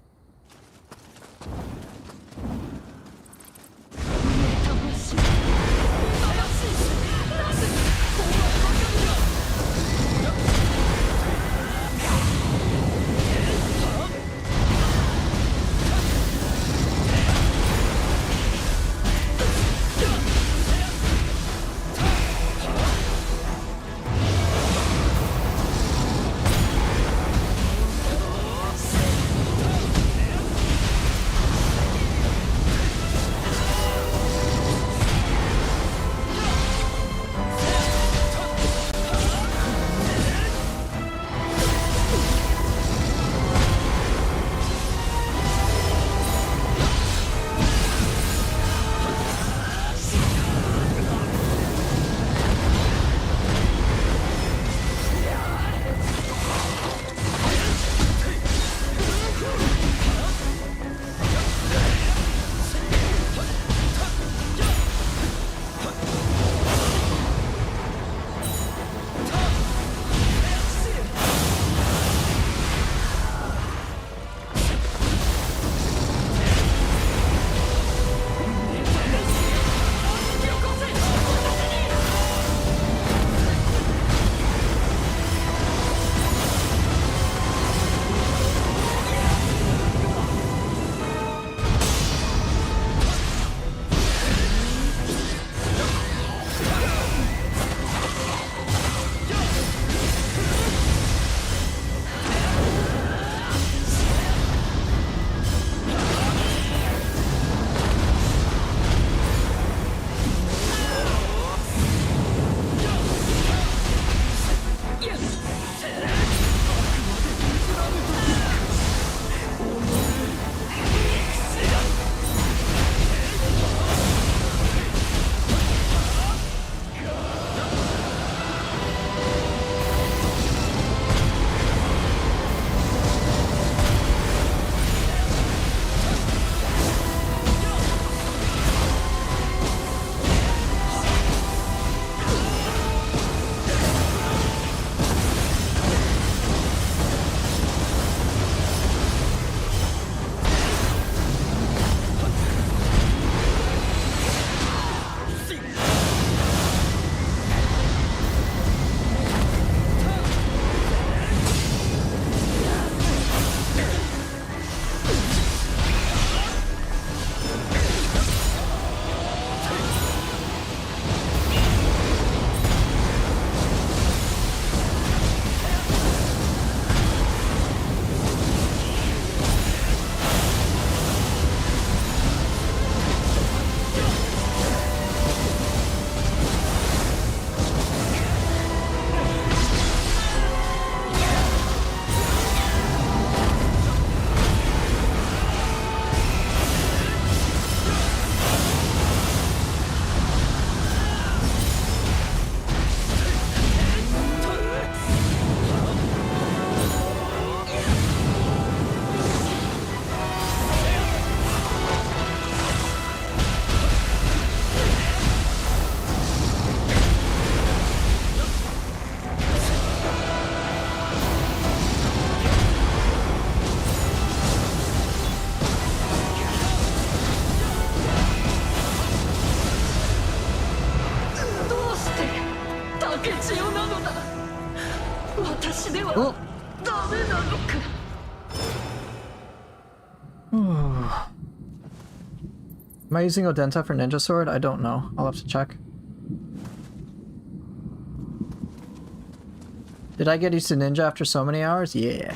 Oh. ダメなのか。 Am I using Odenta for Ninja Sword? I don't know. I'll have to check. Did I get used to Ninja after so many hours? Yeah.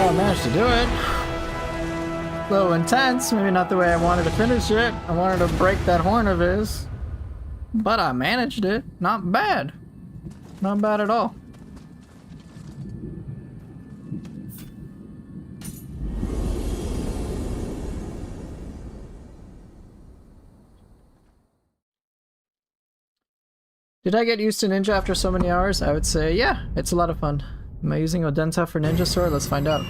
Managed to do it. A little intense, maybe not the way I wanted to finish it. I wanted to break that horn of his. But I managed it. Not bad. Not bad at all. Did I get used to Ninja after so many hours? I would say, yeah, it's a lot of fun. Am I using Odenta for Ninja Sword? Let's find out.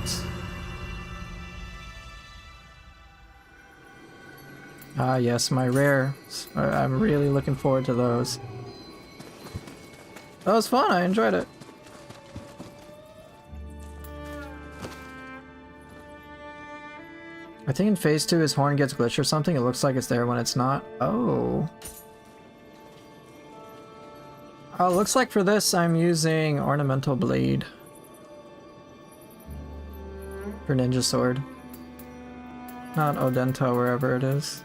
Ah, yes, my rares. I'm really looking forward to those. That was fun, I enjoyed it. I think in phase 2 his horn gets glitched or something. It looks like it's there when it's not. Oh. Oh, looks like for this I'm using Ornamental Blade for Ninja Sword. Not Odenta, wherever it is.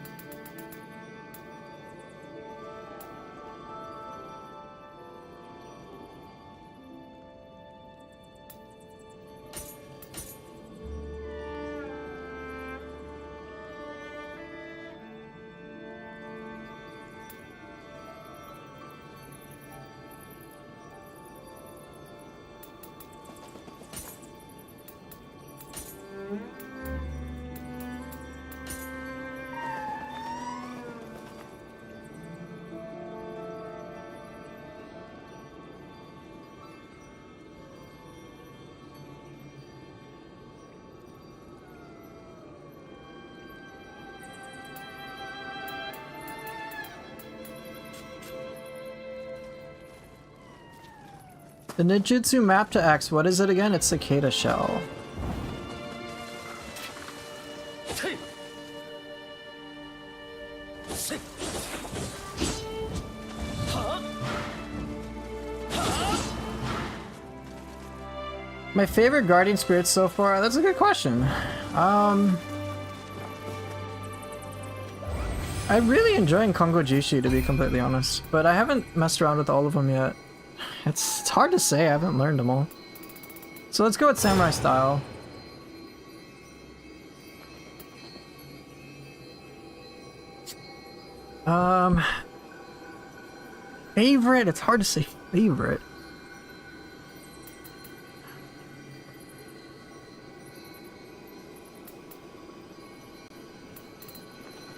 The ninjutsu map to X, what is it again? It's Cicada Shell. My favorite guardian spirits so far? That's a good question. I'm really enjoying Kongo Jishi, to be completely honest, but I haven't messed around with all of them yet. It's hard to say, I haven't learned them all. So let's go with Samurai Style. Favorite? It's hard to say favorite.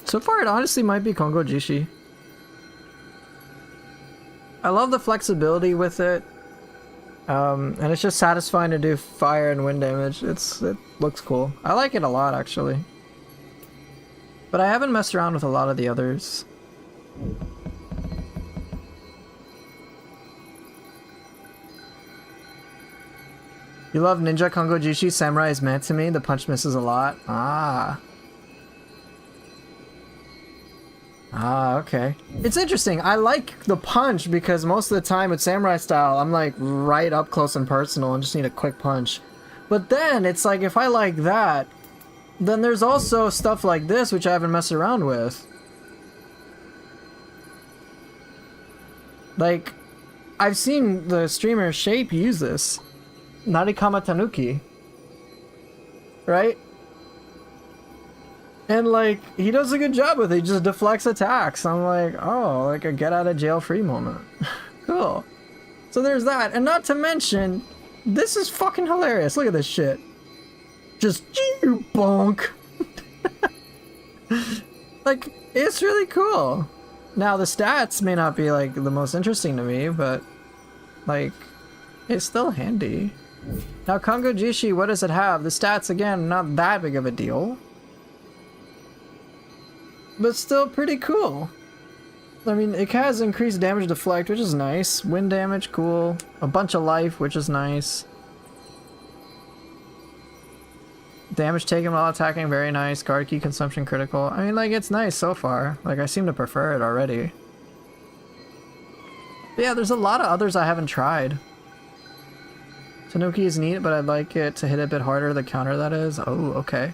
So far, it honestly might be Kongo Jishi. I love the flexibility with it. And it's just satisfying to do fire and wind damage. It looks cool. I like it a lot, actually. But I haven't messed around with a lot of the others. You love Ninja Kongo Jishi? Samurai is meant to me. The punch misses a lot. Ah, okay. It's interesting. I like the punch because most of the time with Samurai Style, I'm like right up close and personal and just need a quick punch. But then it's like if I like that, then there's also stuff like this which I haven't messed around with. Like, I've seen the streamer Shape use this. Narikama Tanuki. Right? And like, he does a good job with it. He just deflects attacks. I'm like, oh, like a get out of jail free moment. Cool. So there's that. And not to mention, this is fucking hilarious. Look at this shit. Just bonk. Like, it's really cool. Now the stats may not be like the most interesting to me, but like, it's still handy. Now Kongo Jishi, what does it have? The stats, again, not that big of a deal. But still pretty cool. I mean, it has increased damage deflect, which is nice. Wind damage, cool. A bunch of life, which is nice. Damage taken while attacking, very nice. Guard key consumption critical. I mean, like, it's nice so far. Like, I seem to prefer it already. But yeah, there's a lot of others I haven't tried. Tanuki is neat, but I'd like it to hit a bit harder, the counter that is. Oh, okay.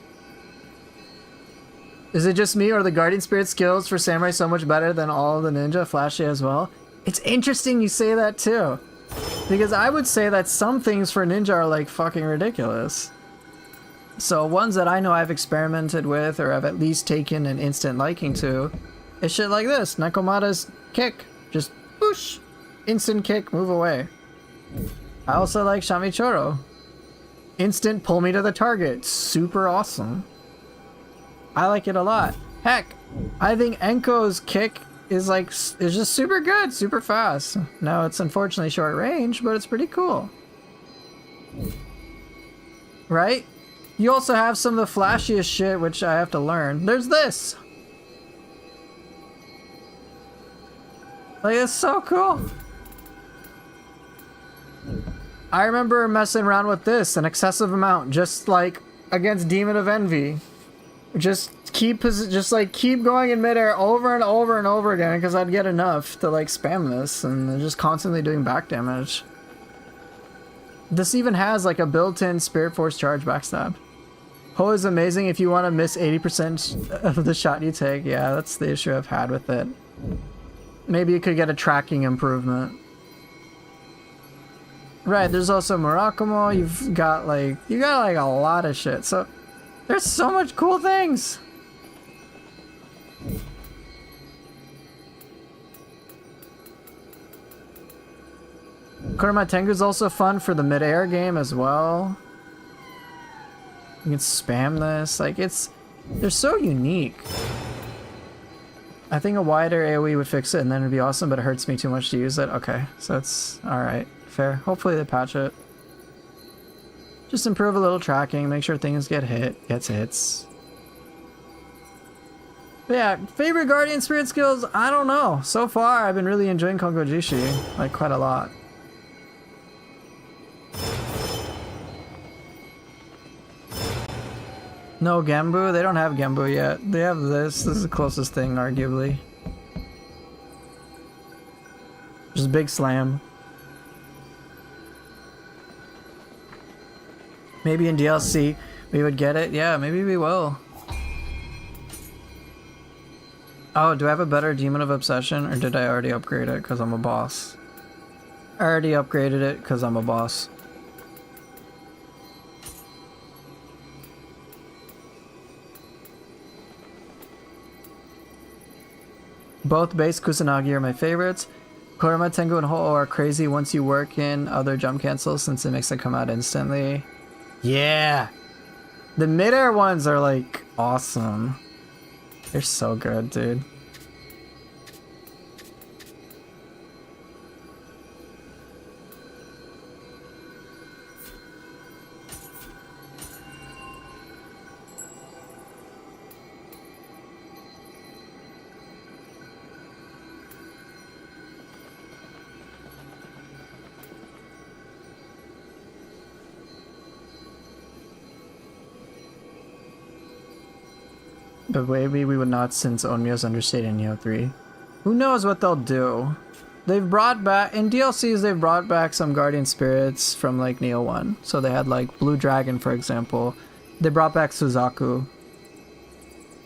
Is it just me, or are the Guardian Spirit skills for Samurai so much better than all of the ninja? Flashy as well? It's interesting you say that too. Because I would say that some things for ninja are like fucking ridiculous. So ones that I know I've experimented with, or I've at least taken an instant liking to, is shit like this. Nekomata's kick. Just whoosh. Instant kick, move away. I also like Shamichoro. Instant pull me to the target. Super awesome. I like it a lot. Heck, I think Enko's kick is just super good, super fast. Now it's unfortunately short range, but it's pretty cool. Right? You also have some of the flashiest shit, which I have to learn. There's this! Like, it's so cool. I remember messing around with this an excessive amount, just like against Demon of Envy. Just keep going in midair over and over and over again because I'd get enough to like spam this and they're just constantly doing back damage. This even has like a built-in Spirit Force charge backstab. Ho is amazing if you want to miss 80% of the shot you take. Yeah, that's the issue I've had with it. Maybe you could get a tracking improvement. Right, there's also Murakumo. You got like a lot of shit. So there's so much cool things. Kurama Tengu is also fun for the mid-air game as well. You can spam this. Like, they're so unique. I think a wider AoE would fix it and then it'd be awesome, but it hurts me too much to use it. Okay, so it's alright. Fair. Hopefully they patch it. Just improve a little tracking, make sure things gets hits. But yeah, favorite Guardian Spirit skills? I don't know. So far, I've been really enjoying Kongo Jishi, like, quite a lot. No Genbu? They don't have Genbu yet. They have this. This is the closest thing, arguably. Just Big Slam. Maybe in DLC we would get it. Yeah, maybe we will. Oh, do I have a better Demon of Obsession, or did I already upgrade it because I'm a boss? I already upgraded it because I'm a boss. Both base Kusanagi are my favorites. Korama, Tengu, and Ho-Oh are crazy once you work in other jump cancels since it makes them come out instantly. Yeah! The mid-air ones are like awesome. They're so good, dude. But maybe we would not, since Onmyo's understated in Neo 3. Who knows what they'll do? They've brought back, in DLCs, they've brought back some guardian spirits from like Neo 1. So they had like Blue Dragon, for example. They brought back Suzaku.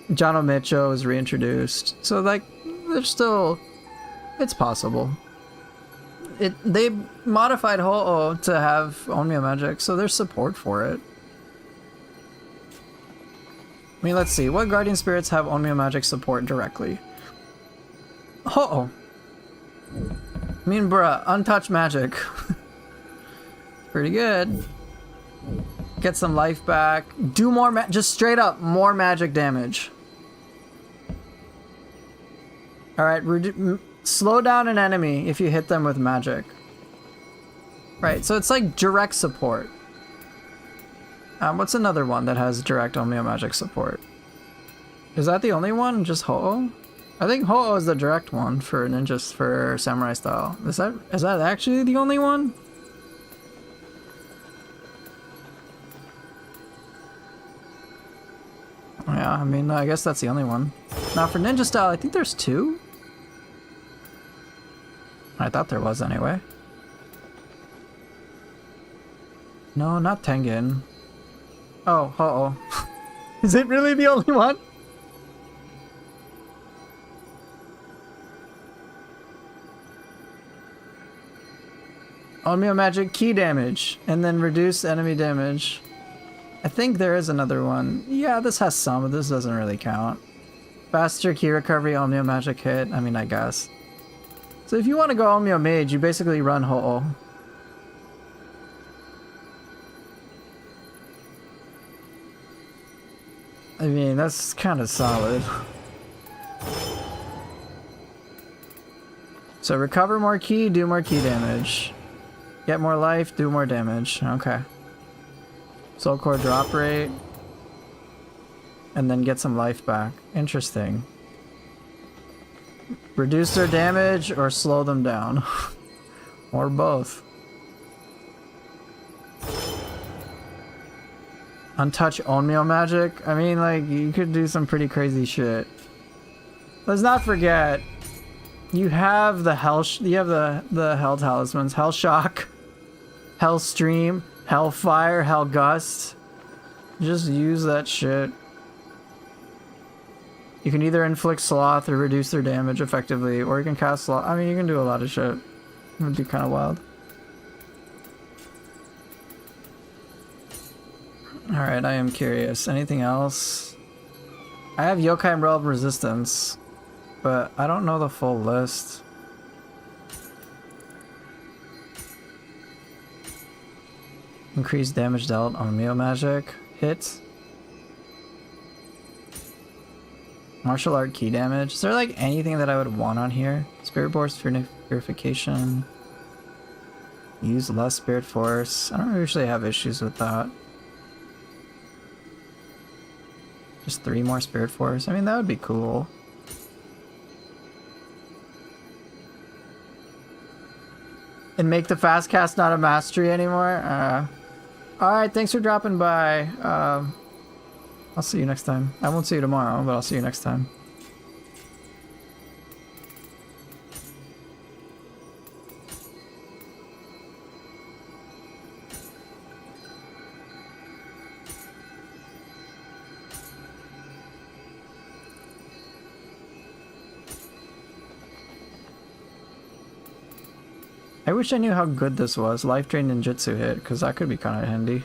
Jano Micho was reintroduced. So like, they're still, it's possible. They modified Ho-Oh to have Onmyo magic, so there's support for it. I mean, let's see. What guardian spirits have Onmyo magic support directly? Ho-Oh. I mean, bruh, untouched magic. Pretty good. Get some life back. Do more just straight up more magic damage. Alright, slow down an enemy if you hit them with magic. Right, so it's like direct support. What's another one that has direct Onmyo magic support? Is that the only one? Just Ho-Oh? I think Ho-Oh is the direct one for ninjas for samurai style. Is that actually the only one? Yeah, I mean, I guess that's the only one. Now for ninja style, I think there's two? I thought there was anyway. No, not Tengen. Oh, Ho-Oh. Is it really the only one? Onmyo magic key damage, and then reduce enemy damage. I think there is another one. Yeah, this has some, but this doesn't really count. Faster key recovery, Onmyo magic hit. I mean, I guess. So if you want to go Onmyo mage, you basically run Ho-Oh. I mean, that's kind of solid. So recover more key, do more key damage. Get more life, do more damage. Okay. Soul core drop rate. And then get some life back. Interesting. Reduce their damage or slow them down. Or both. Untouch Onmyo magic? I mean, like, you could do some pretty crazy shit. Let's not forget, you have the the Hell Talismans. Hell Shock, Hell Stream, Hell Fire, Hell Gust. Just use that shit. You can either inflict sloth or reduce their damage effectively, or you can cast sloth. I mean, you can do a lot of shit. It would be kind of wild. Alright, I am curious. Anything else? I have Yokai Realm Resistance, but I don't know the full list. Increased damage dealt on Onmyo magic. Hit. Martial art key damage. Is there like anything that I would want on here? Spirit Force Purification. Use less Spirit Force. I don't usually have issues with that. Just 3 more Spirit Force. I mean, that would be cool. And make the fast cast not a mastery anymore? Alright, thanks for dropping by. I'll see you next time. I won't see you tomorrow, but I'll see you next time. I wish I knew how good this was. Life Drain Ninjutsu hit, because that could be kind of handy.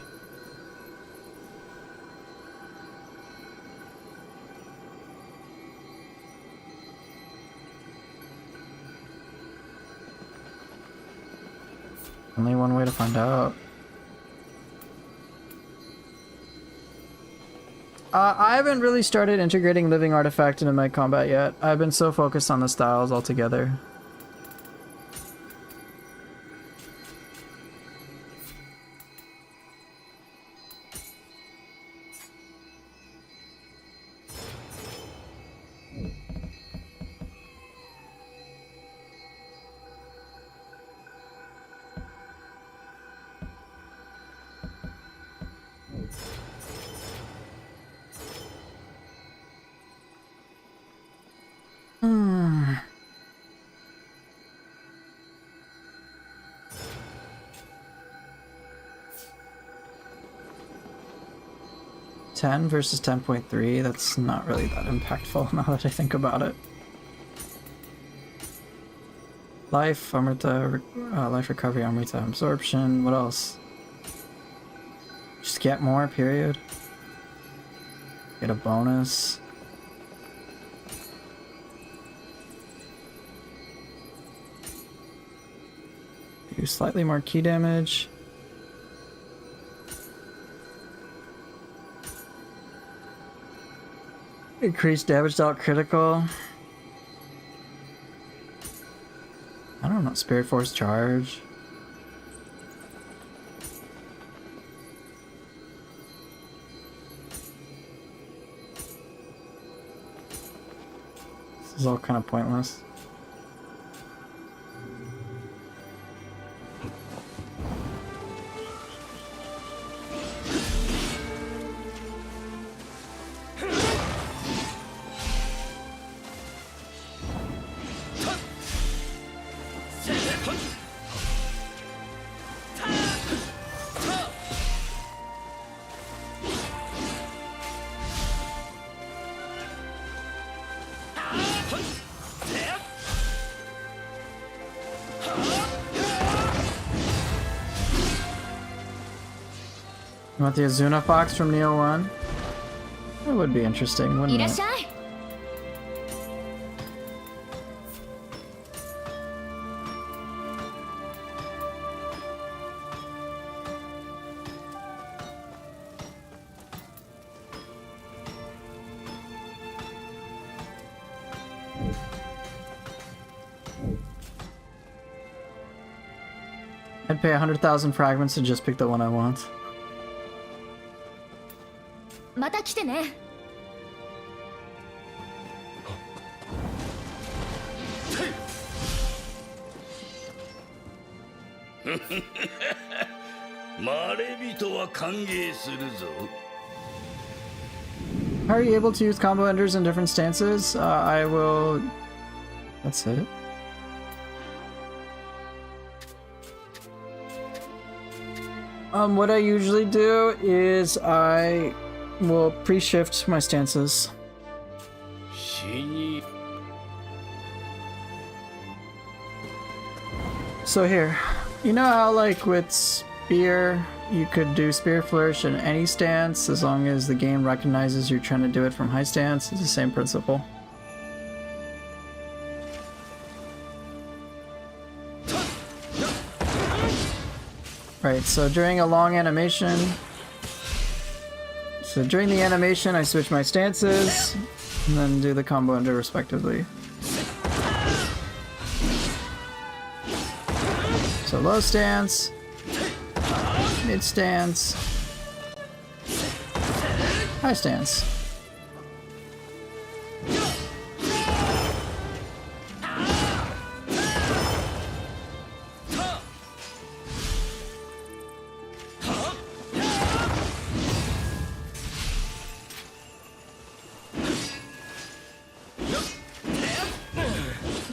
Only one way to find out. I haven't really started integrating Living Artifact into my combat yet. I've been so focused on the styles altogether. Hmm. $10 versus 10.3, that's not really that impactful now that I think about it. Life, Amrita, life recovery, Amrita absorption, what else? Just get more, period. Get a bonus. Do slightly more key damage. Increased damage dealt critical. I don't know, Spirit Force charge. This is all kind of pointless. You want the Azuna Fox from Neo 1? That would be interesting, wouldn't it? I'd pay 100,000 fragments to just pick the one I want. また来てね。まれびとは歓迎するぞ。 How are you able to use combo enders in different stances? I will... That's it. What I usually do is I will pre-shift my stances. 死に So here, you know how like with Spear, you could do Spear Flourish in any stance as long as the game recognizes you're trying to do it from high stance? It's the same principle. Right, so during a long animation, during the animation I switch my stances and then do the combo ender respectively. So low stance, mid stance, high stance.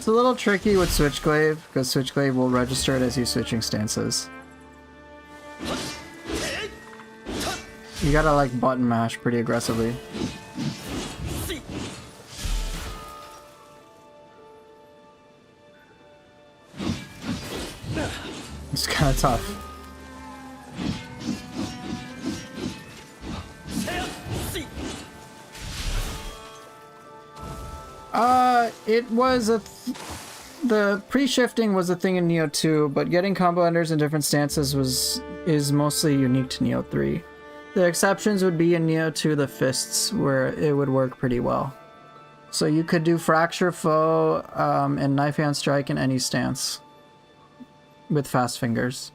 it's a little tricky with Switchglaive, because Switchglaive will register it as you switching stances. You gotta like button mash pretty aggressively. It's kind of tough. It was the pre-shifting was a thing in Neo 2, but getting combo enders in different stances is mostly unique to Neo 3. The exceptions would be in Neo 2 the fists, where it would work pretty well. So you could do Fracture Foe and Knife Hand Strike in any stance with fast fingers.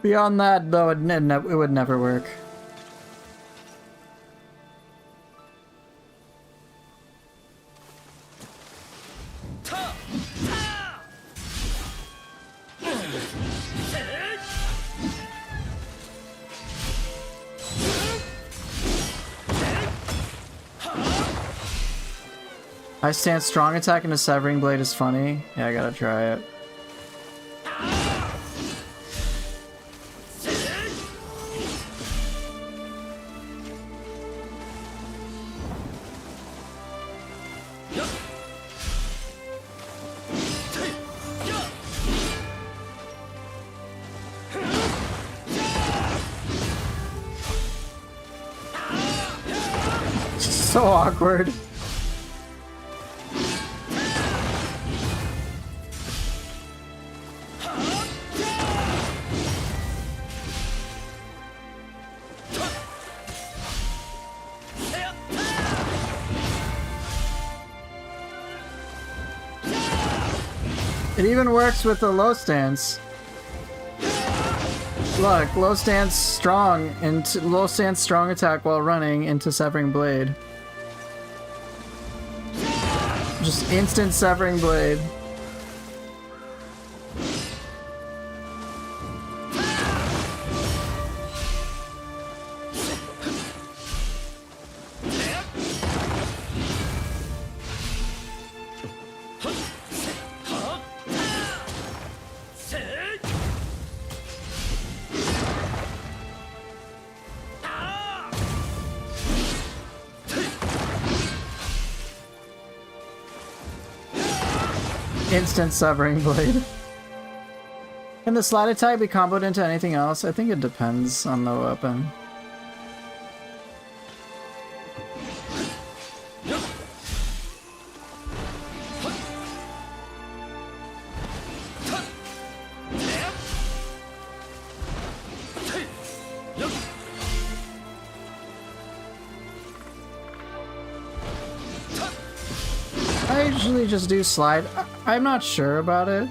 Beyond that, though, it would never work. I stand strong attack into Severing Blade is funny. Yeah, I gotta try it. So awkward. It even works with the low stance. Look, low stance strong into low stance strong attack while running into Severing Blade. Just instant Severing Blade. Instant Severing Blade. Can the slide attack be comboed into anything else? I think it depends on the weapon. I usually just do slide. I'm not sure about it.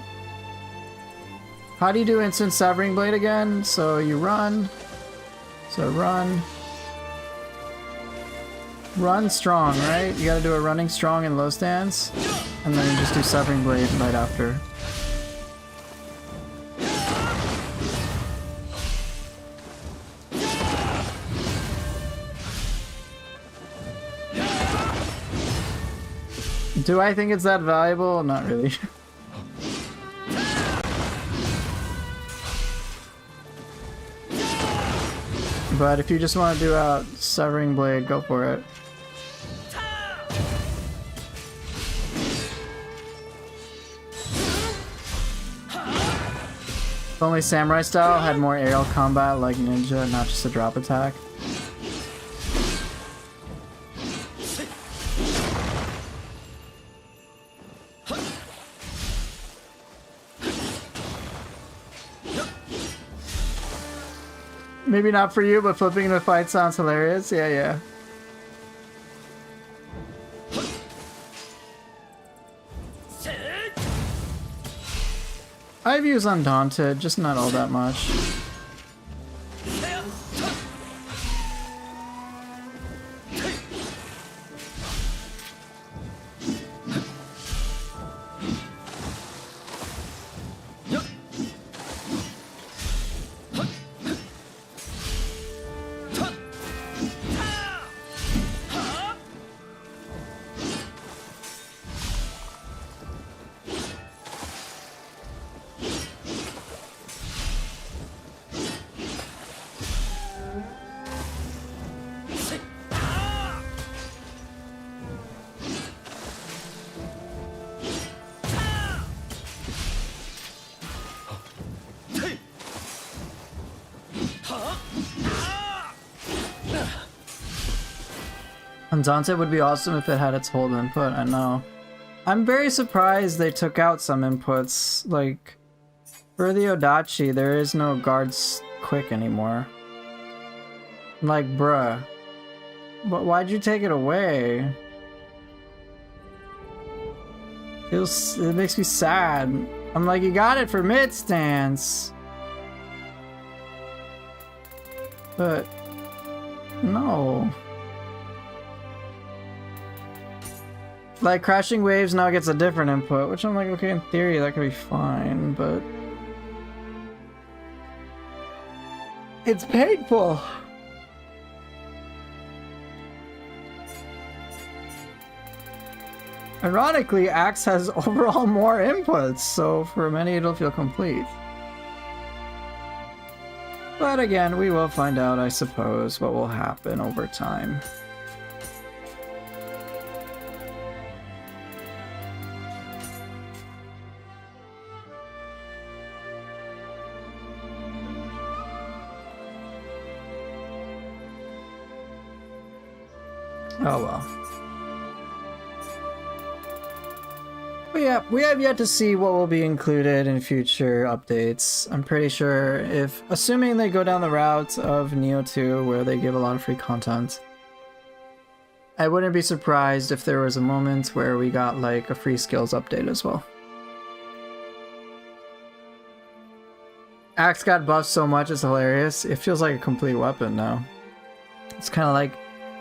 How do you do instant Severing Blade again? So you run. So run. Run strong, right? You gotta do a running strong and low stance. And then you just do Severing Blade right after. Do I think it's that valuable? Not really. But if you just want to do out Severing Blade, go for it. If only Samurai style had more aerial combat like Ninja, not just a drop attack. Maybe not for you, but flipping into a fight sounds hilarious. Yeah, yeah. I've used Undaunted, just not all that much. Undaunted would be awesome if it had its hold input, I know. I'm very surprised they took out some inputs. Like, for the Odachi, there is no guards quick anymore. Like, bruh. But why'd you take it away? It makes me sad. I'm like, you got it for mid stance. But no. Like, crashing waves now gets a different input, which I'm like, okay, in theory that could be fine, but it's painful. Ironically, Axe has overall more inputs, so for many it'll feel complete. But again, we will find out, I suppose, what will happen over time. Oh well. But yeah, we have yet to see what will be included in future updates. I'm pretty sure assuming they go down the route of Neo 2 where they give a lot of free content, I wouldn't be surprised if there was a moment where we got like a free skills update as well. Axe got buffed so much, it's hilarious. It feels like a complete weapon now. It's kind of like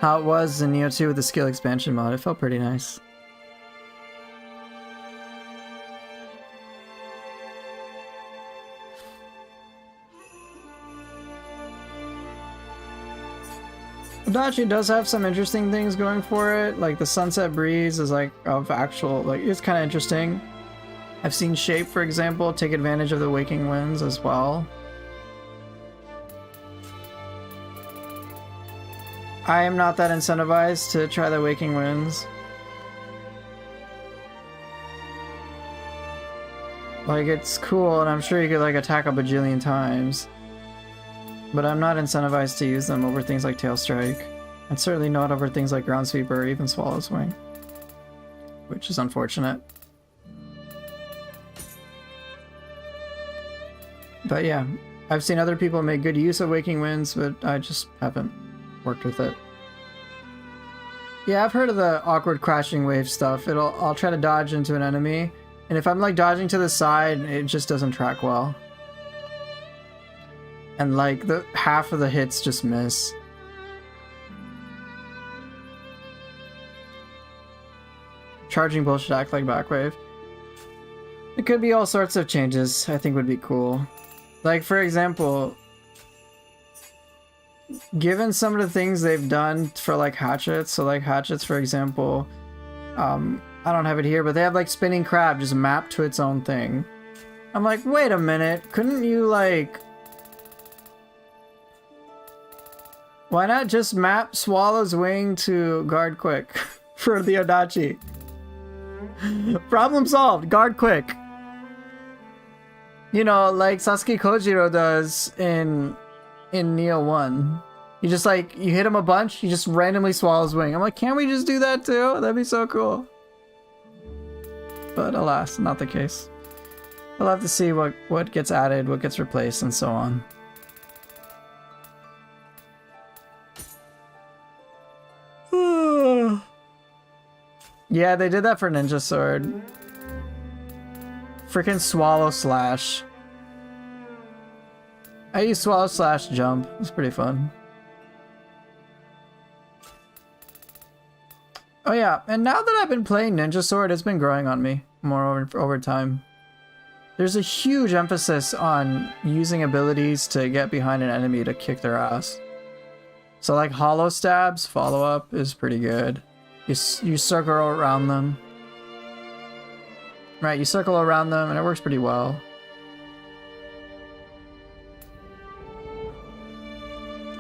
how it was in Neo 2 with the skill expansion mod. It felt pretty nice. Odachi does have some interesting things going for it, like the Sunset Breeze is like it's kind of interesting. I've seen Shape, for example, take advantage of the Waking Winds as well. I am not that incentivized to try the Waking Winds. Like, it's cool, and I'm sure you could like attack a bajillion times. But I'm not incentivized to use them over things like Tail Strike, and certainly not over things like Ground Sweeper or even Swallow's Wing, which is unfortunate. But yeah, I've seen other people make good use of Waking Winds, but I just haven't worked with it. Yeah, I've heard of the awkward crashing wave stuff. I'll try to dodge into an enemy, and if I'm like dodging to the side, it just doesn't track well. And like half of the hits just miss. Charging bullshit act like backwave. It could be all sorts of changes I think would be cool. Like, for example, given some of the things they've done for like hatchets, so like hatchets, for example, I don't have it here, but they have like spinning crab just mapped to its own thing. I'm like, wait a minute, couldn't you like... Why not just map Swallow's Wing to guard quick for the Odachi? Problem solved, guard quick. You know, like Sasuke Kojiro does in Neo 1. You just like, you hit him a bunch, he just randomly swallows Wing. I'm like, can't we just do that too? That'd be so cool. But alas, not the case. We'll have to see what gets added, what gets replaced, and so on. Yeah, they did that for Ninja Sword. Freaking Swallow Slash. I used Swallow Slash Jump. It's pretty fun. Oh yeah, and now that I've been playing Ninja Sword, it's been growing on me more over time. There's a huge emphasis on using abilities to get behind an enemy to kick their ass. So like Hollow Stabs follow-up is pretty good. You circle around them. Right, you circle around them and it works pretty well.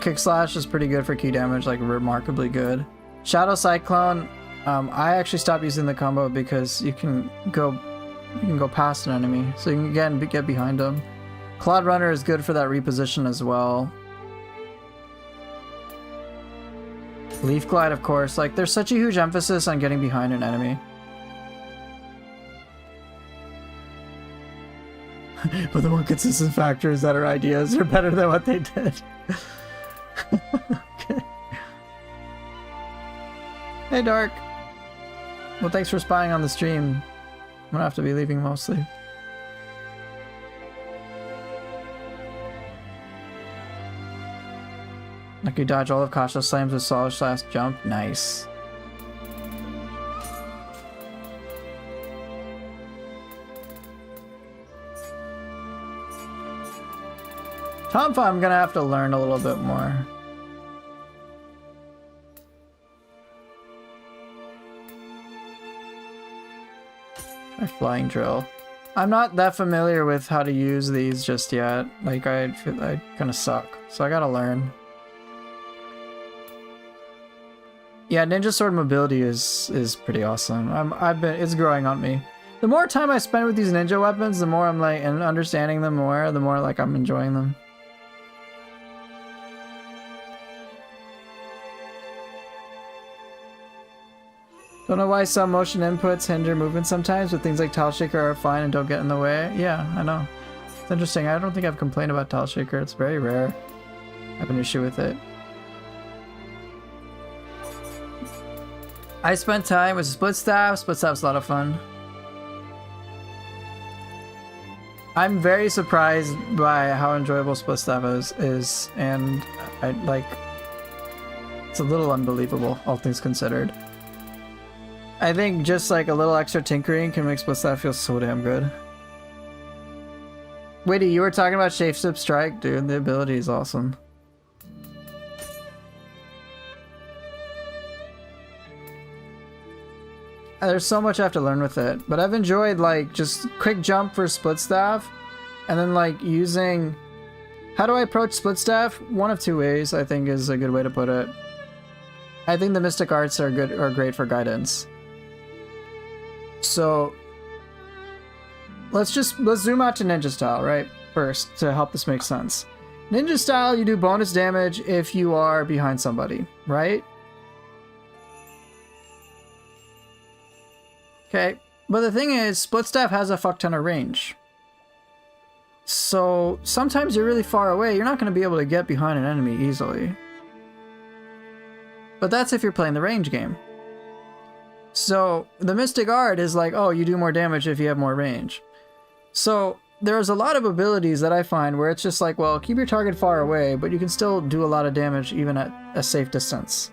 Kick Slash is pretty good for key damage, like remarkably good. Shadow Cyclone, I actually stopped using the combo because you can go past an enemy, so you can again get behind them. Cloud Runner is good for that reposition as well. Leaf glide, of course. Like, there's such a huge emphasis on getting behind an enemy. But the one consistent factor is that our ideas are better than what they did. Okay. Hey, Dark. Well, thanks for spying on the stream. I'm gonna have to be leaving mostly. Like you dodge all of Kasha's slams with solid last jump. Nice. Tonfa, I'm gonna have to learn a little bit more. My flying drill. I'm not that familiar with how to use these just yet. Like, I feel I kind of suck, so I gotta learn. Yeah, ninja sword mobility is pretty awesome. It's growing on me. The more time I spend with these ninja weapons, the more I'm like, and understanding them more, the more like I'm enjoying them. Don't know why some motion inputs hinder movement sometimes, but things like Tile Shaker are fine and don't get in the way. Yeah, I know. It's interesting. I don't think I've complained about Tile Shaker. It's very rare. I have an issue with it. I spent time with Split Staff. Split Staff's a lot of fun. I'm very surprised by how enjoyable Split Staff is, and I like. It's a little unbelievable, all things considered. I think just like a little extra tinkering can make Split Staff feel so damn good. Wait, you were talking about Shapeshift Strike? Dude, the ability is awesome. There's so much I have to learn with it, but I've enjoyed like just quick jump for Split Staff, and then like using... How do I approach Split Staff? One of two ways, I think, is a good way to put it. I think the Mystic Arts are great for guidance. So let's zoom out to Ninja Style, right? First, to help this make sense. Ninja Style, you do bonus damage if you are behind somebody, right? Okay, but the thing is, Split Staff has a fuck ton of range. So sometimes you're really far away, you're not going to be able to get behind an enemy easily. But that's if you're playing the range game. So the Mystic Art is like, oh, you do more damage if you have more range. So there's a lot of abilities that I find where it's just like, well, keep your target far away, but you can still do a lot of damage even at a safe distance.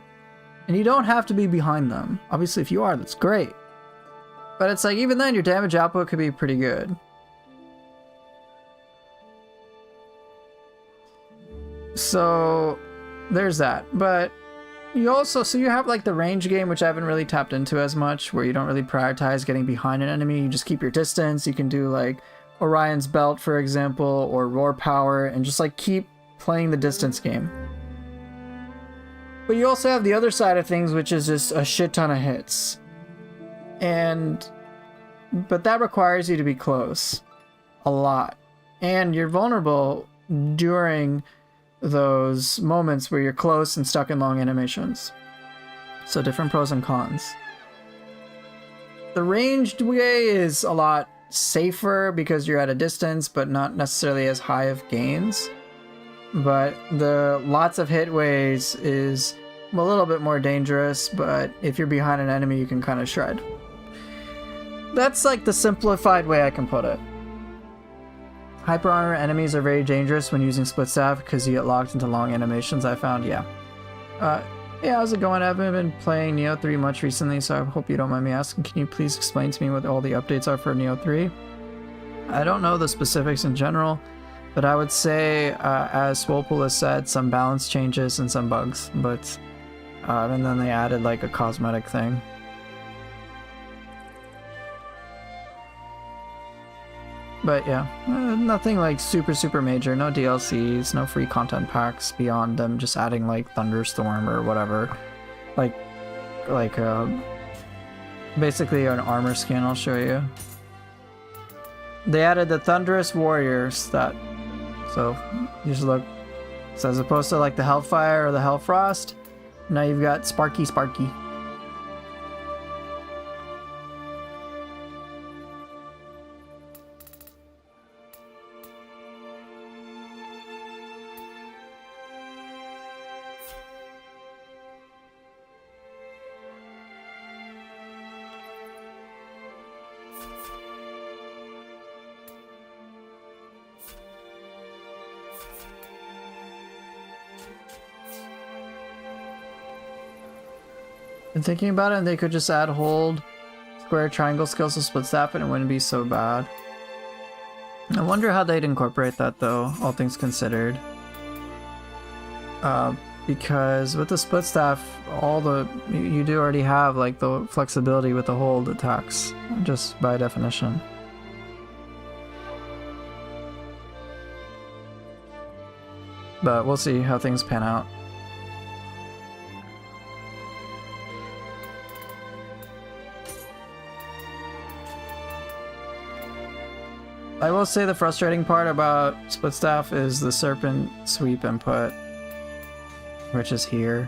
And you don't have to be behind them. Obviously, if you are, that's great. But it's like, even then, your damage output could be pretty good. So there's that. But you also, so you have like the range game, which I haven't really tapped into as much, where you don't really prioritize getting behind an enemy. You just keep your distance. You can do like Orion's Belt, for example, or Roar Power, and just like keep playing the distance game. But you also have the other side of things, which is just a shit ton of hits. But that requires you to be close a lot. And you're vulnerable during those moments where you're close and stuck in long animations. So different pros and cons. The ranged way is a lot safer because you're at a distance, but not necessarily as high of gains. But the lots of hit ways is a little bit more dangerous, but if you're behind an enemy, you can kind of shred. That's like the simplified way I can put it. Hyper armor enemies are very dangerous when using Split Staff because you get locked into long animations, I found, yeah. Yeah, how's it going? I haven't been playing Neo 3 much recently, so I hope you don't mind me asking. Can you please explain to me what all the updates are for Neo 3? I don't know the specifics in general, but I would say, as Swolepool has said, some balance changes and some bugs, but and then they added like a cosmetic thing. But yeah, nothing like super major, no DLCs, no free content packs beyond them just adding like Thunderstorm or whatever. Like basically an armor skin, I'll show you. They added the Thunderous Warrior stat. So you just look, so as opposed to like the Hellfire or the Hellfrost, Now you've got Sparky Sparky. Been thinking about it, and they could just add hold, square, triangle skills to split staff, and it wouldn't be so bad. I wonder how they'd incorporate that, though, all things considered. Because with the split staff, you do already have like the flexibility with the hold attacks, just by definition. But we'll see how things pan out. I will say the frustrating part about split staff is the serpent sweep input, which is here.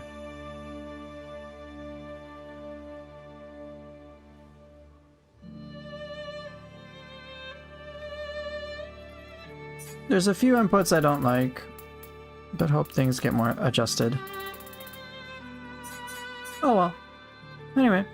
There's a few inputs I don't like, but hope things get more adjusted. Oh well. Anyway.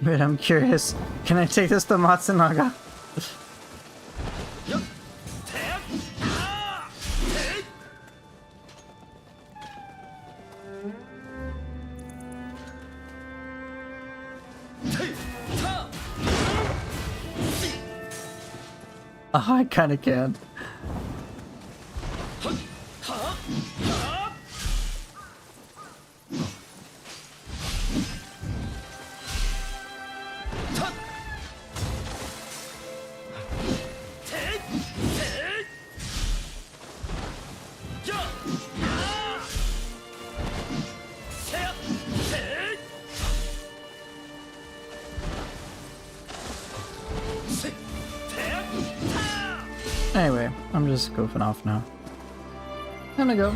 Wait, I'm curious. Can I take this to Matsunaga? Oh, I kinda can. Anyway, I'm just goofing off now. Time to go.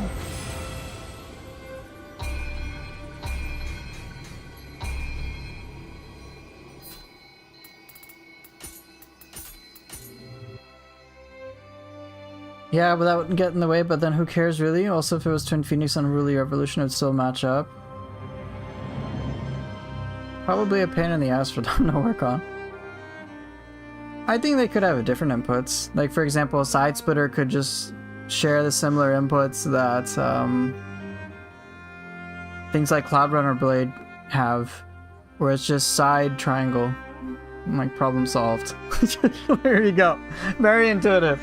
Yeah, but that wouldn't get in the way, but then who cares really? Also, if it was Twin Phoenix Unruly Revolution, it would still match up. Probably a pain in the ass for them to work on. I think they could have different inputs. Like, for example, a side splitter could just share the similar inputs that things like Cloud Runner Blade have, where it's just side triangle. Like, problem solved. There you go. Very intuitive.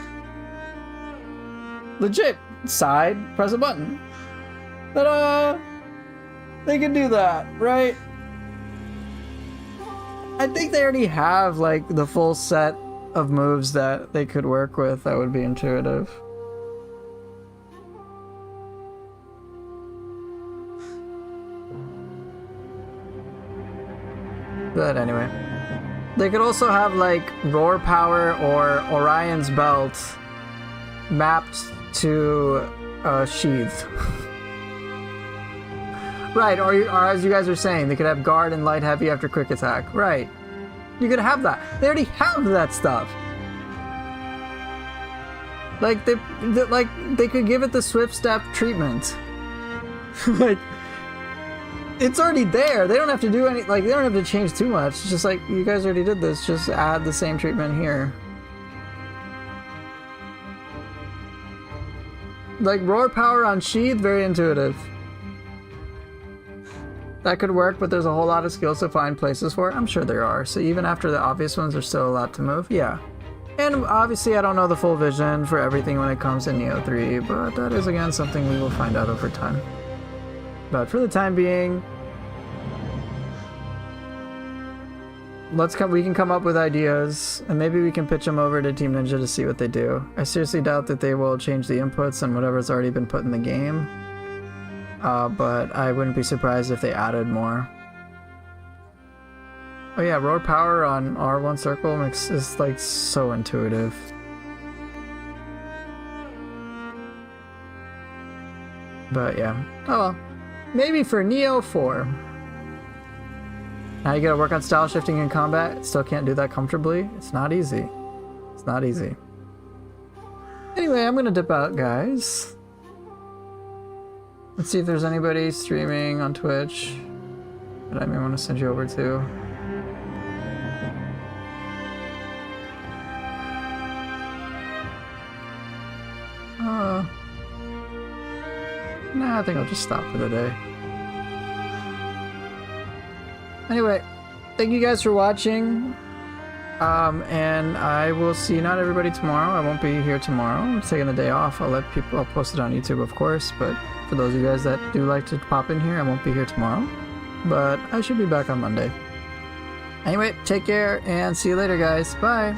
Legit. Side, press a button. Ta-da! They can do that, right? I think they already have, like, the full set of moves that they could work with that would be intuitive. But anyway. They could also have, like, Roar Power or Orion's Belt mapped to Sheath. Right, or as you guys are saying, they could have Guard and Light Heavy after Quick Attack. Right. You could have that. They already have that stuff. Like they could give it the Swift Step treatment. Like it's already there. They don't have to do any, like they don't have to change too much. It's just like you guys already did this. Just add the same treatment here. Like roar power on Sheath, very intuitive. That could work, but there's a whole lot of skills to find places for it. I'm sure there are. So even after the obvious ones, there's still a lot to move. Yeah. And obviously I don't know the full vision for everything when it comes to Neo 3, but that is again something we will find out over time. But for the time being, we can come up with ideas, and maybe we can pitch them over to Team Ninja to see what they do. I seriously doubt that they will change the inputs and whatever's already been put in the game. But I wouldn't be surprised if they added more. Oh yeah, roar power on R1 circle is like so intuitive. But yeah, oh well. Maybe for Neo 4. Now you gotta work on style shifting in combat. Still can't do that comfortably. It's not easy. It's not easy. Anyway, I'm gonna dip out, guys. Let's see if there's anybody streaming on Twitch that I may want to send you over to. Nah, I think I'll just stop for the day. Anyway, thank you guys for watching. And I will see not everybody tomorrow. I won't be here tomorrow. I'm taking the day off. I'll post it on YouTube, of course, but for those of you guys that do like to pop in here, I won't be here tomorrow. But I should be back on Monday. Anyway, take care and see you later, guys. Bye.